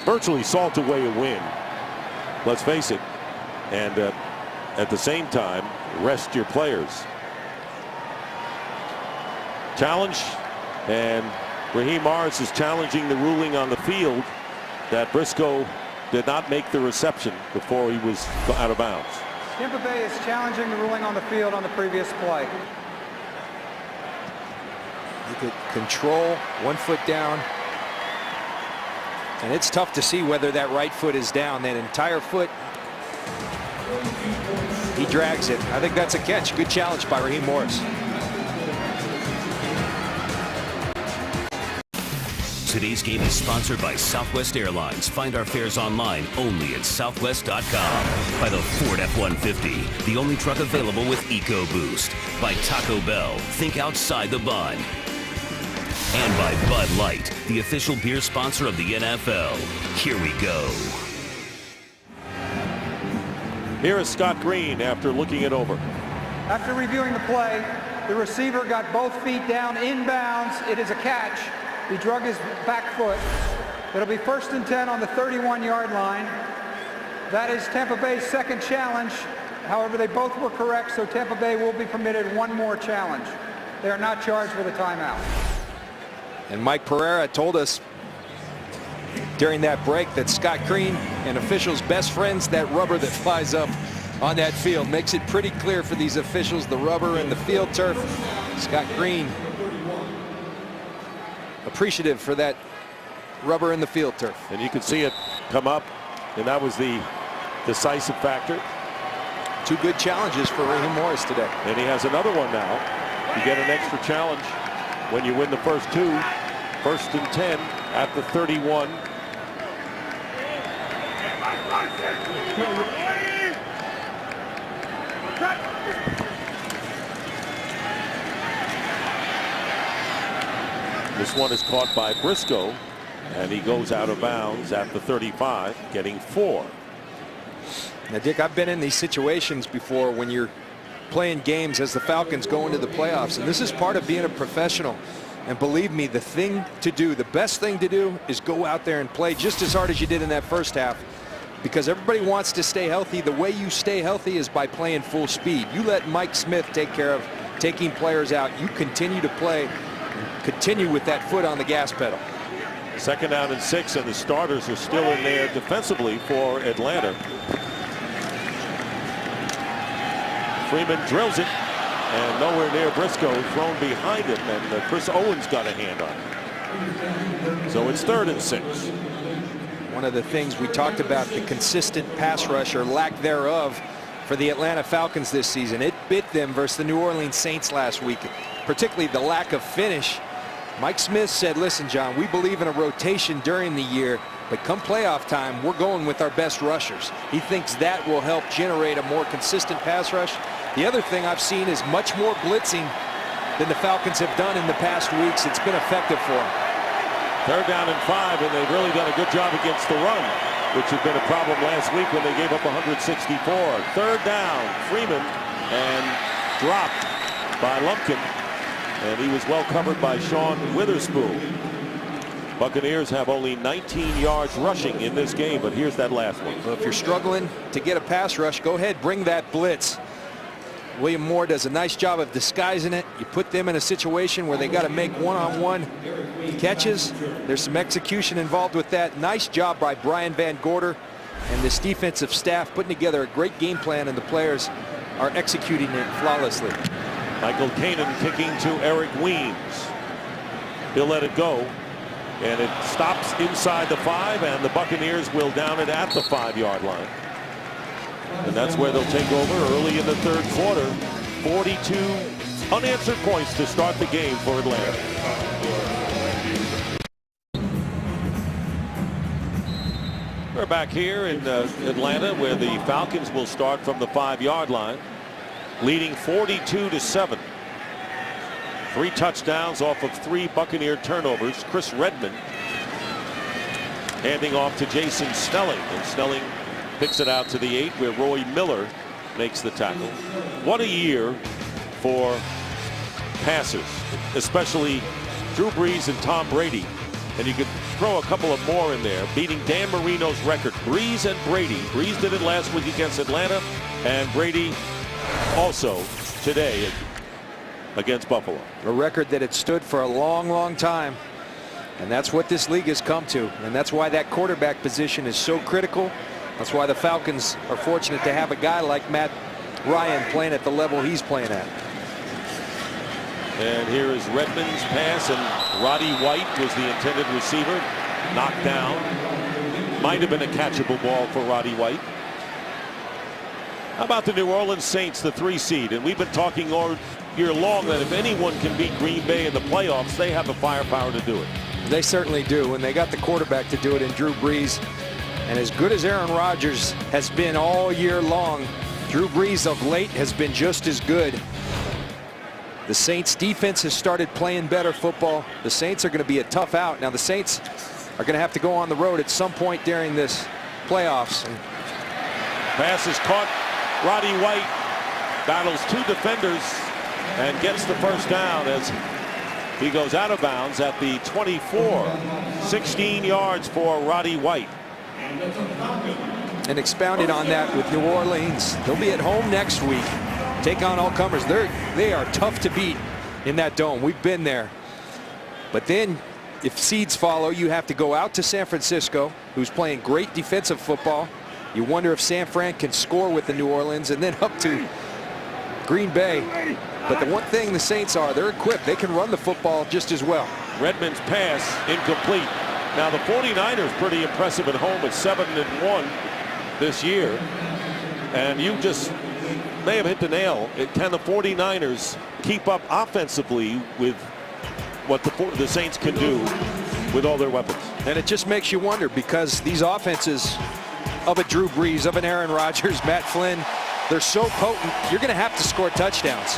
Speaker 1: virtually salt away a win. Let's face it. And at the same time, rest your players. Challenge, and Raheem Morris is challenging the ruling on the field that Briscoe did not make the reception before he was out of bounds.
Speaker 5: Tampa Bay is challenging the ruling on the field on the previous play.
Speaker 2: You could control 1 foot down. And it's tough to see whether that right foot is down. That entire foot, he drags it. I think that's a catch. Good challenge by Raheem Morris.
Speaker 6: Today's game is sponsored by Southwest Airlines. Find our fares online only at southwest.com. By the Ford F-150, the only truck available with EcoBoost. By Taco Bell, think outside the bun. And by Bud Light, the official beer sponsor of the NFL. Here we go.
Speaker 1: Here is Scott Green after looking it over.
Speaker 5: After reviewing the play, the receiver got both feet down inbounds. It is a catch. He drug his back foot. It'll be 1st and 10 on the 31-yard line. That is Tampa Bay's second challenge. However, they both were correct, so Tampa Bay will be permitted one more challenge. They are not charged with a timeout.
Speaker 2: And Mike Pereira told us during that break that Scott Green and officials' best friends, that rubber that flies up on that field. Makes it pretty clear for these officials, the rubber and the field turf. Scott Green appreciative for that rubber in the field turf.
Speaker 1: And you can see it come up, and that was the decisive factor.
Speaker 2: 2 good challenges for Raheem Morris today.
Speaker 1: And he has another one now. You get an extra challenge when you win the first 2. 1st and 10 at the 31. This one is caught by Briscoe, and he goes out of bounds at the 35, getting 4.
Speaker 2: Now, Dick, I've been in these situations before when you're playing games as the Falcons go into the playoffs, and this is part of being a professional. And believe me, the thing to do, the best thing to do, is go out there and play just as hard as you did in that first half, because everybody wants to stay healthy. The way you stay healthy is by playing full speed. You let Mike Smith take care of taking players out. You continue to play, continue with that foot on the gas pedal.
Speaker 1: 2nd down and 6, and the starters are still in there defensively for Atlanta. Freeman drills it, and nowhere near Briscoe, thrown behind him, and Chris Owens got a hand on it. So it's 3rd and 6.
Speaker 2: One of the things we talked about, the consistent pass rush or lack thereof for the Atlanta Falcons this season. It bit them versus the New Orleans Saints last week, particularly the lack of finish. Mike Smith said, listen, John, we believe in a rotation during the year, but come playoff time, we're going with our best rushers. He thinks that will help generate a more consistent pass rush. The other thing I've seen is much more blitzing than the Falcons have done in the past weeks. It's been effective for them.
Speaker 1: 3rd down and 5, and they've really done a good job against the run, which had been a problem last week when they gave up 164. 3rd down, Freeman, and dropped by Lumpkin, and he was well covered by Sean Witherspoon. Buccaneers have only 19 yards rushing in this game, but here's that last one.
Speaker 2: Well, if you're struggling to get a pass rush, go ahead, bring that blitz. William Moore does a nice job of disguising it. You put them in a situation where they got to make one-on-one catches. There's some execution involved with that. Nice job by Brian Van Gorder and this defensive staff putting together a great game plan, and the players are executing it flawlessly.
Speaker 1: Michael Kanan kicking to Eric Weems. He'll let it go, and it stops inside the 5, and the Buccaneers will down it at the 5-yard line. And that's where they'll take over early in the 3rd quarter. 42 unanswered points to start the game for Atlanta. We're back here in Atlanta, where the Falcons will start from the 5-yard line, leading 42-7. 3 touchdowns off of 3 Buccaneer turnovers. Chris Redmond handing off to Jason Snelling, and Snelling picks it out to the 8 where Roy Miller makes the tackle. What a year for passers, especially Drew Brees and Tom Brady. And you could throw a couple of more in there, beating Dan Marino's record. Brees and Brady. Brees did it last week against Atlanta, and Brady also today against Buffalo.
Speaker 2: A record that had stood for a long, long time. And that's what this league has come to. And that's why that quarterback position is so critical. That's why the Falcons are fortunate to have a guy like Matt Ryan playing at the level he's playing at.
Speaker 1: And here is Redmond's pass, and Roddy White was the intended receiver. Knocked down. Might have been a catchable ball for Roddy White. How about the New Orleans Saints, the 3 seed? And we've been talking all year long that if anyone can beat Green Bay in the playoffs, they have the firepower to do it.
Speaker 2: They certainly do, and they got the quarterback to do it in Drew Brees. And as good as Aaron Rodgers has been all year long, Drew Brees of late has been just as good. The Saints defense has started playing better football. The Saints are going to be a tough out. Now the Saints are going to have to go on the road at some point during this playoffs.
Speaker 1: Pass is caught. Roddy White battles 2 defenders and gets the first down as he goes out of bounds at the 24. 16 yards for Roddy White.
Speaker 2: And expounded on that with New Orleans. They'll be at home next week. Take on all comers. They are tough to beat in that dome. We've been there. But then if seeds follow, you have to go out to San Francisco, who's playing great defensive football. You wonder if San Fran can score with the New Orleans, and then up to Green Bay. But the one thing the Saints are, they're equipped. They can run the football just as well.
Speaker 1: Redmond's pass incomplete. Now the 49ers pretty impressive at home at 7-1 this year. And you just may have hit the nail. Can the 49ers keep up offensively with what the Saints can do with all their weapons?
Speaker 2: And it just makes you wonder, because these offenses of a Drew Brees, of an Aaron Rodgers, Matt Flynn, they're so potent, you're going to have to score touchdowns.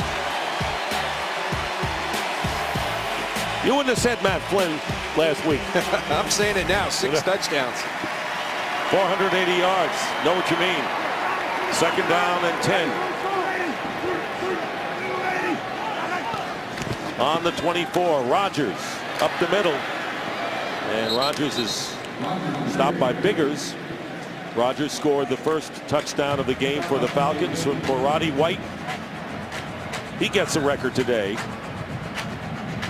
Speaker 1: You wouldn't have said Matt Flynn last week.
Speaker 2: I'm saying it now. 6 touchdowns.
Speaker 1: 480 yards. Know what you mean. 2nd down and 10. On the 24, Rodgers up the middle. And Rodgers is stopped by Biggers. Rodgers scored the first touchdown of the game for the Falcons. For Roddy White, he gets a record today.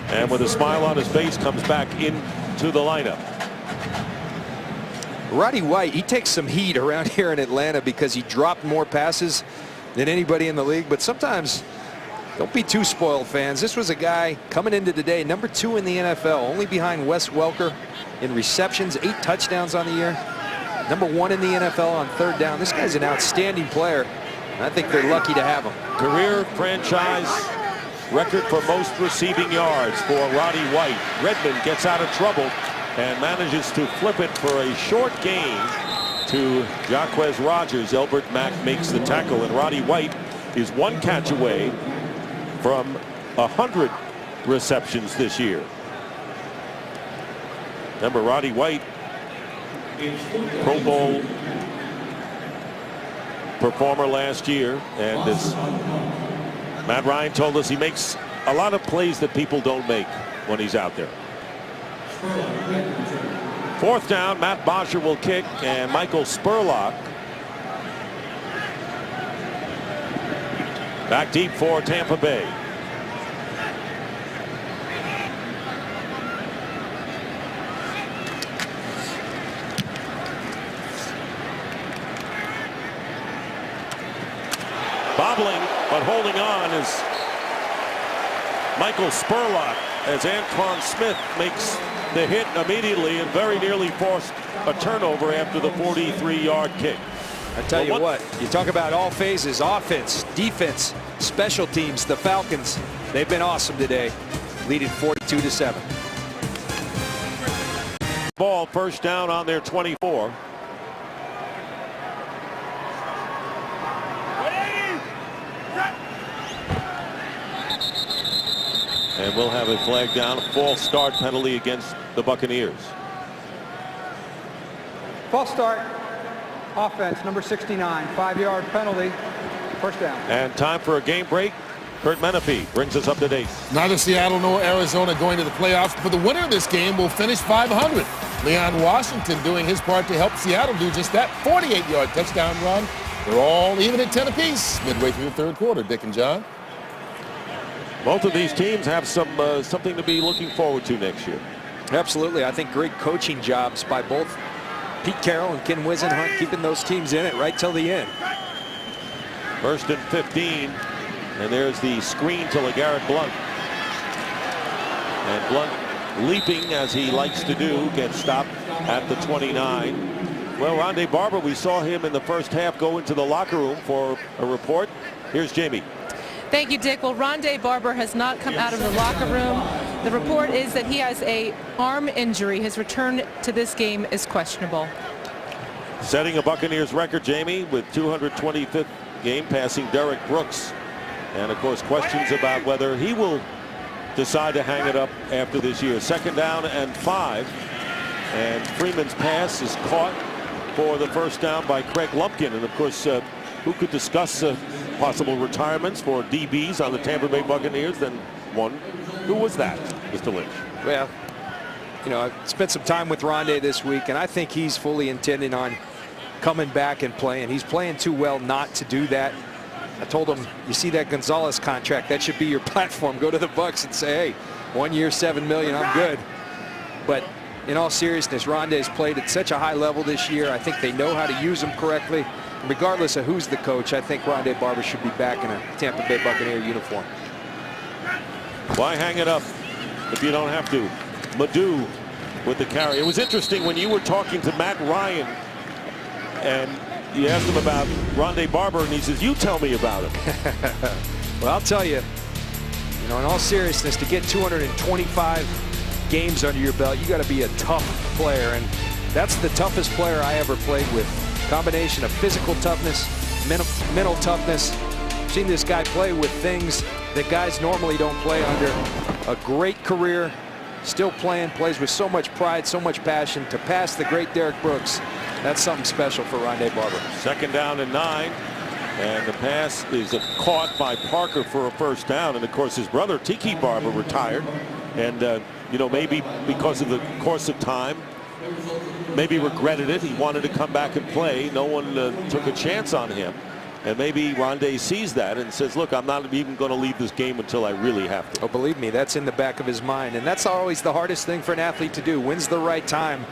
Speaker 1: And with a smile on his face, comes back into the lineup.
Speaker 2: Roddy White, he takes some heat around here in Atlanta because he dropped more passes than anybody in the league. But sometimes, don't be too spoiled, fans. This was a guy coming into today, number 2 in the NFL, only behind Wes Welker in receptions, 8 touchdowns on the year. Number 1 in the NFL on 3rd down. This guy's an outstanding player. And I think they're lucky to have him.
Speaker 1: Career franchise record for most receiving yards for Roddy White. Redmond gets out of trouble and manages to flip it for a short gain to Jaquez Rodgers. Elbert Mack makes the tackle, and Roddy White is 1 catch away from 100 receptions this year. Remember, Roddy White, Pro Bowl performer last year, and as Matt Ryan told us, he makes a lot of plays that people don't make when he's out there. 4th down, Matt Bosher will kick, and Michael Spurlock back deep for Tampa Bay. Bobbling, but holding on is Michael Spurlock, as Antoine Smith makes the hit immediately and very nearly forced a turnover after the 43-yard kick.
Speaker 2: I tell you what, you talk about all phases, offense, defense, special teams. The Falcons, they've been awesome today, leading 42-7.
Speaker 1: Ball, 1st down on their 24. And we'll have a flag down, a false start penalty against the Buccaneers.
Speaker 5: False start, offense, number 69, 5-yard penalty, first down.
Speaker 1: And time for a game break. Kurt Menefee brings us up to date.
Speaker 4: Neither Seattle nor Arizona going to the playoffs, but the winner of this game will finish 500. Leon Washington doing his part to help Seattle do just that. 48-yard touchdown run. They're all even at 10 apiece midway through the third quarter, Dick and John.
Speaker 1: Both of these teams have something to be looking forward to next year.
Speaker 2: Absolutely. I think great coaching jobs by both Pete Carroll and Ken Wisenhunt, keeping those teams in it right till the end.
Speaker 1: 1st and 15. And there's the screen to LeGarrette Blount. And Blount, leaping as he likes to do, gets stopped at the 29. Well, Rondé Barber, we saw him in the first half go into the locker room for a report. Here's Jamie.
Speaker 3: Thank you, Dick. Well, Rondé Barber has not come out of the locker room. The report is that he has an arm injury. His return to this game is questionable.
Speaker 1: Setting a Buccaneers record, Jamie, with 225th game, passing Derek Brooks. And, of course, questions about whether he will decide to hang it up after this year. 2nd down and 5. And Freeman's pass is caught for the first down by Craig Lumpkin. And, of course, who could discuss possible retirements for DBs on the Tampa Bay Buccaneers than one? Who was that, Mr. Lynch?
Speaker 2: Well, you know, I've spent some time with Rondé this week, and I think he's fully intending on coming back and playing. He's playing too well not to do that. I told him, you see that Gonzalez contract, that should be your platform. Go to the Bucs and say, hey, 1 year, $7 million, I'm good. But in all seriousness, Rondé's played at such a high level this year. I think they know how to use him correctly. Regardless of who's the coach, I think Rondé Barber should be back in a Tampa Bay Buccaneer uniform.
Speaker 1: Why hang it up if you don't have to? Madhu with the carry. It was interesting when you were talking to Matt Ryan and you asked him about Rondé Barber, and he says, you tell me about him.
Speaker 2: Well, I'll tell you, in all seriousness, to get 225 games under your belt, you got to be a tough player, and that's the toughest player I ever played with. Combination of physical toughness, mental toughness. I've seen this guy play with things that guys normally don't play under. A great career, still playing, plays with so much pride, so much passion. To pass the great Derek Brooks, that's something special for Rondé Barber. 2nd down and 9. And the pass is caught by Parker for a first down. And, of course, his brother, Tiki Barber, retired. And, maybe because of the course of time, maybe regretted it. He wanted to come back and play. No one took a chance on him. And maybe Rondé sees that and says, look, I'm not even going to leave this game until I really have to. Oh, believe me, that's in the back of his mind. And that's always the hardest thing for an athlete to do. When's the right time?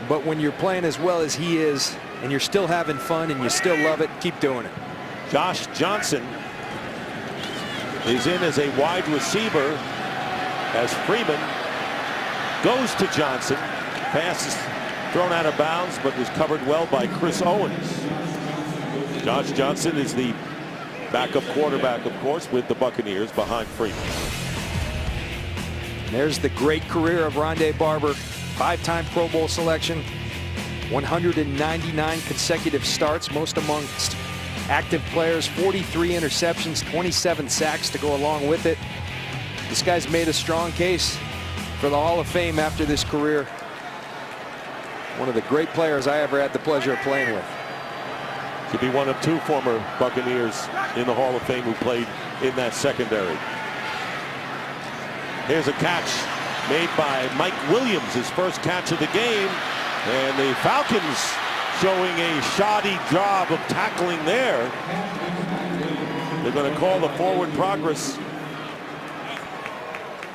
Speaker 2: But when you're playing as well as he is, and you're still having fun and you still love it, keep doing it.
Speaker 1: Josh Johnson is in as a wide receiver as Freeman goes to Johnson. Pass is thrown out of bounds, but was covered well by Chris Owens. Josh Johnson is the backup quarterback, of course, with the Buccaneers behind Freeman.
Speaker 2: There's the great career of Rondé Barber. 5-time Pro Bowl selection, 199 consecutive starts, most amongst active players, 43 interceptions, 27 sacks to go along with it. This guy's made a strong case for the Hall of Fame after this career. One of the great players I ever had the pleasure of playing with.
Speaker 1: To be one of 2 former Buccaneers in the Hall of Fame who played in that secondary. Here's a catch made by Mike Williams, his first catch of the game, and the Falcons showing a shoddy job of tackling there. They're going to call the forward progress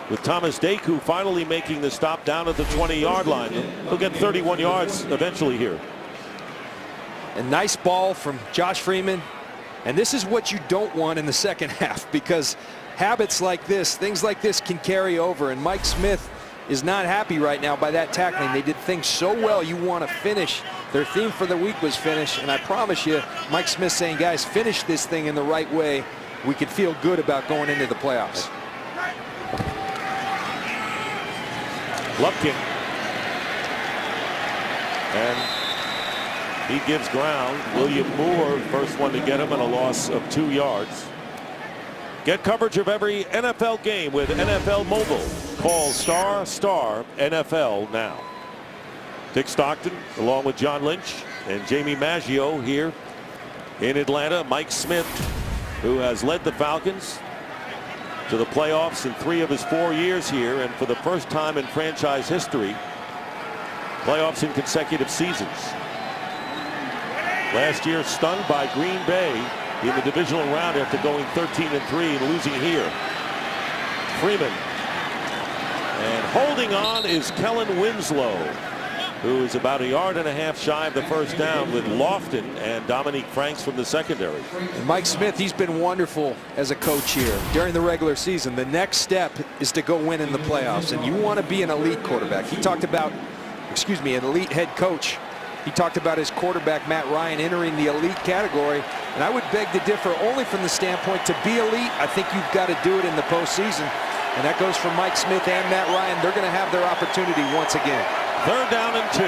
Speaker 1: with Thomas Deku finally making the stop down at the 20-yard line. He'll get 31 yards eventually here.
Speaker 2: A nice ball from Josh Freeman, and this is what you don't want in the second half, because habits like this, things like this can carry over, and Mike Smith is not happy right now by that tackling. They did things so well. You want to finish. Their theme for the week was finish, and I promise you, Mike Smith saying, guys, finish this thing in the right way. We could feel good about going into the playoffs.
Speaker 1: Lumpkin, and he gives ground. William Moore, first one to get him, and a loss of 2 yards. Get coverage of every NFL game with NFL Mobile. Call ** NFL now. Dick Stockton along with John Lynch and Jamie Maggio here in Atlanta. Mike Smith, who has led the Falcons to the playoffs in 3 of his 4 years here, and for the first time in franchise history, playoffs in consecutive seasons. Last year stunned by Green Bay in the divisional round after going 13-3 and losing here. Freeman. And holding on is Kellen Winslow, who is about 1.5 yards shy of the first down, with Lofton and Dominique Franks from the secondary.
Speaker 2: And Mike Smith, he's been wonderful as a coach here during the regular season. The next step is to go win in the playoffs, and you want to be an elite quarterback. He talked about, an elite head coach. He talked about his quarterback, Matt Ryan, entering the elite category. And I would beg to differ only from the standpoint to be elite. I think you've got to do it in the postseason. And that goes for Mike Smith and Matt Ryan. They're going to have their opportunity once again.
Speaker 1: 3rd down and 2.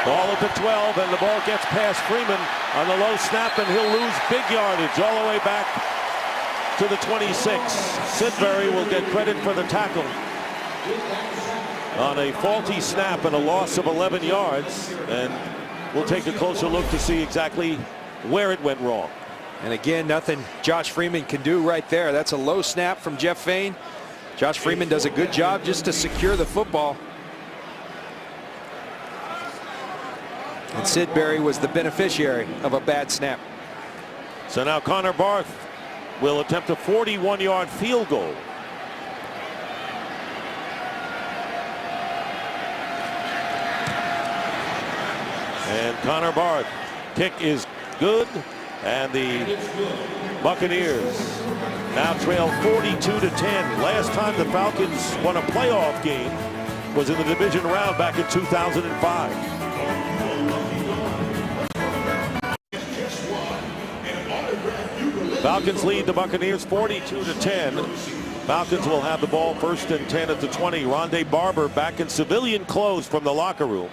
Speaker 1: Ball at the 12, and the ball gets past Freeman on the low snap, and he'll lose big yardage all the way back to the 26. Sidbury will get credit for the tackle on a faulty snap and a loss of 11 yards. And we'll take a closer look to see exactly where it went wrong.
Speaker 2: And again, nothing Josh Freeman can do right there. That's a low snap from Jeff Fain. Josh Freeman does a good job just to secure the football. And Sidbury was the beneficiary of a bad snap.
Speaker 1: So now Connor Barth will attempt a 41-yard field goal. And Connor Barth, kick is good, and the Buccaneers now trail 42-10. Last time the Falcons won a playoff game was in the division round back in 2005. Falcons lead the Buccaneers 42-10. Falcons will have the ball 1st and 10 at the 20. Rondé Barber back in civilian clothes from the locker room.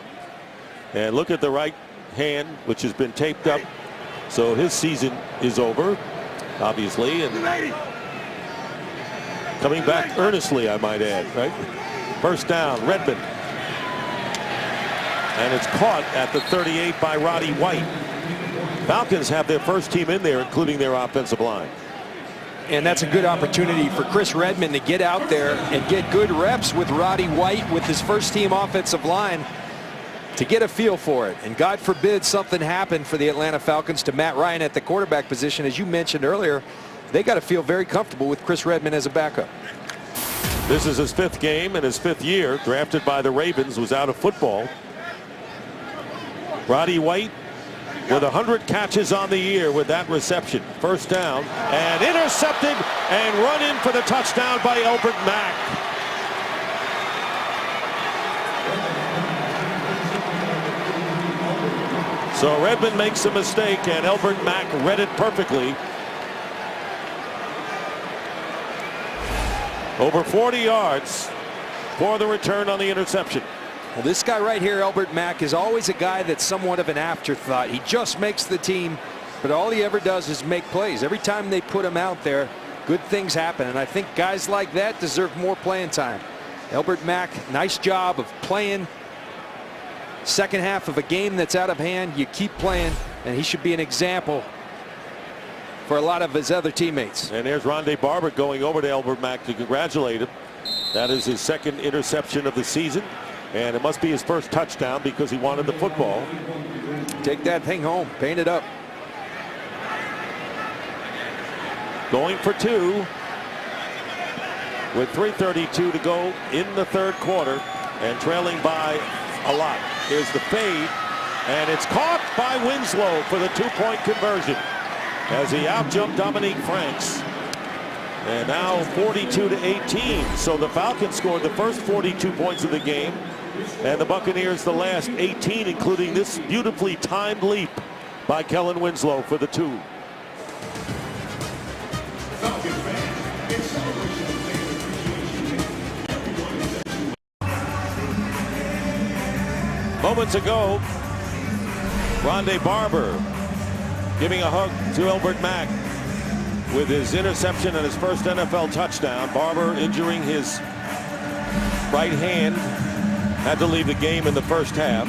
Speaker 1: And look at the right hand, which has been taped up. So his season is over, obviously. And coming back earnestly, I might add, right? 1st down, Redmond. And it's caught at the 38 by Roddy White. Falcons have their first team in there, including their offensive line.
Speaker 2: And that's a good opportunity for Chris Redmond to get out there and get good reps with Roddy White with his first team offensive line to get a feel for it. And God forbid something happened for the Atlanta Falcons to Matt Ryan at the quarterback position. As you mentioned earlier, they got to feel very comfortable with Chris Redmond as a backup.
Speaker 1: This is his 5th game in his 5th year. Drafted by the Ravens, was out of football. Roddy White with 100 catches on the year with that reception. 1st down, and intercepted and run in for the touchdown by Elbert Mack. So Redmond makes a mistake, and Elbert Mack read it perfectly. Over 40 yards for the return on the interception.
Speaker 2: Well, this guy right here, Elbert Mack, is always a guy that's somewhat of an afterthought. He just makes the team, but all he ever does is make plays. Every time they put him out there, good things happen, and I think guys like that deserve more playing time. Elbert Mack, nice job of playing. Second half of a game that's out of hand, you keep playing, and he should be an example for a lot of his other teammates.
Speaker 1: And there's Rondé Barber going over to Elbert Mack to congratulate him. That is his 2nd interception of the season. And it must be his 1st touchdown because he wanted the football.
Speaker 2: Take that thing home, paint it up.
Speaker 1: Going for 2 with 3:32 to go in the 3rd quarter and trailing by a lot. Here's the fade, and it's caught by Winslow for the 2-point conversion as he outjumped Dominique Franks. And now 42-18. So the Falcons scored the first 42 points of the game, and the Buccaneers the last 18, including this beautifully timed leap by Kellen Winslow for the 2. Moments ago, Rondé Barber giving a hug to Elbert Mack with his interception and his first NFL touchdown. Barber injuring his right hand. Had to leave the game in the first half.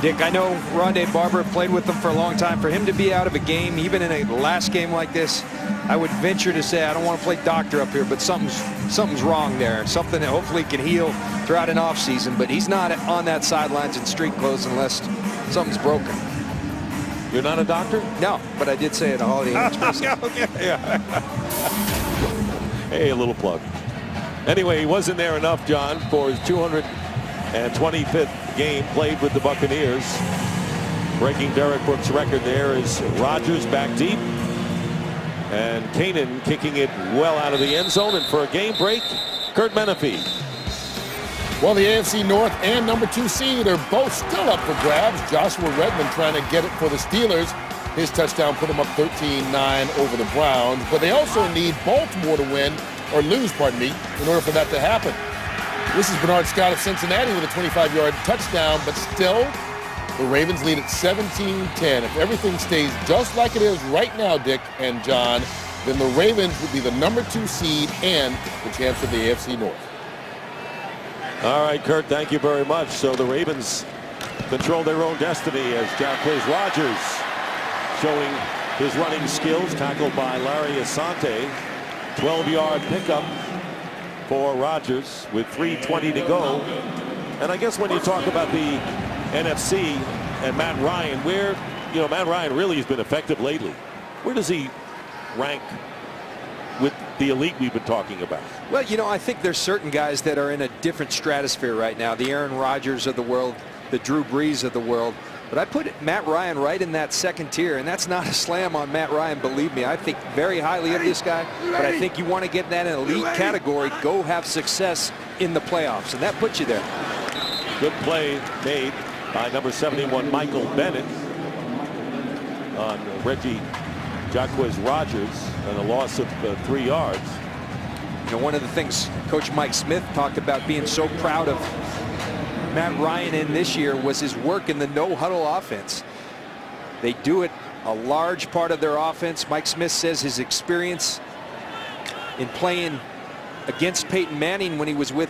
Speaker 2: Dick, I know Rondé Barber played with them for a long time. For him to be out of a game, even in a last game like this, I would venture to say, I don't want to play doctor up here, but something's wrong there. Something that hopefully can heal throughout an offseason. But he's not on that sidelines in street clothes unless something's broken.
Speaker 1: You're not a doctor?
Speaker 2: No, but I did say it a Holiday Inn Express.
Speaker 1: Okay, yeah. Hey, a little plug. Anyway, he wasn't there enough, John, for his 225th game played with the Buccaneers. Breaking Derek Brooks' record there is Rodgers back deep. And Kanan kicking it well out of the end zone. And for a game break, Kurt Menefee.
Speaker 4: Well, the AFC North and number 2 seed are both still up for grabs. Joshua Redmond trying to get it for the Steelers. His touchdown put them up 13-9 over the Browns. But they also need Baltimore to win, or lose, pardon me, in order for that to happen. This is Bernard Scott of Cincinnati with a 25-yard touchdown, but still, the Ravens lead at 17-10. If everything stays just like it is right now, Dick and John, then the Ravens would be the number 2 seed and the champs of the AFC North.
Speaker 1: All right, Kurt, thank you very much. So the Ravens control their own destiny as Jacquizz Rodgers showing his running skills, tackled by Larry Asante. 12-yard pickup for Rodgers with 3:20 to go. And I guess when you talk about the NFC and Matt Ryan, where, Matt Ryan really has been effective lately. Where does he rank with the elite we've been talking about?
Speaker 2: Well, I think there's certain guys that are in a different stratosphere right now. The Aaron Rodgers of the world, the Drew Brees of the world. But I put Matt Ryan right in that second tier, and that's not a slam on Matt Ryan, believe me. I think very highly of this guy, but I think you want to get that in an elite category, go have success in the playoffs, and that puts you there.
Speaker 1: Good play made by number 71, Michael Bennett, on Reggie Jacquizz Rodgers, and a loss of 3 yards.
Speaker 2: One of the things Coach Mike Smith talked about being so proud of Matt Ryan in this year was his work in the no-huddle offense. They do it a large part of their offense. Mike Smith says his experience in playing against Peyton Manning when he was with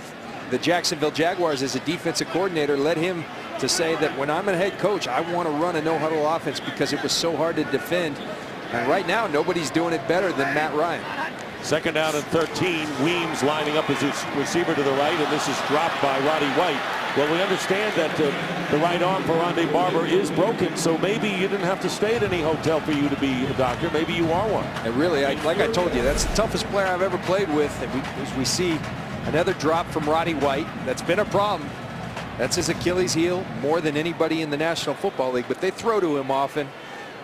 Speaker 2: the Jacksonville Jaguars as a defensive coordinator led him to say that when I'm a head coach, I want to run a no-huddle offense because it was so hard to defend. And right now, nobody's doing it better than Matt Ryan.
Speaker 1: Second down and 13. Weems lining up as his receiver to the right, and this is dropped by Roddy White. Well, we understand that the right arm for Rondé Barber is broken, so maybe you didn't have to stay at any hotel for you to be a doctor. Maybe you are one.
Speaker 2: And really, like I told you, that's the toughest player I've ever played with. And as we see another drop from Roddy White, that's been a problem. That's his Achilles heel more than anybody in the National Football League, but they throw to him often.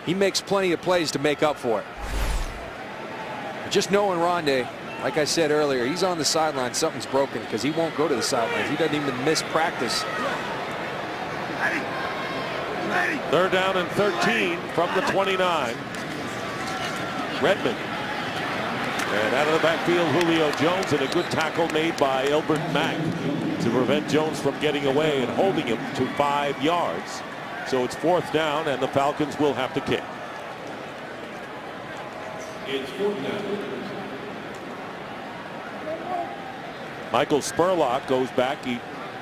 Speaker 2: He makes plenty of plays to make up for it. Just knowing Rondé, like I said earlier, he's on the sideline, something's broken because he won't go to the sidelines. He doesn't even miss practice.
Speaker 1: Third down and 13 from the 29. Redmond. And out of the backfield, Julio Jones, and a good tackle made by Elbert Mack to prevent Jones from getting away and holding him to 5 yards. So it's 4th down, and the Falcons will have to kick.
Speaker 8: It's 4th down.
Speaker 1: Michael Spurlock goes back,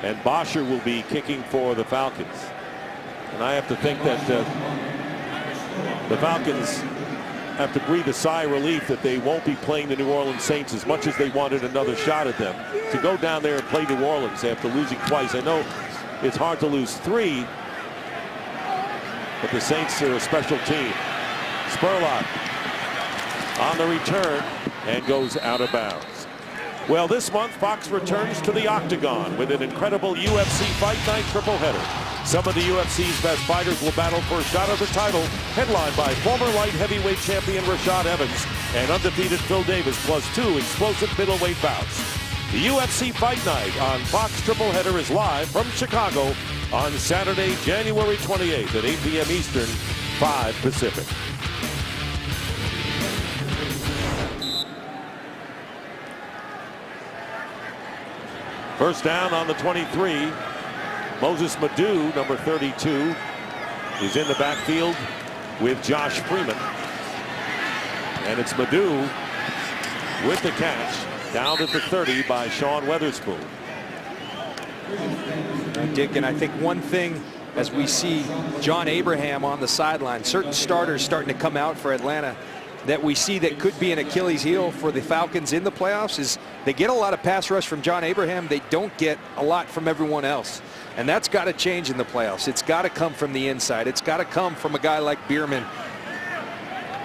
Speaker 1: and Bosher will be kicking for the Falcons. And I have to think that the Falcons have to breathe a sigh of relief that they won't be playing the New Orleans Saints as much as they wanted another shot at them. To go down there and play New Orleans after losing twice. I know it's hard to lose 3, but the Saints are a special team. Spurlock on the return and goes out of bounds. Well, this month, Fox returns to the Octagon with an incredible UFC Fight Night triple header. Some of the UFC's best fighters will battle for a shot at the title, headlined by former light heavyweight champion Rashad Evans and undefeated Phil Davis, plus 2 explosive middleweight bouts. The UFC Fight Night on Fox Triple Header is live from Chicago on Saturday, January 28th at 8 p.m. Eastern, 5 Pacific. First down on the 23. Moses Madu, number 32, is in the backfield with Josh Freeman. And it's Madu with the catch down at the 30 by Sean Weatherspoon.
Speaker 2: Dick, and I think one thing as we see John Abraham on the sideline, certain starters starting to come out for Atlanta that we see that could be an Achilles heel for the Falcons in the playoffs is they get a lot of pass rush from John Abraham. They don't get a lot from everyone else. And that's got to change in the playoffs. It's got to come from the inside. It's got to come from a guy like Bierman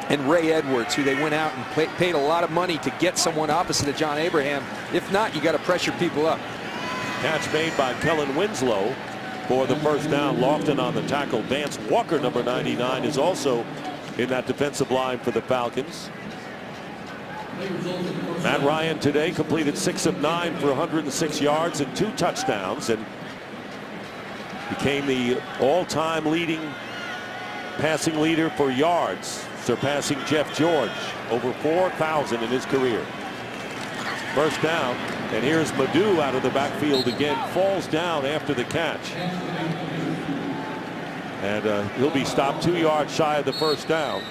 Speaker 2: and Ray Edwards, who they went out and paid a lot of money to get someone opposite of John Abraham. If not, you got to pressure people up.
Speaker 1: Catch made by Kellen Winslow for the first down. Lofton on the tackle. Vance Walker, number 99, is also in that defensive line for the Falcons. Matt Ryan today completed 6 of 9 for 106 yards and 2 touchdowns, and became the all-time leading passing leader for yards, surpassing Jeff George, over 4,000 in his career. First down, and here's Madu out of the backfield again, falls down after the catch. And he'll be stopped 2 yards shy of the first down,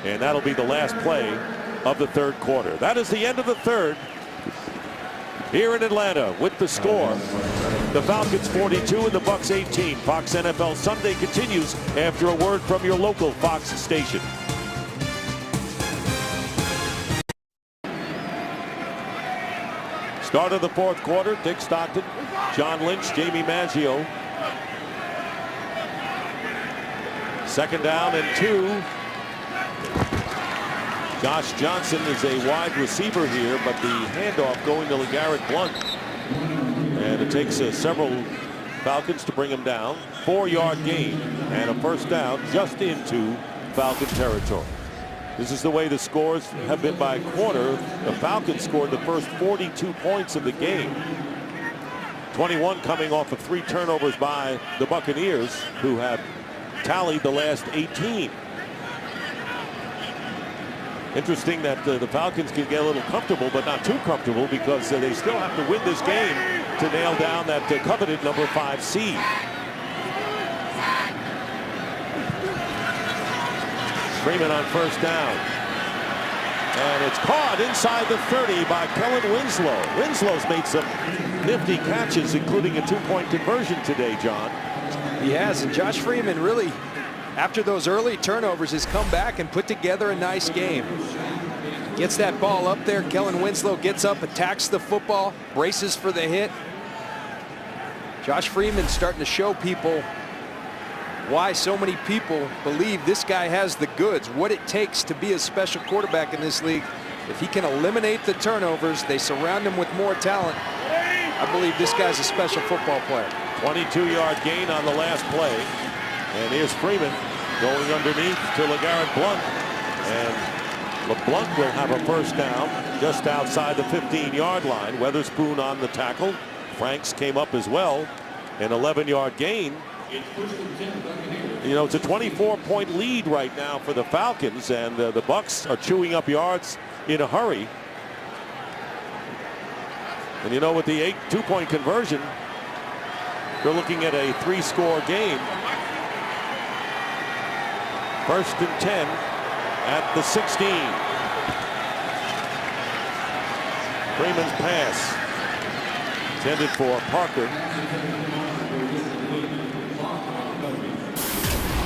Speaker 1: and that'll be the last play of the third quarter. That is the end of the third here in Atlanta with the score. The Falcons 42 and the Bucs 18. Fox NFL Sunday continues after a word from your local Fox station. Start of the fourth quarter, Dick Stockton, John Lynch, Jamie Maggio. Second down and 2. Josh Johnson is a wide receiver here, but the handoff going to LeGarrette Blount. And it takes several Falcons to bring him down. 4-yard gain and a first down just into Falcon territory. This is the way the scores have been by quarter. The Falcons scored the first 42 points of the game. 21 coming off of 3 turnovers by the Buccaneers, who have tallied the last 18. Interesting that the Falcons can get a little comfortable, but not too comfortable, because they still have to win this game to nail down that coveted number 5 seed. Freeman on first down. And it's caught inside the 30 by Kellen Winslow. Winslow's made some nifty catches, including a 2-point conversion today, John.
Speaker 2: He has, and Josh Freeman really, after those early turnovers, has come back and put together a nice game. Gets that ball up there. Kellen Winslow gets up, attacks the football, braces for the hit. Josh Freeman starting to show people why so many people believe this guy has the goods, what it takes to be a special quarterback in this league. If he can eliminate the turnovers, they surround him with more talent. I believe this guy's a special football player.
Speaker 1: 22-yard gain on the last play. And here's Freeman going underneath to LeGarrette Blount. And LeBlount will have a first down just outside the 15-yard line. Weatherspoon on the tackle. Franks came up as well. An 11-yard gain. You know, it's a 24-point lead right now for the Falcons, and the Bucs are chewing up yards in a hurry. And you know, with the 2-point conversion, they're looking at a 3-score game. First and 10 at the 16. Freeman's pass intended for Parker.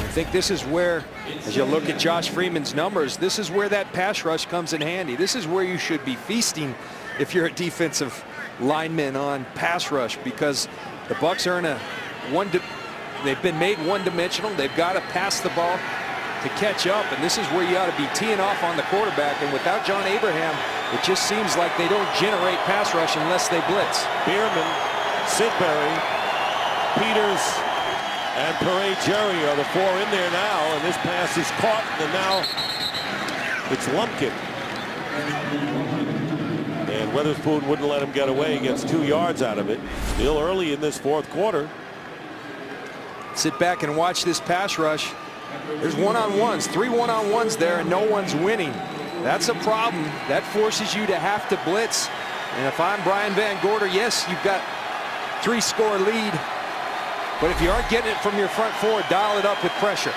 Speaker 2: I think this is where, as you look at Josh Freeman's numbers, this is where that pass rush comes in handy. This is where you should be feasting if you're a defensive lineman on pass rush, because the Bucs are in a they've been made one-dimensional. They've got to pass the ball to catch up, and this is where you ought to be teeing off on the quarterback. And without John Abraham, it just seems like they don't generate pass rush unless they blitz.
Speaker 1: Bierman, Sidbury, Peters, and Parade Jerry are the 4 in there now, and this pass is caught, and now it's Lumpkin. And Weatherspoon wouldn't let him get away. He gets 2 yards out of it. Still early in this fourth quarter.
Speaker 2: Sit back and watch this pass rush. There's one-on-ones, 3 one-on-ones there, and no one's winning. That's a problem. That forces you to have to blitz. And if I'm Brian Van Gorder, yes, you've got 3-score lead. But if you aren't getting it from your front four, dial it up with pressure.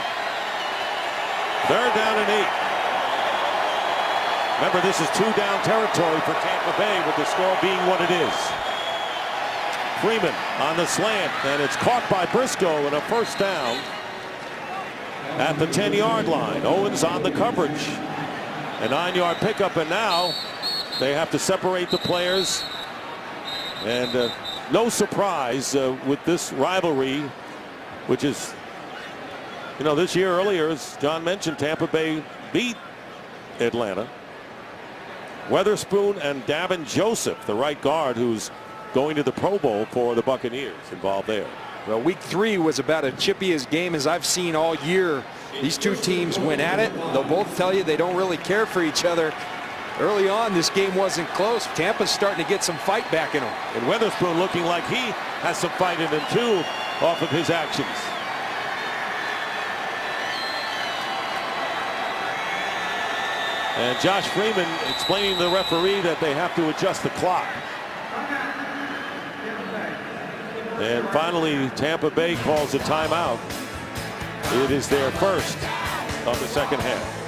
Speaker 1: 3rd down and 8. Remember, this is 2-down territory for Tampa Bay with the score being what it is. Freeman on the slant, and it's caught by Briscoe and a 1st down at the 10-yard line. Owens on the coverage. A 9-yard pickup, and now they have to separate the players. And no surprise with this rivalry, which is, you know, this year earlier, as John mentioned, Tampa Bay beat Atlanta. Weatherspoon and Davin Joseph, the right guard, who's going to the Pro Bowl for the Buccaneers, involved there.
Speaker 2: Well, week 3 was about as chippy a game as I've seen all year. These two teams went at it. They'll both tell you they don't really care for each other. Early on, this game wasn't close. Tampa's starting to get some fight back in them.
Speaker 1: And Weatherspoon looking like he has some fight in him, too, off of his actions. And Josh Freeman explaining to the referee that they have to adjust the clock. And finally, Tampa Bay calls a timeout. It is their first of the 2nd half.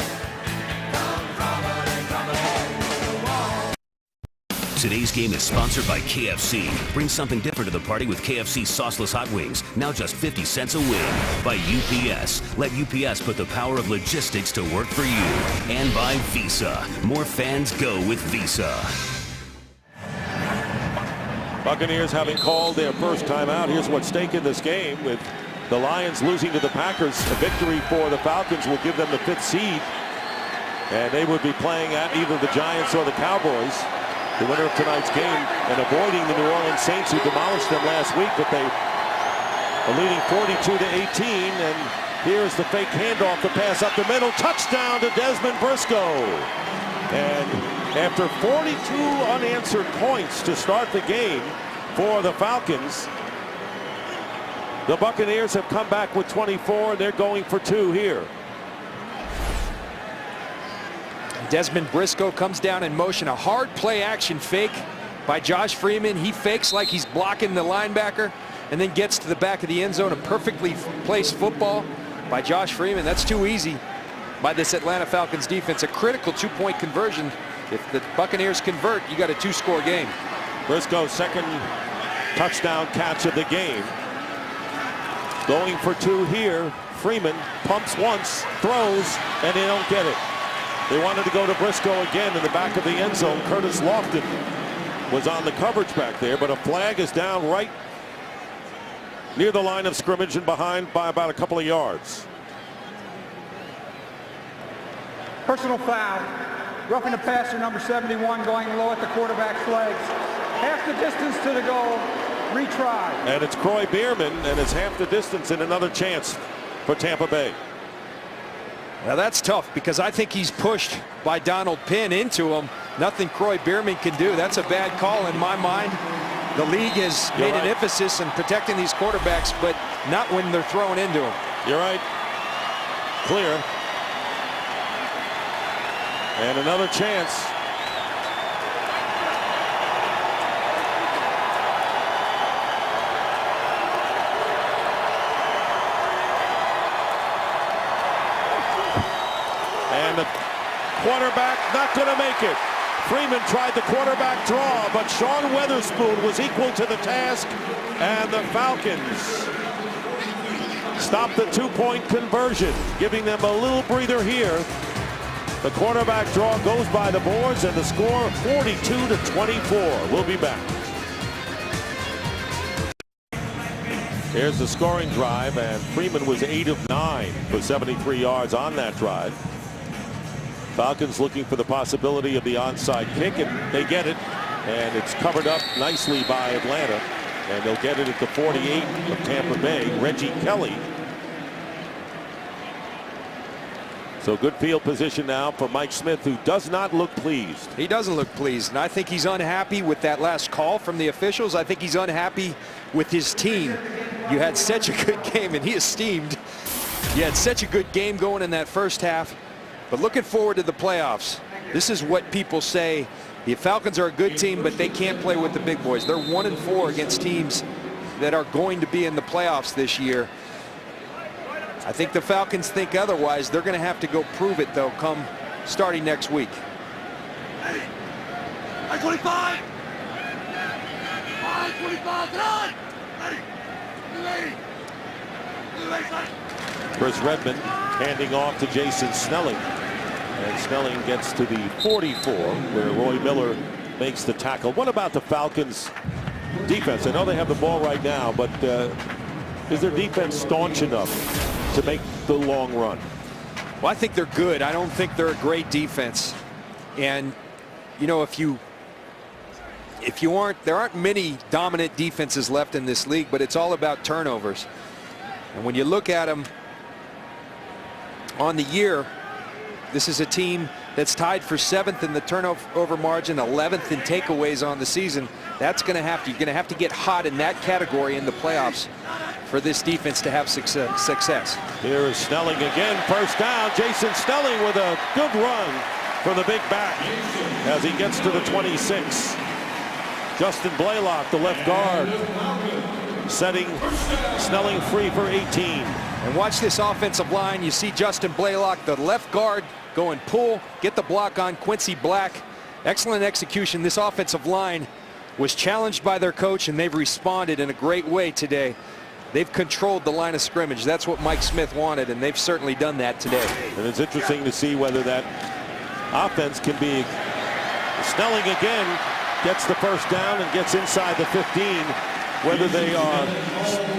Speaker 6: Today's game is sponsored by KFC. Bring something different to the party with KFC sauceless hot wings. Now just 50 cents a wing. By UPS. Let UPS put the power of logistics to work for you. And by Visa. More fans go with Visa.
Speaker 1: Buccaneers having called their first timeout. Here's what's at stake in this game, with the Lions losing to the Packers. A victory for the Falcons will give them the 5th seed. And they would be playing at either the Giants or the Cowboys. The winner of tonight's game, and avoiding the New Orleans Saints, who demolished them last week, but they are leading 42-18. And here's the fake handoff, the pass up the middle, touchdown to Desmond Briscoe. And after 42 unanswered points to start the game for the Falcons, the Buccaneers have come back with 24, and they're going for 2 here.
Speaker 2: Desmond Briscoe comes down in motion. A hard play action fake by Josh Freeman. He fakes like he's blocking the linebacker and then gets to the back of the end zone. A perfectly placed football by Josh Freeman. That's too easy by this Atlanta Falcons defense. A critical 2-point conversion. If the Buccaneers convert, you got a 2-score game.
Speaker 1: Briscoe's 2nd touchdown catch of the game. Going for 2 here. Freeman pumps once, throws, and they don't get it. They wanted to go to Briscoe again in the back of the end zone. Curtis Lofton was on the coverage back there, but a flag is down right near the line of scrimmage and behind by about a couple of yards.
Speaker 5: Personal foul. Roughing the passer, number 71, going low at the quarterback's legs. Half the distance to the goal. Retry. And
Speaker 1: it's Croy Bierman, and it's half the distance and another chance for Tampa Bay.
Speaker 2: Now that's tough, because I think he's pushed by Donald Penn into him. Nothing Croy Bierman can do. That's a bad call in my mind. The league has made an emphasis in protecting these quarterbacks, but not when they're thrown into them.
Speaker 1: You're right. Clear. And another chance. And the quarterback not going to make it. Freeman tried the quarterback draw, but Sean Weatherspoon was equal to the task, and the Falcons stopped the 2-point conversion, giving them a little breather here. The quarterback draw goes by the boards, and the score 42-24. We'll be back. Here's the scoring drive, and Freeman was 8 of 9 for 73 yards on that drive. Falcons looking for the possibility of the onside kick, and they get it, and it's covered up nicely by Atlanta, and they'll get it at the 48 of Tampa Bay. Reggie Kelly. So good field position now for Mike Smith, who does not look pleased.
Speaker 2: He doesn't look pleased, and I think he's unhappy with that last call from the officials. I think he's unhappy with his team. You had such a good game, and he is steamed. You had such a good game going in that first half. But looking forward to the playoffs, this is what people say. The Falcons are a good team, but they can't play with the big boys. They're 1-4 against teams that are going to be in the playoffs this year. I think the Falcons think otherwise. They're going to have to go prove it, though, come starting next week.
Speaker 10: 25! 25, get on!
Speaker 1: Chris Redmond handing off to Jason Snelling. And Snelling gets to the 44, where Roy Miller makes the tackle. What about the Falcons' defense? I know they have the ball right now, but is their defense staunch enough to make the long run?
Speaker 2: Well, I think they're good. I don't think they're a great defense. And, you know, there aren't many dominant defenses left in this league, but it's all about turnovers. And when you look at them on the year, this is a team that's tied for 7th in the turnover margin, 11th in takeaways on the season. You're going to have to get hot in that category in the playoffs for this defense to have success.
Speaker 1: Here is Snelling again, first down. Jason Snelling with a good run for the big back as he gets to the 26. Justin Blaylock, the left guard, setting Snelling free for 18.
Speaker 2: And watch this offensive line. You see Justin Blaylock, the left guard, go and pull, get the block on Quincy Black. Excellent execution. This offensive line was challenged by their coach, and they've responded in a great way today. They've controlled the line of scrimmage. That's what Mike Smith wanted, and they've certainly done that today.
Speaker 1: And it's interesting to see whether that offense can be. Snelling again gets the first down and gets inside the 15. Whether they are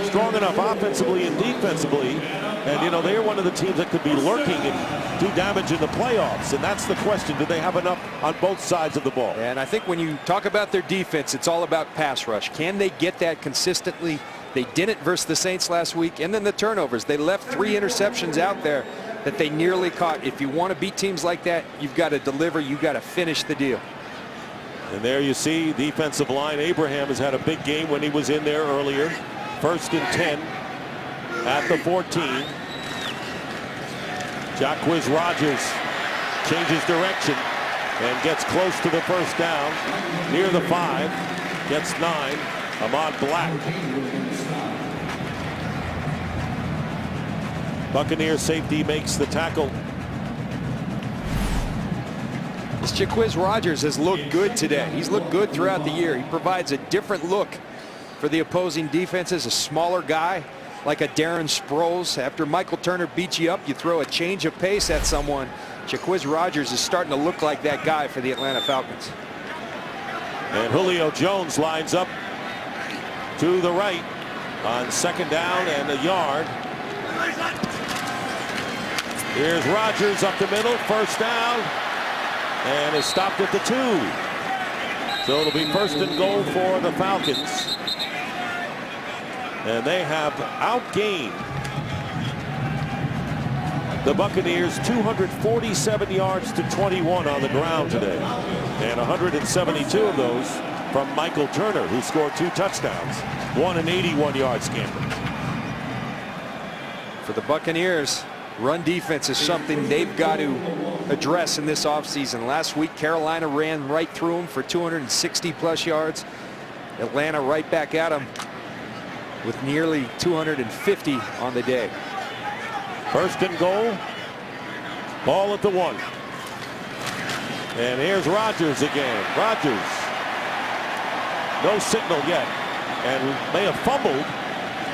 Speaker 1: strong enough offensively and defensively. And, you know, they're one of the teams that could be lurking and do damage in the playoffs. And that's the question. Do they have enough on both sides of the ball?
Speaker 2: And I think when you talk about their defense, it's all about pass rush. Can they get that consistently? They didn't versus the Saints last week. And then the turnovers. They left 3 interceptions out there that they nearly caught. If you want to beat teams like that, you've got to deliver. You've got to finish the deal.
Speaker 1: And there you see defensive line. Abraham has had a big game when he was in there earlier. 1st and 10 at the 14. Jacquizz Rodgers changes direction and gets close to the first down. Near the 5. Gets 9. Ahmad Black. Buccaneer safety makes the tackle.
Speaker 2: This Jacquizz Rodgers has looked good today. He's looked good throughout the year. He provides a different look for the opposing defenses. A smaller guy like a Darren Sproles. After Michael Turner beats you up, you throw a change of pace at someone. Jacquizz Rodgers is starting to look like that guy for the Atlanta Falcons.
Speaker 1: And Julio Jones lines up to the right on 2nd down and a yard. Here's Rodgers up the middle, first down. And is stopped at the 2. So it'll be 1st and goal for the Falcons. And they have outgained the Buccaneers 247 yards to 21 on the ground today. And 172 of those from Michael Turner, who scored 2 touchdowns. 1 an 81-yard scamper.
Speaker 2: For the Buccaneers, run defense is something they've got to address in this offseason. Last week, Carolina ran right through them for 260+ yards. Atlanta right back at them with nearly 250 on the day.
Speaker 1: 1st and goal. Ball at the 1. And here's Rodgers again. Rodgers. No signal yet. And may have fumbled.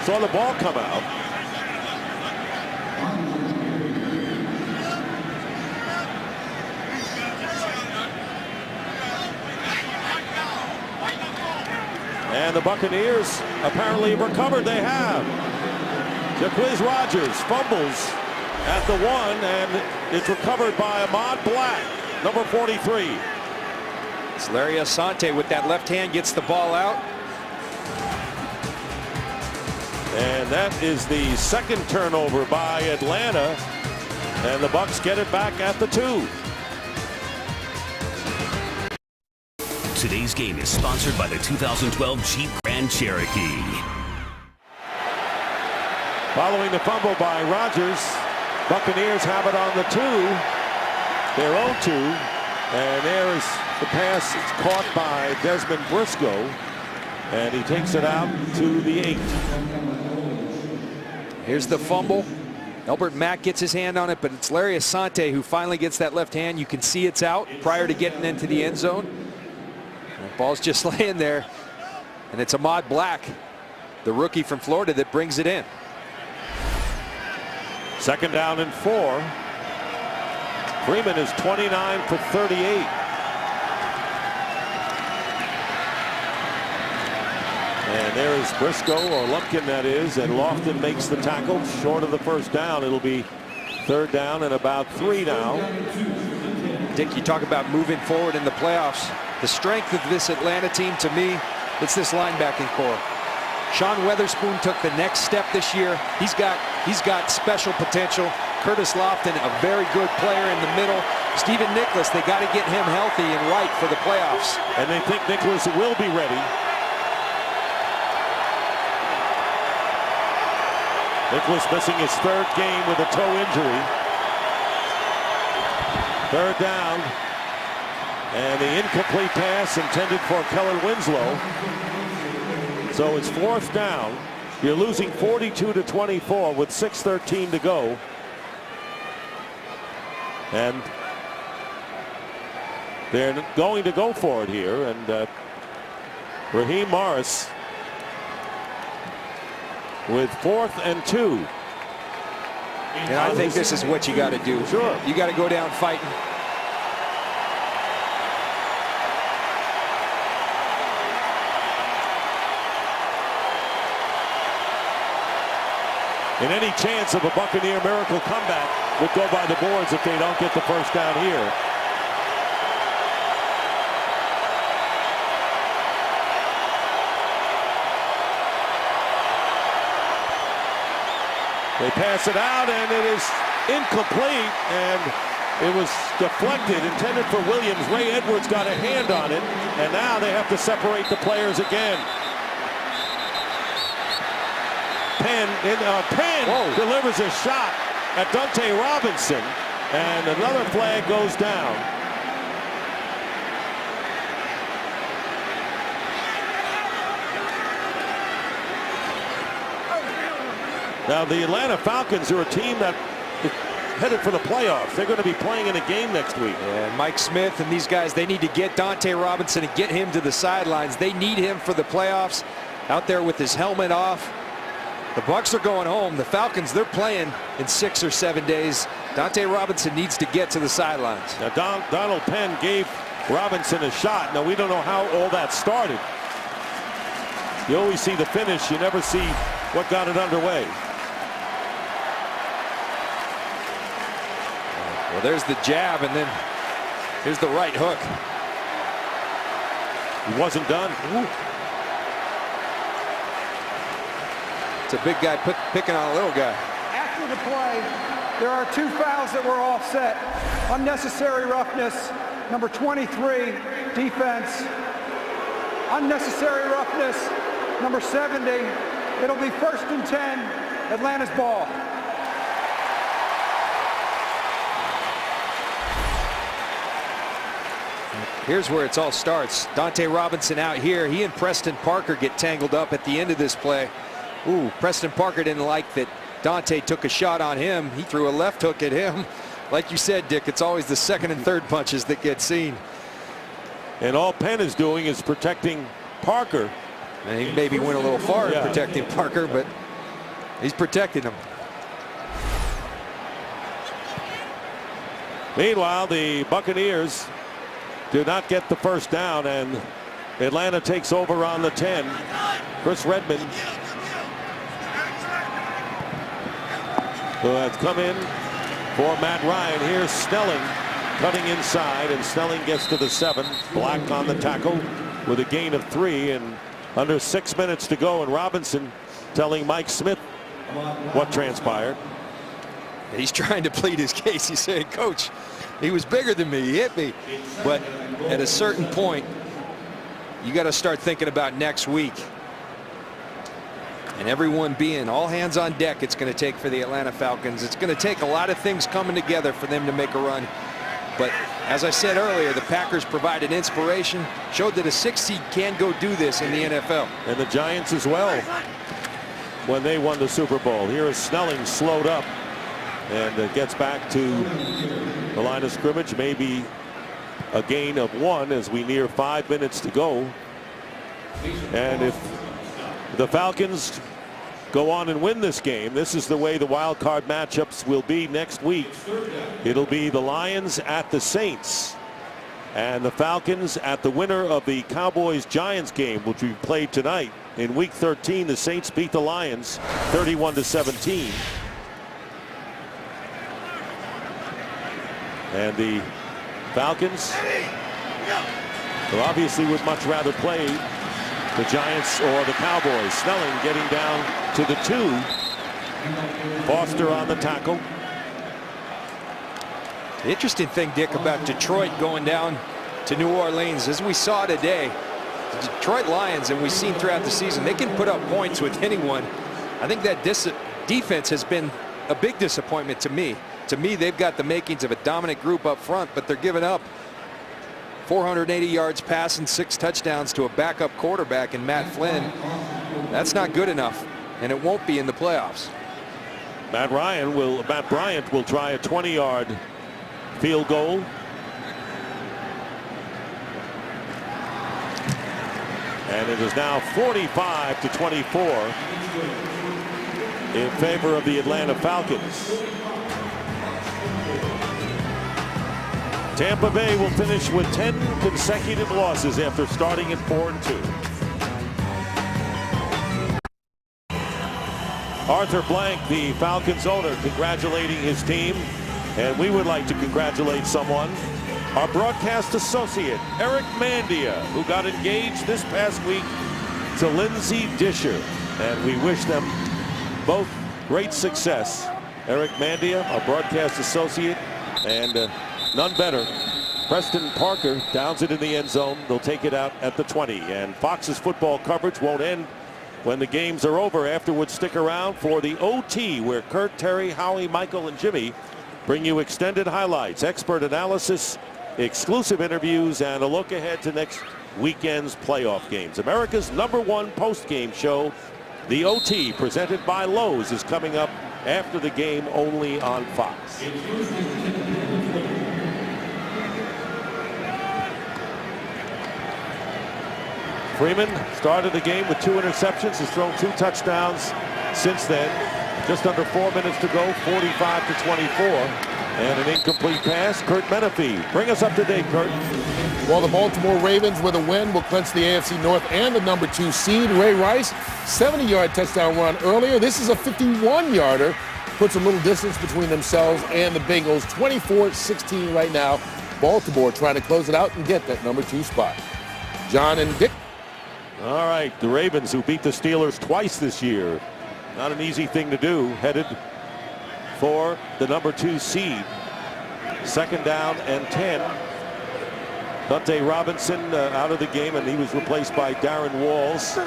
Speaker 1: Saw the ball come out. And the Buccaneers apparently recovered. They have. Jacquizz Rodgers fumbles at the 1, and it's recovered by Ahmad Black, number 43.
Speaker 2: It's Larry Asante with that left hand, gets the ball out.
Speaker 1: And that is the 2nd turnover by Atlanta. And the Bucs get it back at the 2.
Speaker 6: Today's game is sponsored by the 2012 Jeep Grand Cherokee.
Speaker 1: Following the fumble by Rodgers, Buccaneers have it on the 2. Their own 2. And there is the pass. It's caught by Desmond Briscoe. And he takes it out to the 8.
Speaker 2: Here's the fumble. Elbert Mack gets his hand on it, but it's Larry Asante who finally gets that left hand. You can see it's out prior to getting into the end zone. The ball's just laying there, and it's Ahmad Black, the rookie from Florida, that brings it in.
Speaker 1: 2nd down and 4. Freeman is 29 for 38. And there is Briscoe, or Lumpkin that is, and Lofton makes the tackle short of the first down. It'll be 3rd down and about 3 now.
Speaker 2: Dick, you talk about moving forward in the playoffs. The strength of this Atlanta team, to me, it's this linebacking core. Sean Weatherspoon took the next step this year. He's got special potential. Curtis Lofton, a very good player in the middle. Stephen Nicholas, they got to get him healthy and right for the playoffs.
Speaker 1: And they think Nicholas will be ready. Nicholas missing his 3rd game with a toe injury. 3rd down. And the incomplete pass intended for Keller Winslow. So it's 4th down. You're losing 42-24 with 6:13 to go. And they're going to go for it here. And Raheem Morris with 4th and 2.
Speaker 2: And I think this is what you got to do.
Speaker 1: Sure.
Speaker 2: You got to go down fighting.
Speaker 1: And any chance of a Buccaneer miracle comeback would go by the boards if they don't get the first down here. They pass it out, and it is incomplete, and it was deflected, intended for Williams. Ray Edwards got a hand on it, and now they have to separate the players again. Penn delivers a shot at Dante Robinson, and another flag goes down. Now the Atlanta Falcons are a team that is headed for the playoffs. They're going to be playing in a game next week.
Speaker 2: And Mike Smith and these guys, they need to get Dante Robinson and get him to the sidelines. They need him for the playoffs. Out there with his helmet off. The Bucs are going home. The Falcons, they're playing in 6 or 7 days. Dante Robinson needs to get to the sidelines.
Speaker 1: Now Donald Penn gave Robinson a shot. Now we don't know how all that started. You always see the finish. You never see what got it underway.
Speaker 2: Well, there's the jab, and then here's the right hook.
Speaker 1: He wasn't done. Ooh.
Speaker 2: It's a big guy picking on a little guy.
Speaker 5: After the play, there are 2 fouls that were offset. Unnecessary roughness, number 23, defense. Unnecessary roughness, number 70. It'll be 1st and 10, Atlanta's ball.
Speaker 2: Here's where it all starts. Dante Robinson out here. He and Preston Parker get tangled up at the end of this play. Ooh, Preston Parker didn't like that Dante took a shot on him. He threw a left hook at him. Like you said, Dick, it's always the 2nd and 3rd punches that get seen.
Speaker 1: And all Penn is doing is protecting Parker.
Speaker 2: And he maybe went a little far in protecting Parker, but he's protecting him.
Speaker 1: Meanwhile, the Buccaneers do not get the first down, and Atlanta takes over on the 10. Chris Redmond, who has come in for Matt Ryan. Here's Snelling cutting inside, and Snelling gets to the 7. Black on the tackle with a gain of 3, and under 6 minutes to go, and Robinson telling Mike Smith what transpired.
Speaker 2: He's trying to plead his case. He's saying, Coach, he was bigger than me. He hit me. But at a certain point, you got to start thinking about next week. And everyone being all hands on deck, it's going to take for the Atlanta Falcons. It's going to take a lot of things coming together for them to make a run But as I said earlier, the Packers provided inspiration, showed that a 6 seed can go do this in the NFL.
Speaker 1: And the Giants as well when they won the Super Bowl. Here is Snelling slowed up and gets back to the line of scrimmage. Maybe a gain of 1 as we near 5 minutes to go. And if the Falcons go on and win this game, this is the way the wild card matchups will be next week. It'll be the Lions at the Saints and the Falcons at the winner of the Cowboys-Giants game, which we played tonight. In week 13, the Saints beat the Lions 31-17. And the Falcons, well, obviously would much rather play the Giants or the Cowboys. Snelling getting down to the 2. Foster on the tackle.
Speaker 2: The interesting thing, Dick, about Detroit going down to New Orleans, as we saw today, the Detroit Lions, and we've seen throughout the season, they can put up points with anyone. I think that defense has been a big disappointment to me. To me, they've got the makings of a dominant group up front, but they're giving up 480 yards passing, 6 touchdowns to a backup quarterback in Matt Flynn. That's not good enough, and it won't be in the playoffs.
Speaker 1: Matt Bryant will try a 20-yard field goal. And it is now 45-24 in favor of the Atlanta Falcons. Tampa Bay will finish with 10 consecutive losses after starting at 4-2. Arthur Blank, the Falcons owner, congratulating his team. And we would like to congratulate someone. Our broadcast associate, Eric Mandia, who got engaged this past week to Lindsay Disher. And we wish them both great success. Eric Mandia, our broadcast associate, and none better. Preston Parker downs it in the end zone. They'll take it out at the 20. And Fox's football coverage won't end when the games are over. Afterwards, stick around for the OT, where Kurt, Terry, Howie, Michael, and Jimmy bring you extended highlights, expert analysis, exclusive interviews, and a look ahead to next weekend's playoff games. America's #1 post-game show, the OT, presented by Lowe's, is coming up after the game only on Fox. Freeman started the game with 2 interceptions, has thrown 2 touchdowns since then. Just under 4 minutes to go, 45-24. And an incomplete pass. Kurt Menefee. Bring us up to date, Kurt.
Speaker 4: Well, the Baltimore Ravens with a win will clinch the AFC North and the #2 seed. Ray Rice, 70-yard touchdown run earlier. This is a 51-yarder. Puts a little distance between themselves and the Bengals. 24-16 right now. Baltimore trying to close it out and get that #2 spot. John and Dick.
Speaker 1: All right, the Ravens, who beat the Steelers twice this year. Not an easy thing to do, headed for the #2 seed. 2nd down and 10. Dante Robinson out of the game, and he was replaced by Darren Walls.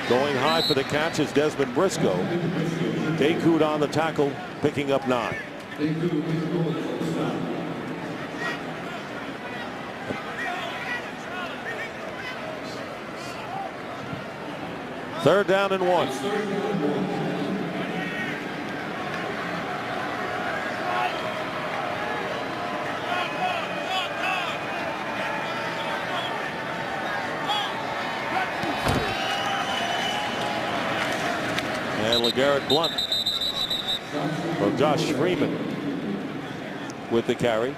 Speaker 1: Going high for the catch is Desmond Briscoe. Dakud on the tackle, picking up 9. 3rd down and 1. And LeGarrette Blount, or Josh Freeman, with the carry.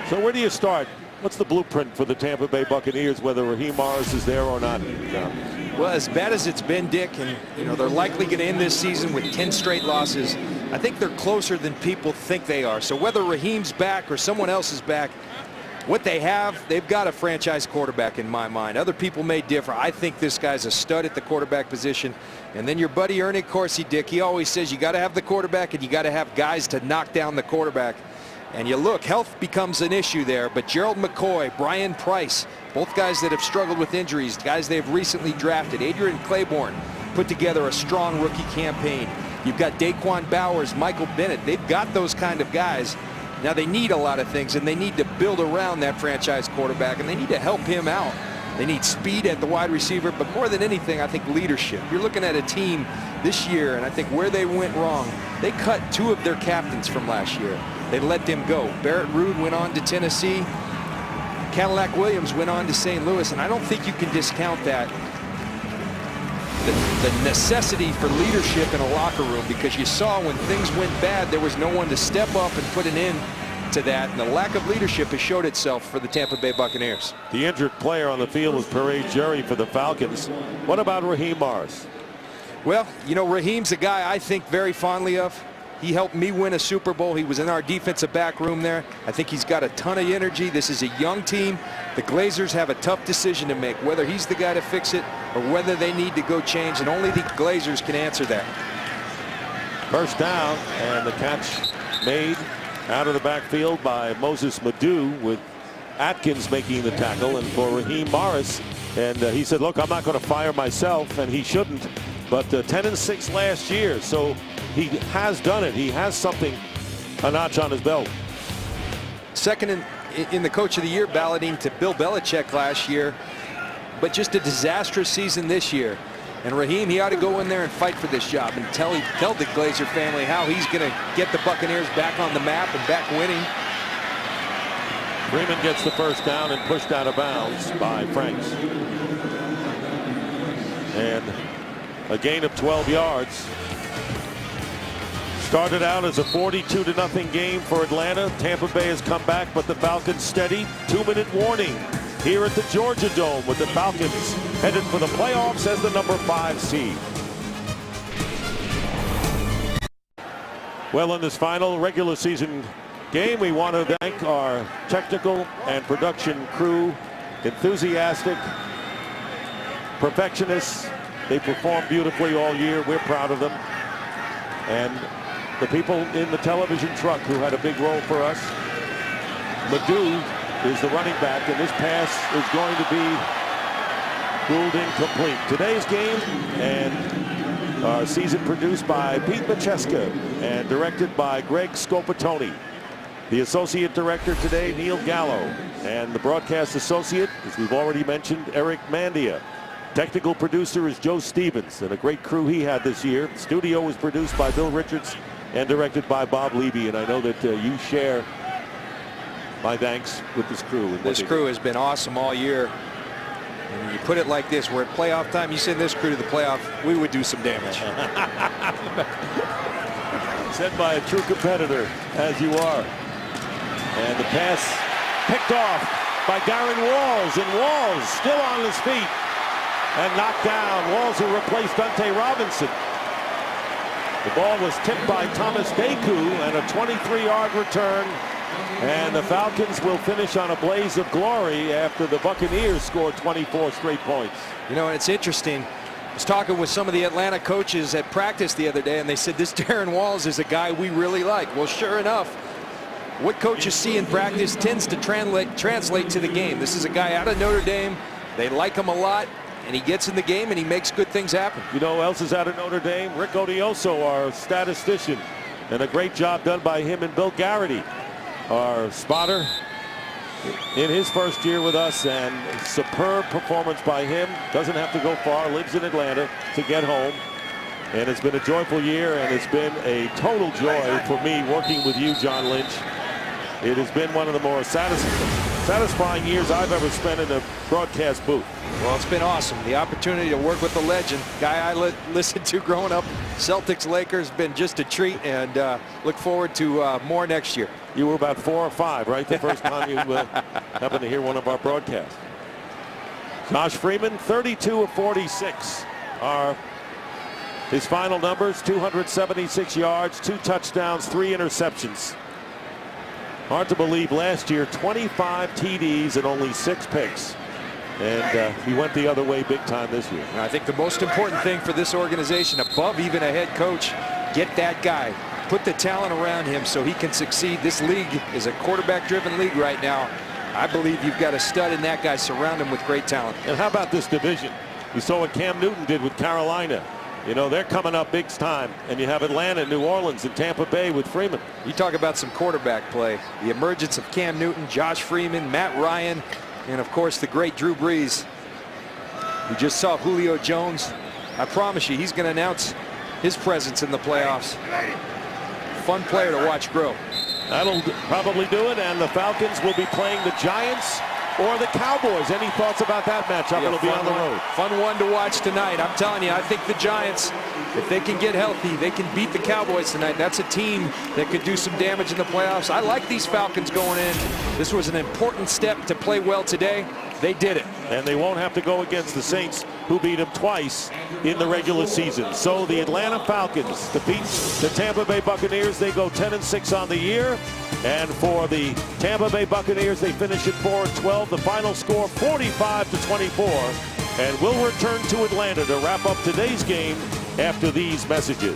Speaker 1: So where do you start? What's the blueprint for the Tampa Bay Buccaneers, whether Raheem Morris is there or not?
Speaker 2: Well, as bad as it's been, Dick, and they're likely going to end this season with 10 straight losses. I think they're closer than people think they are. So whether Raheem's back or someone else is back, what they have, they've got a franchise quarterback in my mind. Other people may differ. I think this guy's a stud at the quarterback position. And then your buddy Ernie Corsi, Dick, he always says you got to have the quarterback and you got to have guys to knock down the quarterback. And you look, health becomes an issue there, but Gerald McCoy, Brian Price, both guys that have struggled with injuries, guys they've recently drafted, Adrian Claiborne, put together a strong rookie campaign. You've got Daquan Bowers, Michael Bennett. They've got those kind of guys. Now they need a lot of things, and they need to build around that franchise quarterback, and they need to help him out. They need speed at the wide receiver, but more than anything, I think leadership. You're looking at a team this year, and I think where they went wrong, they cut 2 of their captains from last year. They let them go. Barrett Ruud went on to Tennessee. Cadillac Williams went on to St. Louis, and I don't think you can discount that. The necessity for leadership in a locker room, because you saw when things went bad, there was no one to step up and put an end to that, and the lack of leadership has showed itself for the Tampa Bay Buccaneers.
Speaker 1: The injured player on the field was Parade Jerry for the Falcons. What about Raheem Morris?
Speaker 2: Well, you know, Raheem's a guy I think very fondly of. He helped me win a Super Bowl. He was in our defensive back room there. I think he's got a ton of energy. This is a young team. The Glazers have a tough decision to make, whether he's the guy to fix it or whether they need to go change, and only the Glazers can answer that.
Speaker 1: First down, and the catch made out of the backfield by Moses Madu, with Atkins making the tackle, and for Raheem Morris. And he said, look, I'm not going to fire myself, and he shouldn't. But 10-6 last year, so he has done it. He has something, a notch on his belt.
Speaker 2: Second in the Coach of the Year balloting to Bill Belichick last year, but just a disastrous season this year. And Raheem, he ought to go in there and fight for this job and tell the Glazer family how he's going to get the Buccaneers back on the map and back winning.
Speaker 1: Freeman gets the first down and pushed out of bounds by Franks. And a gain of 12 yards. Started out as a 42-0 game for Atlanta. Tampa Bay has come back, but the Falcons steady. 2-minute warning here at the Georgia Dome, with the Falcons headed for the playoffs as the number 5 seed. Well, in this final regular season game, we want to thank our technical and production crew, enthusiastic, perfectionists. They performed beautifully all year. We're proud of them. And the people in the television truck who had a big role for us. Madu is the running back, and this pass is going to be ruled incomplete. Today's game and our season produced by Pete Macheska and directed by Greg Scopatoni. The associate director today, Neil Gallo, and the broadcast associate, as we've already mentioned, Eric Mandia. Technical producer is Joe Stevens, and a great crew he had this year. The studio was produced by Bill Richards and directed by Bob Levy, and I know that you share my thanks with this crew.
Speaker 2: This crew has been awesome all year. And you put it like this, we're at playoff time, you send this crew to the playoff, we would do some damage.
Speaker 1: Said by a true competitor, as you are. And the pass picked off by Darren Walls, and Walls still on his feet and knocked down. Walls, who replaced Dante Robinson. The ball was tipped by Thomas Deku, and a 23-yard return. And the Falcons will finish on a blaze of glory after the Buccaneers scored 24 straight points.
Speaker 2: You know, it's interesting. I was talking with some of the Atlanta coaches at practice the other day, and they said this Darren Walls is a guy we really like. Well, sure enough, what coaches see in practice tends to translate to the game. This is a guy out of Notre Dame. They like him a lot, and he gets in the game and he makes good things happen.
Speaker 1: You know who else is out of Notre Dame? Rick Odioso, our statistician, and a great job done by him and Bill Garrity, our spotter, in his first year with us, and superb performance by him. Doesn't have to go far, lives in Atlanta to get home. And it's been a joyful year, and it's been a total joy for me working with you, John Lynch. It has been one of the more satisfying years I've ever spent in a broadcast booth.
Speaker 2: Well, it's been awesome. The opportunity to work with the legend, guy I listened to growing up, Celtics, Lakers, been just a treat, and look forward to more next year.
Speaker 1: You were about 4 or 5, right? The first time you happened to hear one of our broadcasts. Josh Freeman, 32 of 46 are his final numbers: 276 yards, 2 touchdowns, 3 interceptions. Hard to believe, last year 25 TDs and only 6 picks. And he went the other way big time this year.
Speaker 2: And I think the most important thing for this organization, above even a head coach, get that guy. Put the talent around him so he can succeed. This league is a quarterback-driven league right now. I believe you've got a stud in that guy. Surround him with great talent.
Speaker 1: And how about this division? You saw what Cam Newton did with Carolina. You know, they're coming up big time, and you have Atlanta, New Orleans, and Tampa Bay with Freeman.
Speaker 2: You talk about some quarterback play. The emergence of Cam Newton, Josh Freeman, Matt Ryan, and of course the great Drew Brees. We just saw Julio Jones. I promise you, he's going to announce his presence in the playoffs. Fun player to watch grow.
Speaker 1: That'll probably do it, and the Falcons will be playing the Giants or the Cowboys. Any thoughts about that matchup? It'll be on the road.
Speaker 2: Fun one to watch tonight. I'm telling you, I think the Giants, if they can get healthy, they can beat the Cowboys tonight. That's a team that could do some damage in the playoffs. I like these Falcons going in. This was an important step to play well today. They did it.
Speaker 1: And they won't have to go against the Saints, who beat them twice in the regular season. So the Atlanta Falcons defeat the Tampa Bay Buccaneers. They go 10-6 on the year. And for the Tampa Bay Buccaneers, they finish at 4-12. The final score 45-24. And we'll return to Atlanta to wrap up today's game after these messages.